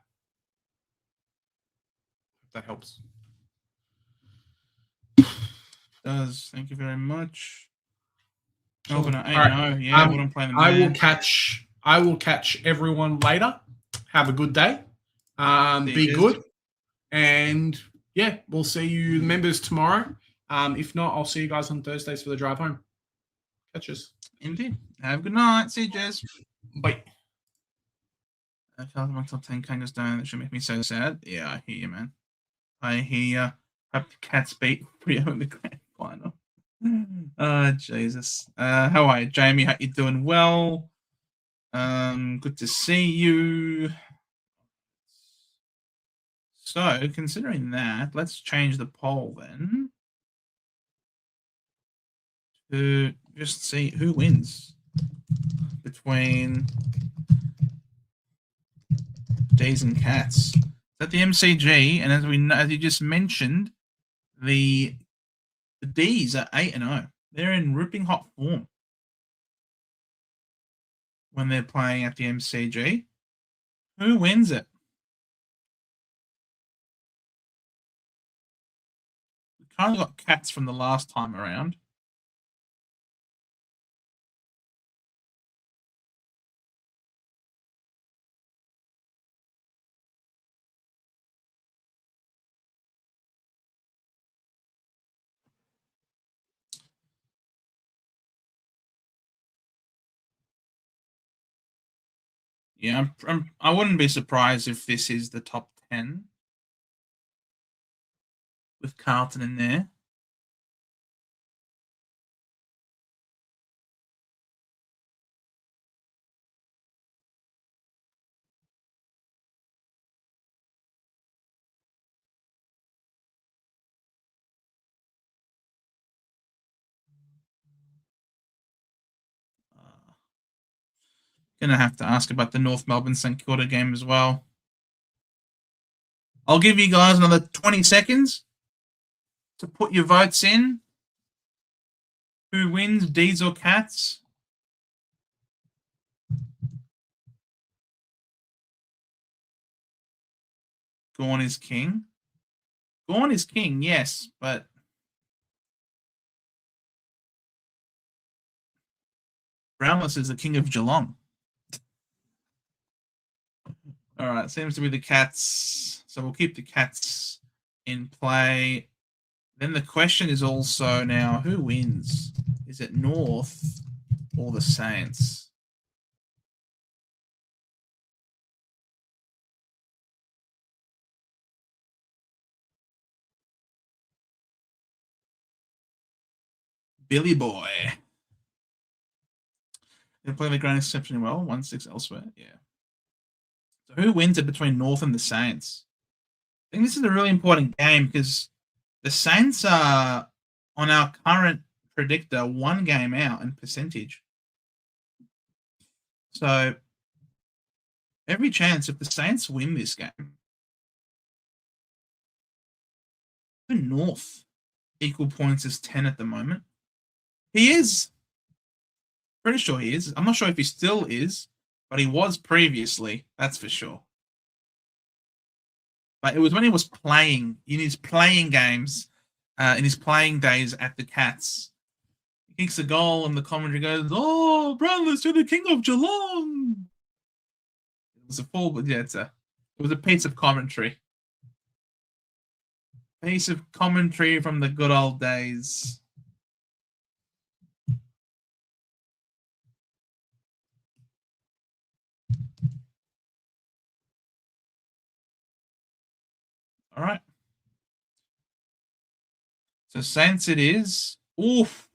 If that helps. Does. Thank you very much. Sure. Oh, but I wouldn't play them. I will catch everyone later. Have a good day. Be good. And yeah, we'll see you members tomorrow. If not, I'll see you guys on Thursdays for the drive home. Catch us. Indeed. Have a good night. See you, Jez. Bye. I felt my top 10 kind of down. That should make me so sad. Yeah, I hear you, man. I hear you. Hope the Cats beat Rio in the grand final. Oh, Jesus. How are you, Jamie? Hope you're doing well. Good to see you. So, considering that, let's change the poll then to just see who wins between D's and Cats. At the MCG, and as you just mentioned, the D's are 8-0. They're in ripping hot form when they're playing at the MCG. Who wins it? We kind of got Cats from the last time around. Yeah, I wouldn't be surprised if this is the top 10 with Carlton in there. Gonna have to ask about the North Melbourne St Kilda game as well. I'll give you guys another 20 seconds to put your votes in. Who wins, D's or Cats? Gorn is king. Gorn is king, yes, but Brownless is the king of Geelong. All right, seems to be the Cats. So we'll keep the Cats in play. Then the question is also now, who wins? Is it North or the Saints? Billy Boy. They play the grand exception well. 1-6 elsewhere. Yeah. So who wins it between North and the Saints? I think this is a really important game because the Saints are on our current predictor 1 game out in percentage. So every chance if the Saints win this game, North equal points is 10 at the moment. He is. Pretty sure he is. I'm not sure if he still is, but he was previously. That's for sure. But it was when he was playing, in his playing games, in his playing days at the Cats. He kicks a goal and the commentary goes, "Oh, Brownless, you're the king of Geelong." It was a full, but yeah, it was a piece of commentary. Piece of commentary from the good old days. All right. So Saints it is. Oof.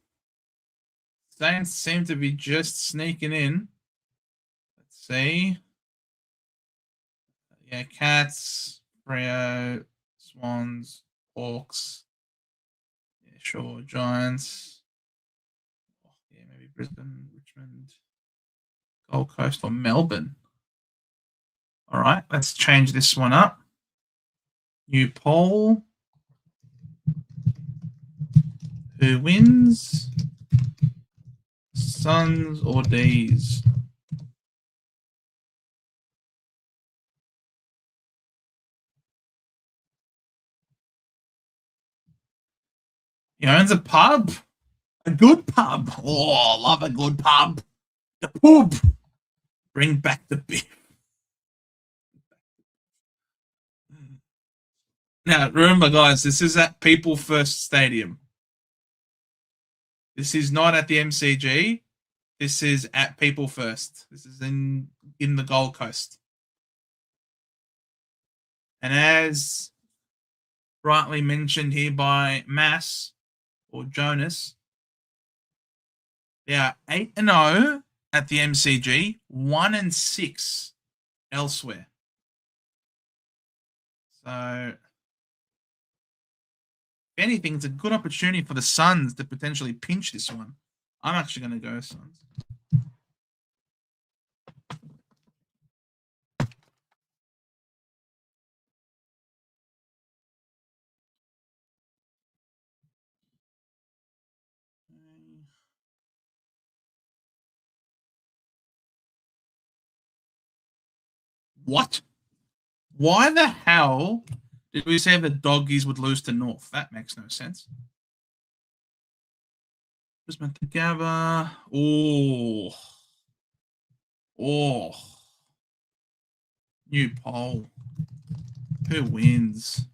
Saints seem to be just sneaking in. Let's see. Yeah, Cats, Freo, Swans, Hawks. Yeah, sure, Giants. Oh, yeah, maybe Brisbane, Richmond, Gold Coast, or Melbourne. All right, let's change this one up. New poll. Who wins? Suns or D's? He owns a pub. A good pub. Oh, love a good pub. The pub. Bring back the beer. Now, remember, guys, this is at People First Stadium. This is not at the MCG. This is at People First. This is in the Gold Coast. And as rightly mentioned here by Mass or Jonas, they are 8-0 at the MCG, 1-6 elsewhere. So, if anything, it's a good opportunity for the Suns to potentially pinch this one. I'm actually going to go Suns. What? Why the hell did we say the Doggies would lose to North? That makes no sense. Just meant to gather. Oh. New poll. Who wins?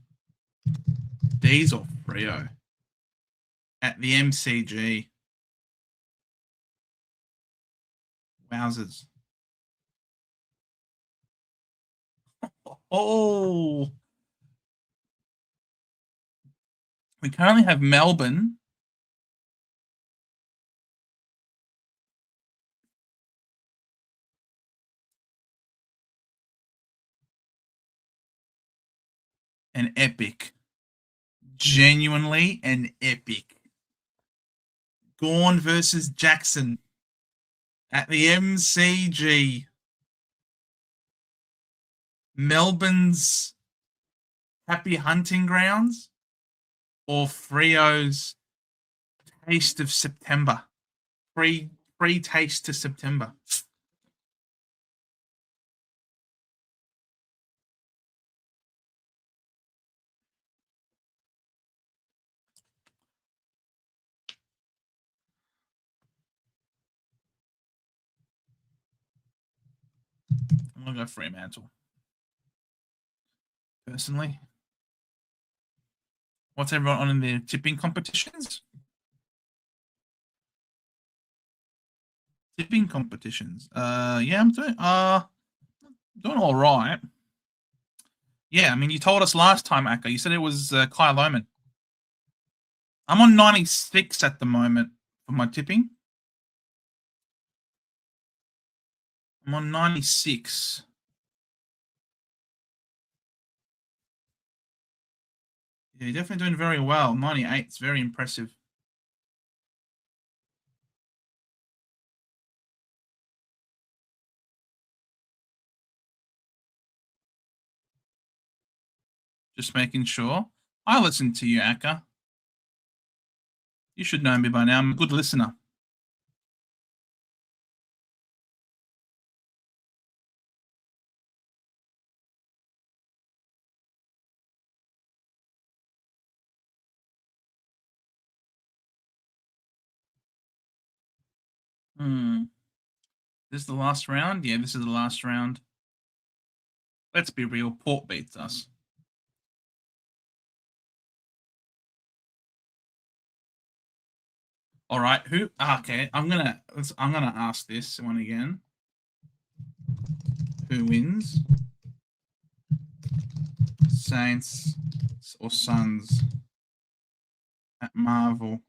D's or Frio? At the MCG. Wowzers. Oh. We currently have Melbourne. An epic. Genuinely an epic. Gorn versus Jackson at the MCG. Melbourne's happy hunting grounds or Frio's taste of September. Pre-taste to September. I'm going to go Fremantle. Personally. What's everyone on in their tipping competitions? Tipping competitions. Yeah, I'm doing all right. Yeah, I mean, you told us last time, Akka. You said it was Kyle Lohman. I'm on 96 at the moment for my tipping. I'm on 96. Yeah, you're definitely doing very well. 98 is very impressive. Just making sure. I listen to you, Akka. You should know me by now. I'm a good listener. This is the last round? Yeah, this is the last round. Let's be real. Port beats us. All right. Who? Okay. I'm gonna ask this one again. Who wins? Saints or Suns at Marvel?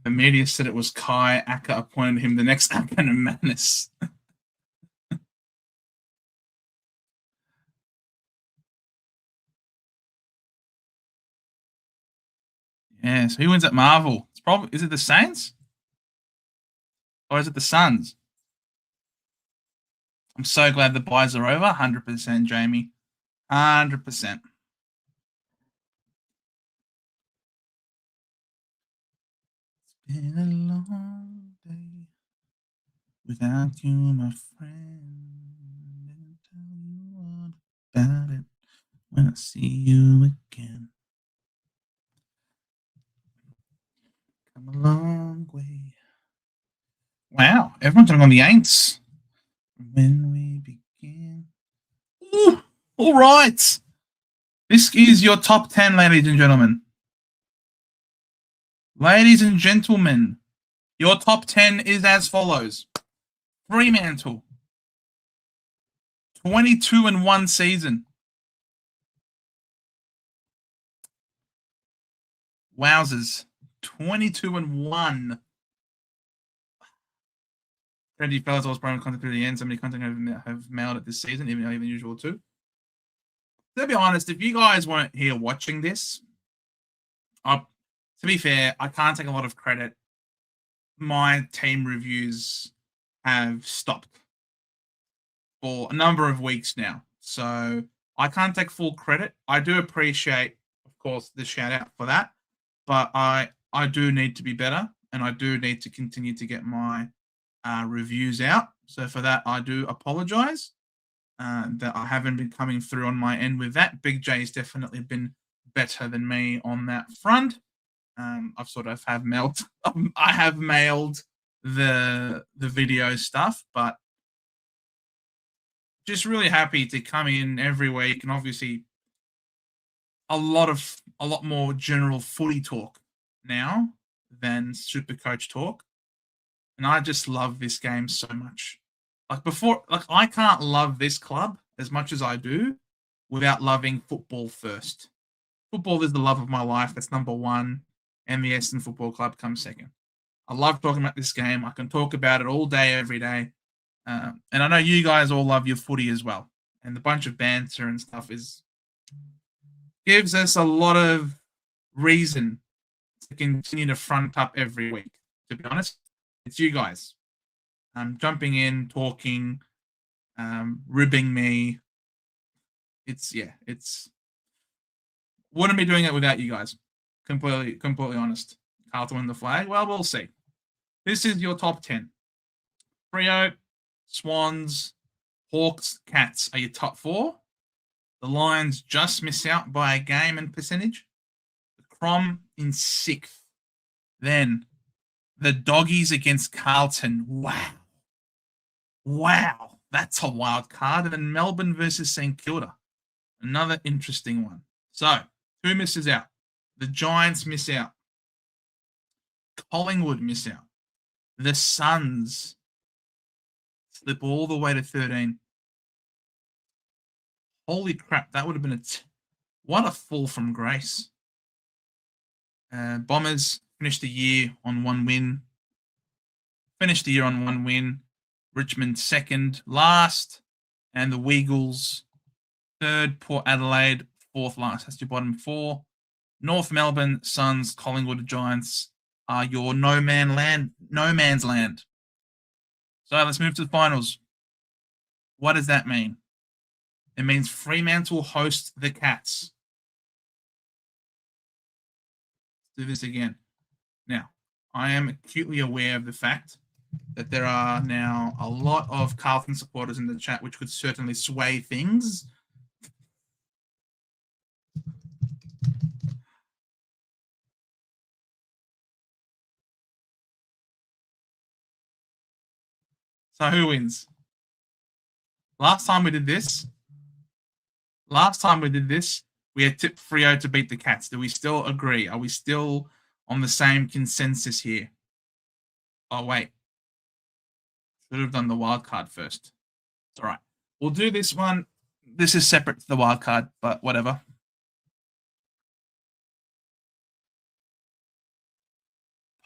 The media said it was Kai. Akka appointed him the next Akka and Madness. Yeah, so who wins at Marvel? It's probably, is it the Saints? Or is it the Suns? I'm so glad the buys are over. 100%, Jamie. 100%. It's been a long day without you, my friend. And tell you all about it when I see you again. Come a long way. Wow, everyone's on the Aints. When we begin. Ooh, all right. This is your top 10, ladies and gentlemen. Ladies and gentlemen, your top 10 is as follows. Fremantle, 22-1 season. Wowzers, 22-1. Trendy fellas, I was prime content through the end. So many content have mailed it this season, even than usual too. To be honest, if you guys weren't here watching this, to be fair, I can't take a lot of credit. My team reviews have stopped for a number of weeks now. So I can't take full credit. I do appreciate, of course, the shout out for that. But I do need to be better, and I do need to continue to get my reviews out. So for that, I do apologize that I haven't been coming through on my end with that. Big J has definitely been better than me on that front. I've sort of have mailed. I have mailed the video stuff, but just really happy to come in every week, and obviously a lot more general footy talk now than Supercoach talk, and I just love this game so much. I can't love this club as much as I do without loving football first. Football is the love of my life. That's number one. And the Essendon Football Club comes second. I love talking about this game. I can talk about it all day, every day. And I know you guys all love your footy as well. And the bunch of banter and stuff gives us a lot of reason to continue to front up every week. To be honest, it's you guys. Jumping in, talking, ribbing me. It's wouldn't be doing it without you guys. Completely honest. Carlton win the flag. Well, we'll see. This is your top 10. Freo, Swans, Hawks, Cats are your top 4. The Lions just miss out by a game and percentage. The Crom in 6th. Then the Doggies against Carlton. Wow. That's a wild card. And then Melbourne versus St Kilda. Another interesting one. So, who misses out? The Giants miss out. Collingwood miss out. The Suns slip all the way to 13. Holy crap, that would have been what a fall from grace. Bombers finished the year on 1 win. Richmond second, last. And the Weagles third. Port Adelaide fourth last. That's your bottom 4. North Melbourne, Suns, Collingwood, Giants are your no man's land. So let's move to the finals. What does that mean? It means Fremantle host the Cats. Let's do this again. Now, I am acutely aware of the fact that there are now a lot of Carlton supporters in the chat, which could certainly sway things. So who wins? Last time we did this, we had tipped Freo to beat the Cats. Do we still agree? Are we still on the same consensus here? Oh, wait. Should have done the wild card first. It's all right. We'll do this one. This is separate to the wild card, but whatever.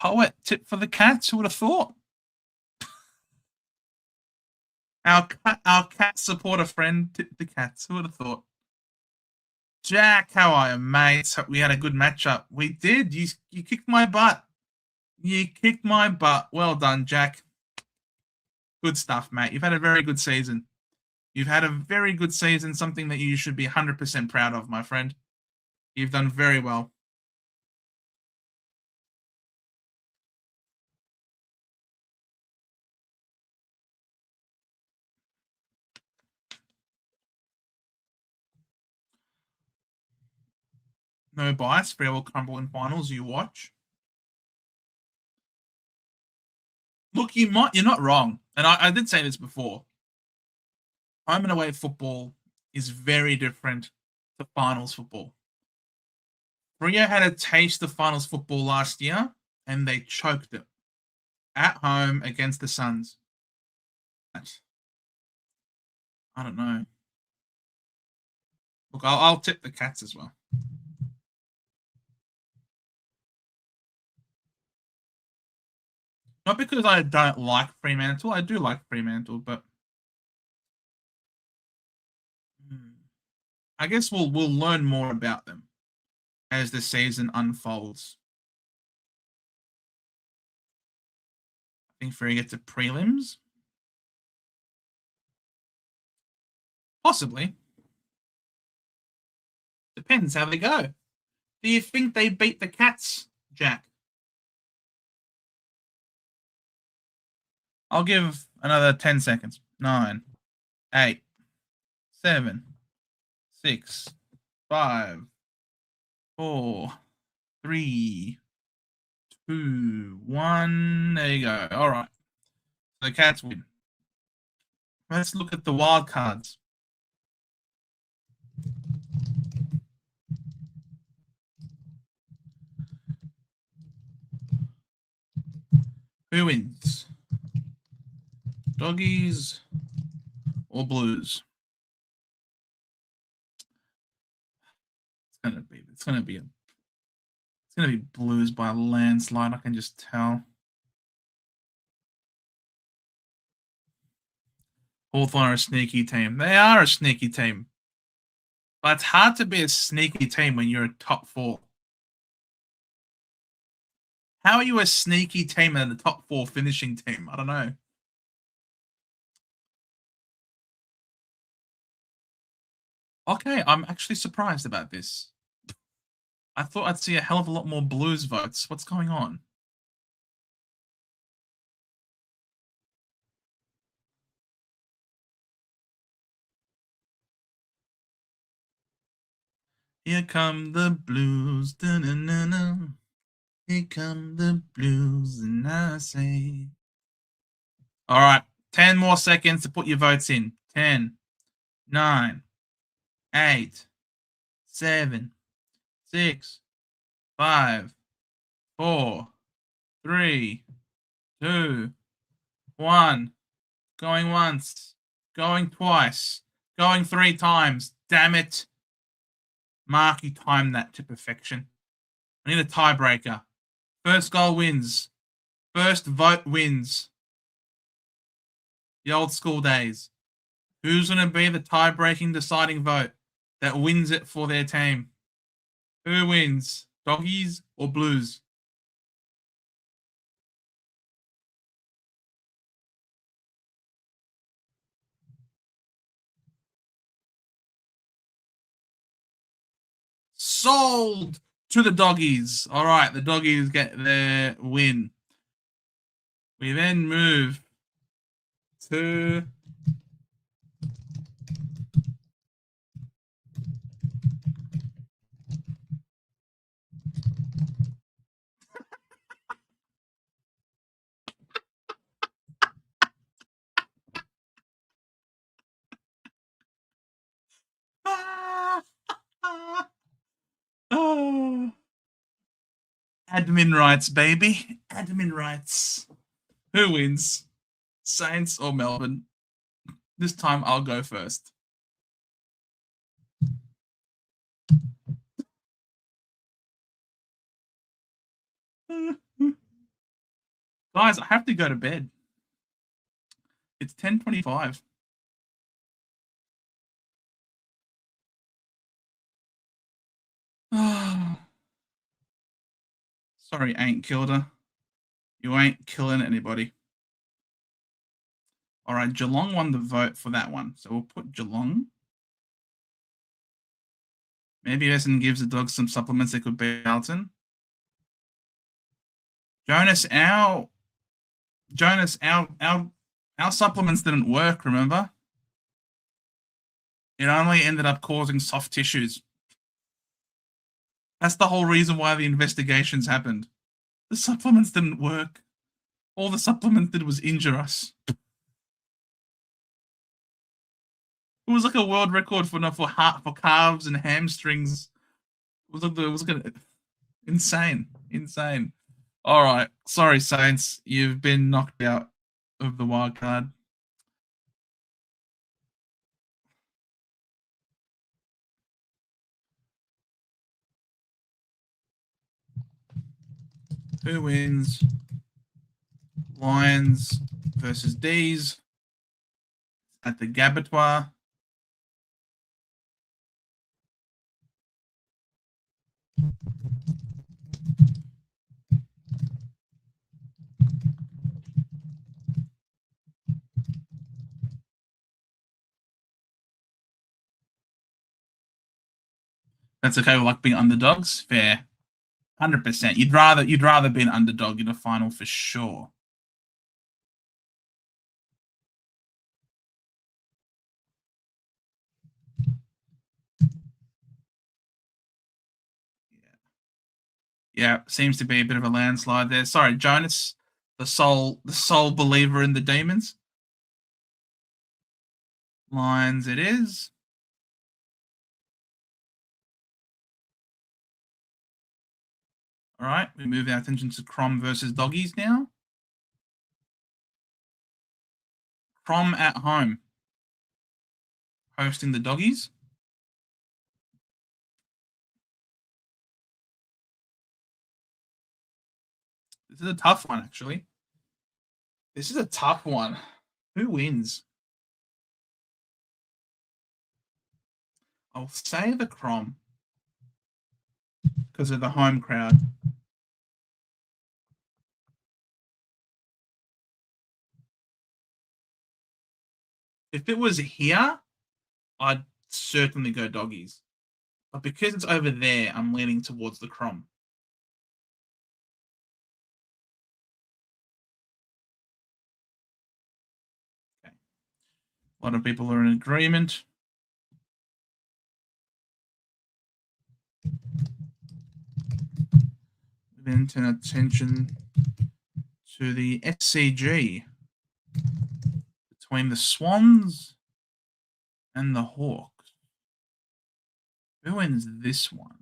Poet tip for the Cats. Who would have thought? Our cat supporter friend tipped the Cats. Who would have thought? Jack, how are you, mate? We had a good matchup. We did. You kicked my butt. Well done, Jack. Good stuff, mate. You've had a very good season. Something that you should be 100% proud of, my friend. You've done very well. No bias. Freo will crumble in finals. You watch. Look, you're not wrong. And I did say this before. Home and away football is very different to finals football. Freo had a taste of finals football last year, and they choked it at home against the Suns. I don't know. Look, I'll tip the Cats as well. Not because I don't like Fremantle. I do like Fremantle, but I guess we'll learn more about them as the season unfolds. I think Free gets to prelims. Possibly. Depends how they go. Do you think they beat the Cats, Jack? I'll give another 10 seconds. 9, 8, 7, 6, 5, 4, 3, 2, 1. There you go. All right. The Cats win. Let's look at the wild cards. Who wins? Doggies or Blues? It's gonna be Blues by a landslide. I can just tell. Hawthorn are a sneaky team. They are a sneaky team. But it's hard to be a sneaky team when you're a top 4. How are you a sneaky team and a top 4 finishing team? I don't know. Okay, I'm actually surprised about this. I thought I'd see a hell of a lot more Blues votes. What's going on? Here come the Blues. Da-na-na-na. Here come the Blues, and I say. All right, 10 more seconds to put your votes in. 10, 9, 8, 7, 6, 5, 4, 3, 2, 1. Going once, going twice, going 3 times. Damn it. Mark, you timed that to perfection. I need a tiebreaker. First goal wins. First vote wins. The old school days. Who's going to be the tie-breaking deciding vote that wins it for their team? Who wins? Doggies or Blues? Sold to the Doggies. All right, the Doggies get their win. We then move to oh. Admin rights, baby. Admin rights. Who wins? Saints or Melbourne? This time I'll go first. Guys, I have to go to bed. It's 10:25. Sorry, ain't killed her. You ain't killing anybody. All right, Geelong won the vote for that one. So we'll put Geelong. Maybe Essendon gives the dogs some supplements that could beat Alton. Jonas, our supplements didn't work, remember? It only ended up causing soft tissues. That's the whole reason why the investigations happened. The supplements didn't work. All the supplements did was injure us. It was like a world record for calves and hamstrings. It was like insane. All right, sorry Saints, you've been knocked out of the wild card. Who wins? Lions versus D's at the Gabbatoir. That's okay. We like being underdogs. Fair, 100%. You'd rather be an underdog in a final for sure. Yeah, seems to be a bit of a landslide there. Sorry, Jonas, the sole believer in the demons. Lions it is. All right, we move our attention to Crom versus Doggies now. Crom at home, hosting the Doggies. This is a tough one, actually. This is a tough one. Who wins? I'll say the Crom because of the home crowd. If it was here, I'd certainly go Doggies. But because it's over there, I'm leaning towards the Crom. Okay. A lot of people are in agreement. We then turn attention to the SCG between the Swans and the Hawks. Who wins this one?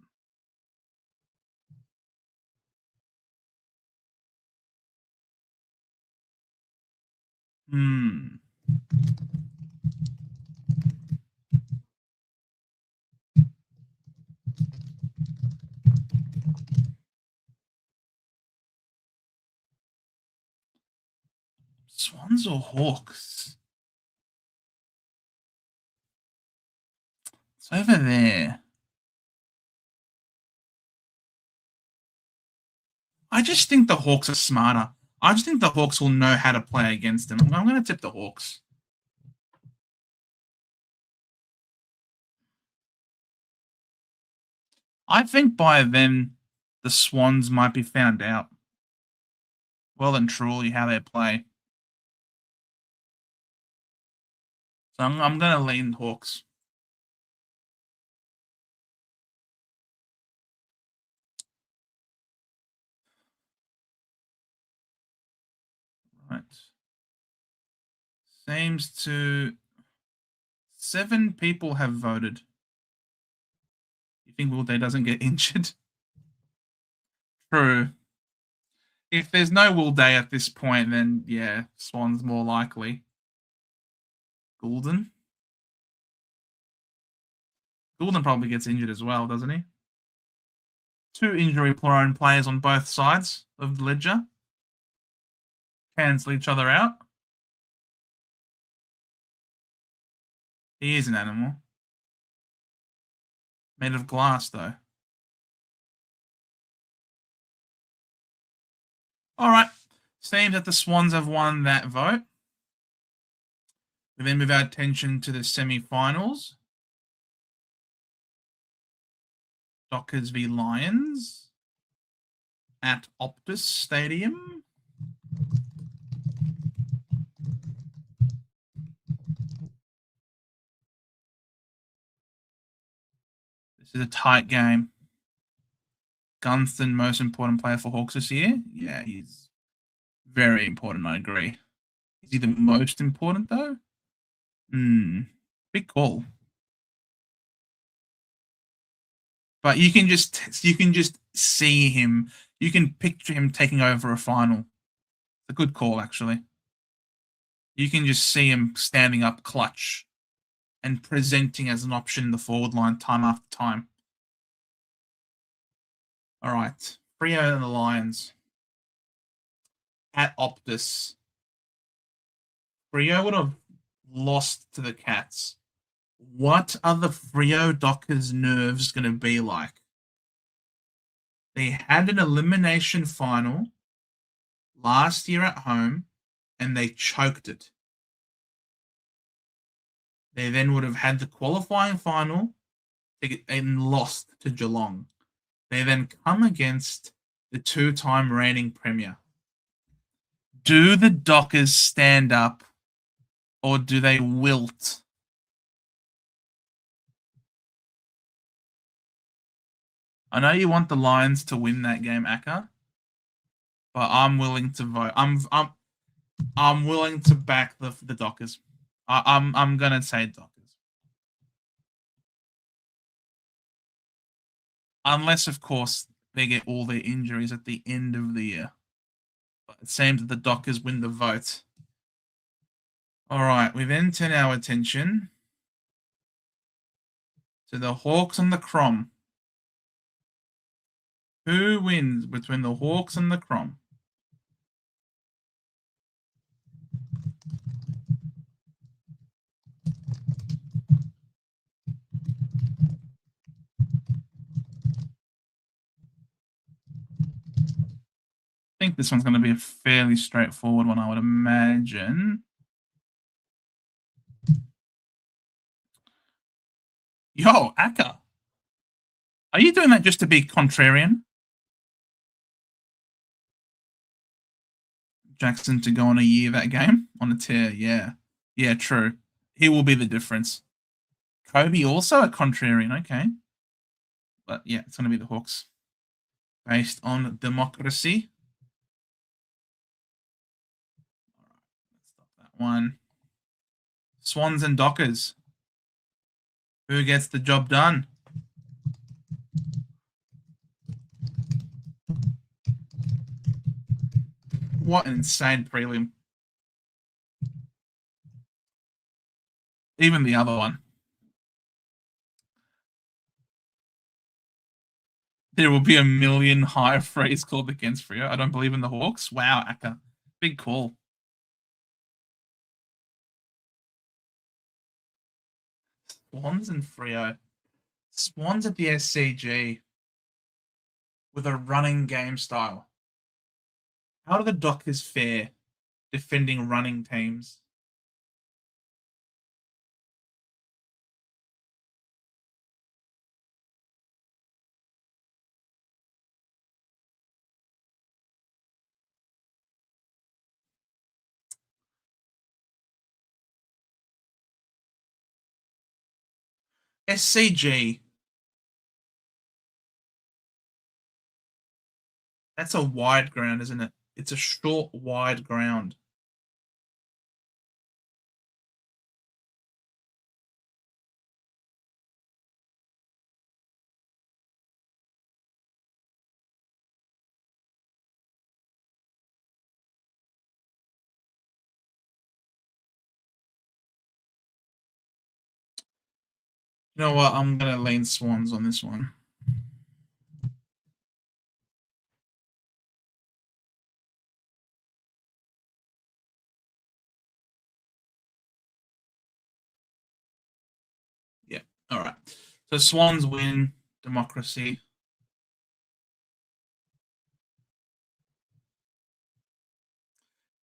Swans or Hawks? It's over there. I just think the Hawks are smarter. I just think the Hawks will know how to play against them. I'm going to tip the Hawks. I think by then the Swans might be found out well and truly how they play. So I'm going to lean Hawks. Right. Seems to 7 people have voted. You think Will Day doesn't get injured? True. If there's no Will Day at this point, then yeah, Swan's more likely. Goulden probably gets injured as well, doesn't he? 2 injury-prone players on both sides of the ledger. Cancel each other out. He is an animal. Made of glass, though. All right. Seems that the Swans have won that vote. We then move our attention to the semi-finals. Dockers v Lions at Optus Stadium. This is a tight game. Gunston, most important player for Hawks this year. Yeah, he's very important, I agree. Is he the most important, though? Big call. But you can just see him. You can picture him taking over a final. It's a good call, actually. You can just see him standing up clutch and presenting as an option in the forward line time after time. All right. Freo and the Lions. at Optus, Freo would have lost to the Cats. What are the Freo Dockers' nerves going to be like? They had an elimination final last year at home, and they choked it. They then would have had the qualifying final and lost to Geelong. They then come against the two-time reigning premier. Do the Dockers stand up, or do they wilt? I know you want the Lions to win that game, Akka, but I'm willing to vote. I'm willing to back the Dockers. I'm gonna say Dockers. Unless, of course, they get all their injuries at the end of the year. But it seems that the Dockers win the vote. All right, we then turn our attention to the Hawks and the Crom. Who wins between the Hawks and the Crom? I think this one's going to be a fairly straightforward one, I would imagine. Yo, Akka. Are you doing that just to be contrarian? Jackson to go on a year that game? On a tear, yeah. Yeah, true. He will be the difference. Kobe also a contrarian, okay. But yeah, it's going to be the Hawks. Based on democracy. All right, let's stop that one. Swans and Dockers. Who gets the job done? What an insane prelim. Even the other one. There will be a million high phrase called against Freo. I don't believe in the Hawks. Wow, Akka. Big call. Swans and Freo. Swans at the SCG with a running game style. How do the Dockers fare defending running teams? SCG. That's a wide ground, isn't it? It's a short, wide ground. You know what? I'm going to lean Swans on this one. Yeah. All right. So Swans win. Democracy.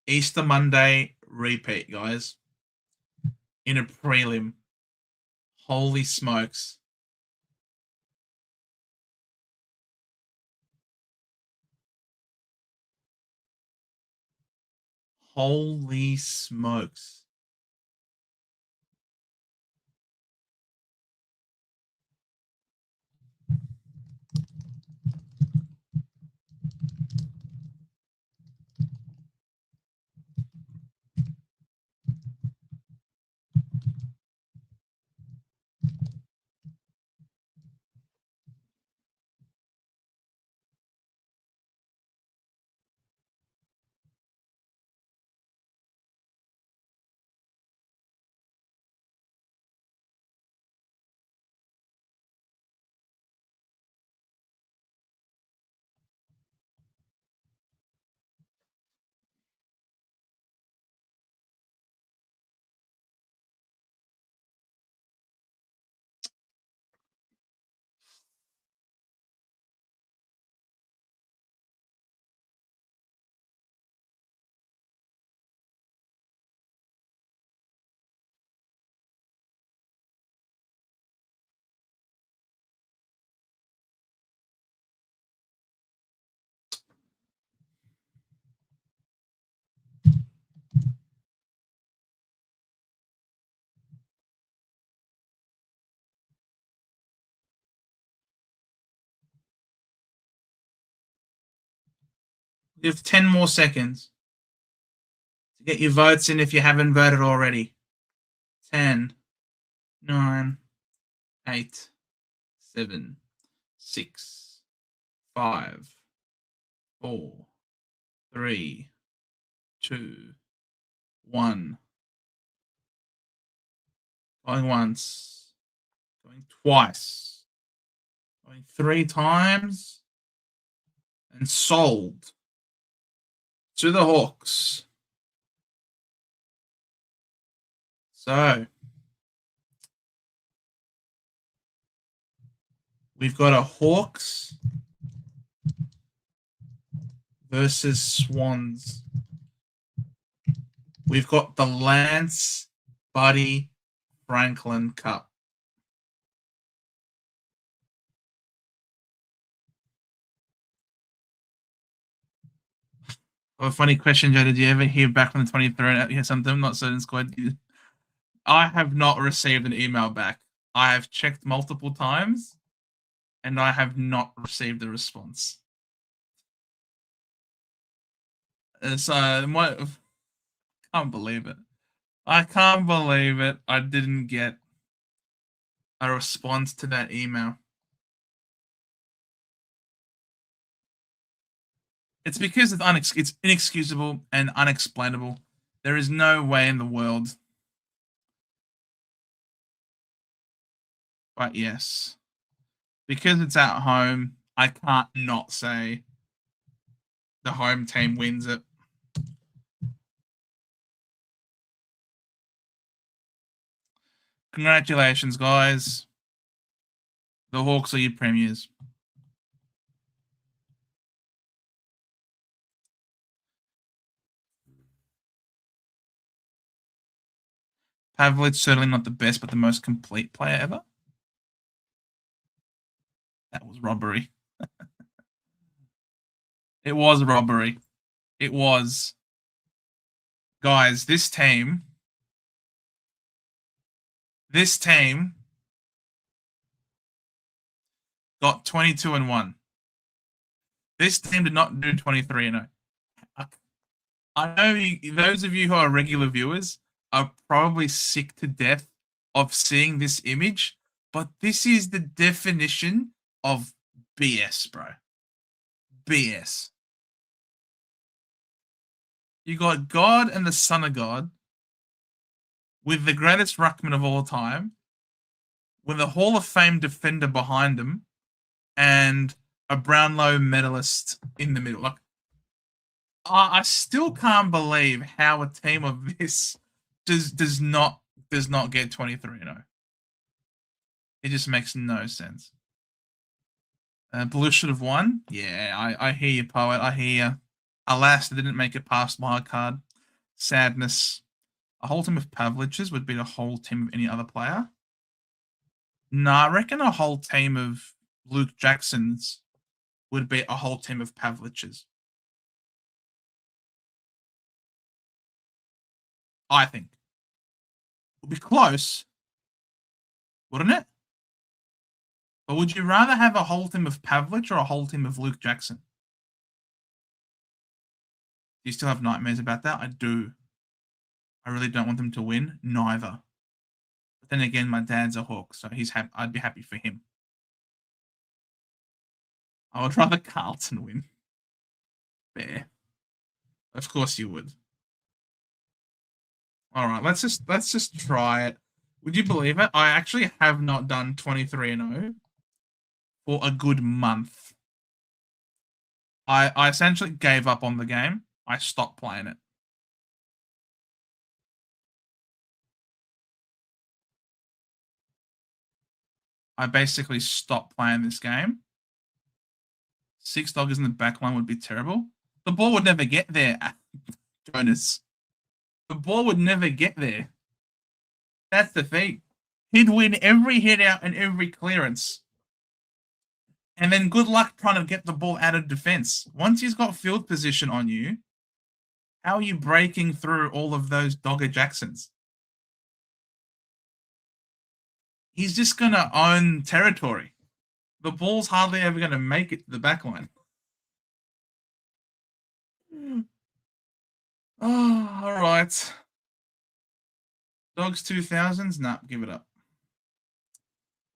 Easter Monday repeat, guys. In a prelim. Holy smokes. Holy smokes. You have 10 more seconds to get your votes in if you haven't voted already. 10, 9, 8, 7, 6, 5, 4, 3, 2, 1. Going once. Going twice. Going 3 times. And sold to the Hawks. So we've got a Hawks versus Swans. We've got the Lance Buddy Franklin Cup. A funny question, Joe. Did you ever hear back from the 23 and something? Not certain squad. I have not received an email back. I have checked multiple times, and I have not received a response. So I can't believe it. I can't believe it. I didn't get a response to that email. It's because it's inexcusable and unexplainable. There is no way in the world. But yes, because it's at home, I can't not say the home team wins it. Congratulations, guys. The Hawks are your premiers. Pavlich certainly not the best, but the most complete player ever. That was robbery. It was robbery. It was. Guys, this team got 22-1. This team did not do 23-0. I know those of you who are regular viewers are probably sick to death of seeing this image, but this is the definition of BS, bro. BS. You got God and the Son of God with the greatest ruckman of all time, with a Hall of Fame defender behind him, and a Brownlow medalist in the middle. Like, I still can't believe how a team of this does not get 23-0. It just makes no sense. Blue should have won. Yeah, I hear you, poet. I hear you. Alas, they didn't make it past wildcard. Sadness. A whole team of Pavliches would beat a whole team of any other player. Nah, I reckon a whole team of Luke Jacksons would beat a whole team of Pavliches. I think. It would be close, wouldn't it? But would you rather have a whole team of Pavlich or a whole team of Luke Jackson? Do you still have nightmares about that? I do. I really don't want them to win. Neither. But then again, my dad's a Hawk, so I'd be happy for him. I would rather Carlton win. Fair. Of course you would. All right, let's just try it. Would you believe it? I actually have not done 23-0 for a good month. I essentially gave up on the game. I stopped playing it. I basically stopped playing this game. 6 doggers in the back line would be terrible. The ball would never get there, Jonas. The ball would never get there. That's the thing. He'd win every hit out and every clearance. And then good luck trying to get the ball out of defense. Once he's got field position on you, how are you breaking through all of those Dogger Jacksons? He's just going to own territory. The ball's hardly ever going to make it to the back line. Oh, all right. Dogs 2000s? Nah, give it up.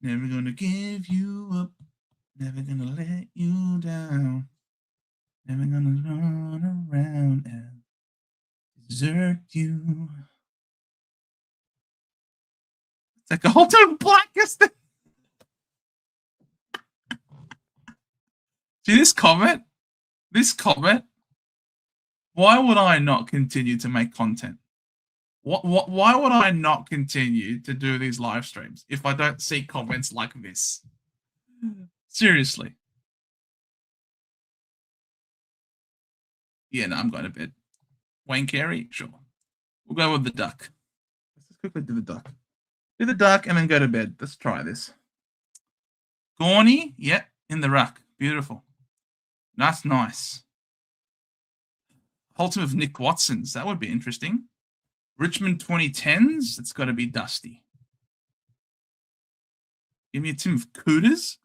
Never gonna give you up. Never gonna let you down. Never gonna run around and desert you. It's like a whole time blackest. See this comment? This comment? Why would I not continue to make content? Why would I not continue to do these live streams if I don't see comments like this? Seriously. Yeah, no, I'm going to bed. Wayne Carey? Sure. We'll go with the duck. Let's just quickly do the duck. Do the duck and then go to bed. Let's try this. Gawny? Yeah, in the ruck. Beautiful. That's nice. Ultimate of Nick Watson's. That would be interesting. Richmond 2010s. It's got to be Dusty. Give me a team of Cooters.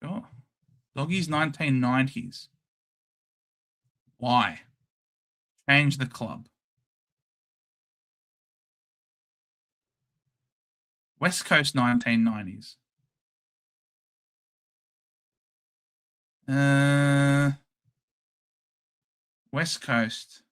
Oh. Doggies 1990s. Why? Change the club. West Coast 1990s. West Coast.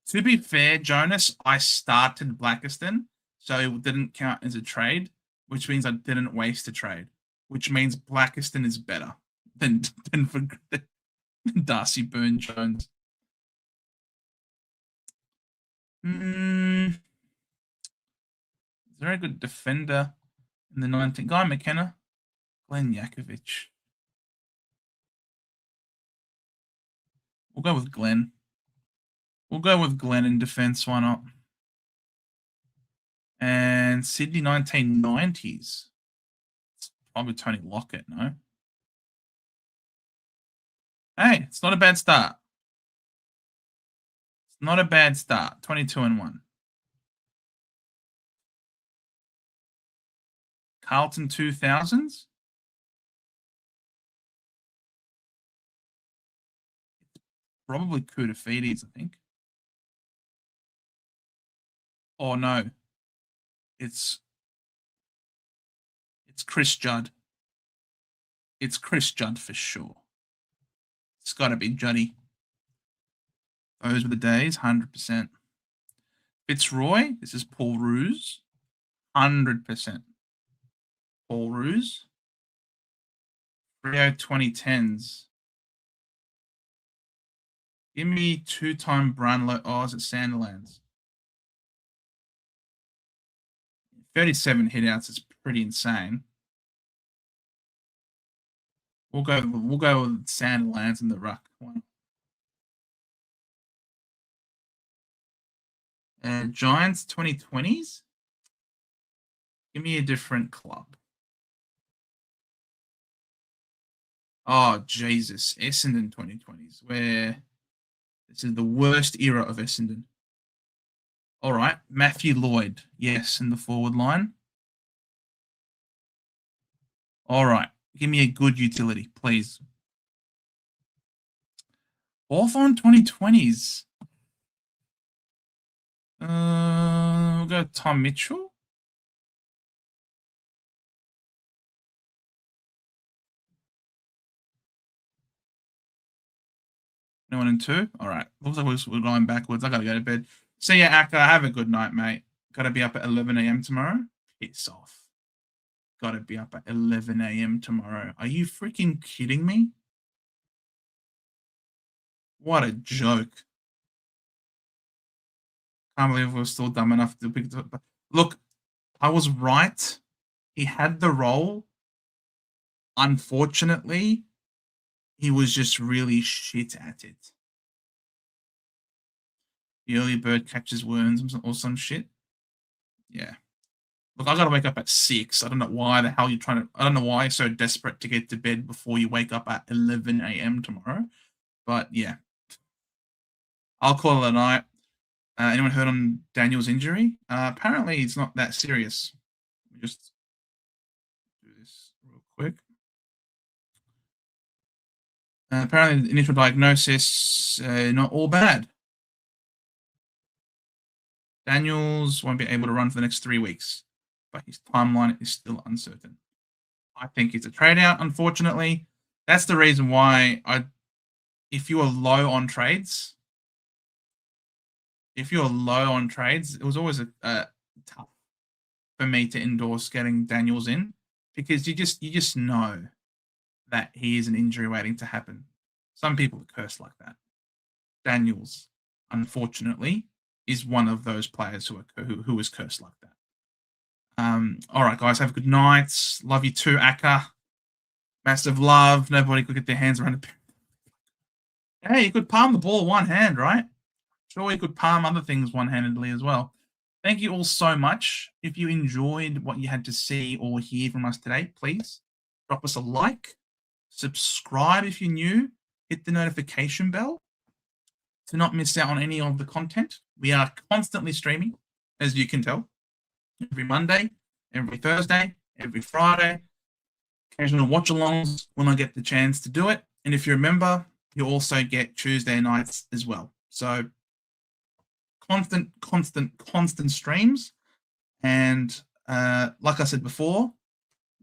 To be fair, Jonas, I started Blackiston, so it didn't count as a trade, which means I didn't waste a trade, which means Blackiston is better than for Darcy Burn Jones. Is there a good defender in the 19th? Guy McKenna? Glenn Yakovich. We'll go with Glenn. We'll go with Glenn in defense. Why not? And Sydney 1990s. It's probably Tony Lockett, no? Hey, it's not a bad start. It's not a bad start. 22-1. Carlton 2000s. Probably Koutafidis, I think. Oh no. It's Chris Judd. It's Chris Judd for sure. It's got to be Juddy. Those were the days, 100%. Fitzroy, this is Paul Roos, 100%. Paul Roos. Rio 2010s. Give me two-time Brownlow. Oh, is it Sanderlands? 37 hitouts is pretty insane. We'll go with Sanderlands in the ruck. Giants 2020s. Give me a different club. Oh, Jesus. Essendon 2020s, where this is the worst era of Essendon. All right. Matthew Lloyd. Yes, in the forward line. All right. Give me a good utility, please. Hawthorn 2020s. We'll go Tom Mitchell. No 1 and 2. All right. Looks like we're going backwards. I gotta go to bed. See ya, Akka. Have a good night, mate. Gotta be up at 11 a.m. tomorrow. Piss off. Gotta be up at 11 a.m. tomorrow. Are you freaking kidding me? What a joke. Can't believe we're still dumb enough to pick it up. Look, I was right. He had the role. Unfortunately, he was just really shit at it. The early bird catches worms or some shit. Yeah. Look, I gotta wake up at 6. I don't know why the hell you're trying to. I don't know why you're so desperate to get to bed before you wake up at 11 a.m. tomorrow. But yeah, I'll call it a night. Anyone heard on Daniel's injury? Apparently, it's not that serious. Let me just do this real quick. Apparently, the initial diagnosis not all bad. Daniels won't be able to run for the next 3 weeks, but his timeline is still uncertain. I think it's a trade out, unfortunately. That's the reason why if you are low on trades, it was always tough for me to endorse getting Daniels in, because you just know that he is an injury waiting to happen. Some people are cursed like that. Daniels, unfortunately, is one of those players who is cursed like that. All right, guys, have a good night. Love you too, Aka. Massive love. Nobody could get their hands around it. Hey, you could palm the ball one hand, right? Sure, you could palm other things one-handedly as well. Thank you all so much. If you enjoyed what you had to see or hear from us today, please drop us a like, subscribe if you're new, hit the notification bell to not miss out on any of the content. We are constantly streaming, as you can tell, every Monday, every Thursday, every Friday, occasional watch-alongs when I get the chance to do it. And if you're a member, you also get Tuesday nights as well. So constant streams. And like I said before,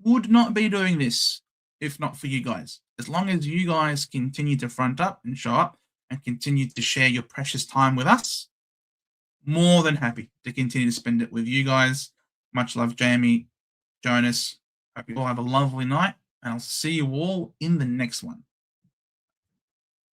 would not be doing this if not for you guys. As long as you guys continue to front up and show up and continue to share your precious time with us, more than happy to continue to spend it with you guys. Much love, Jamie, Jonas. Hope you all have a lovely night, and I'll see you all in the next one.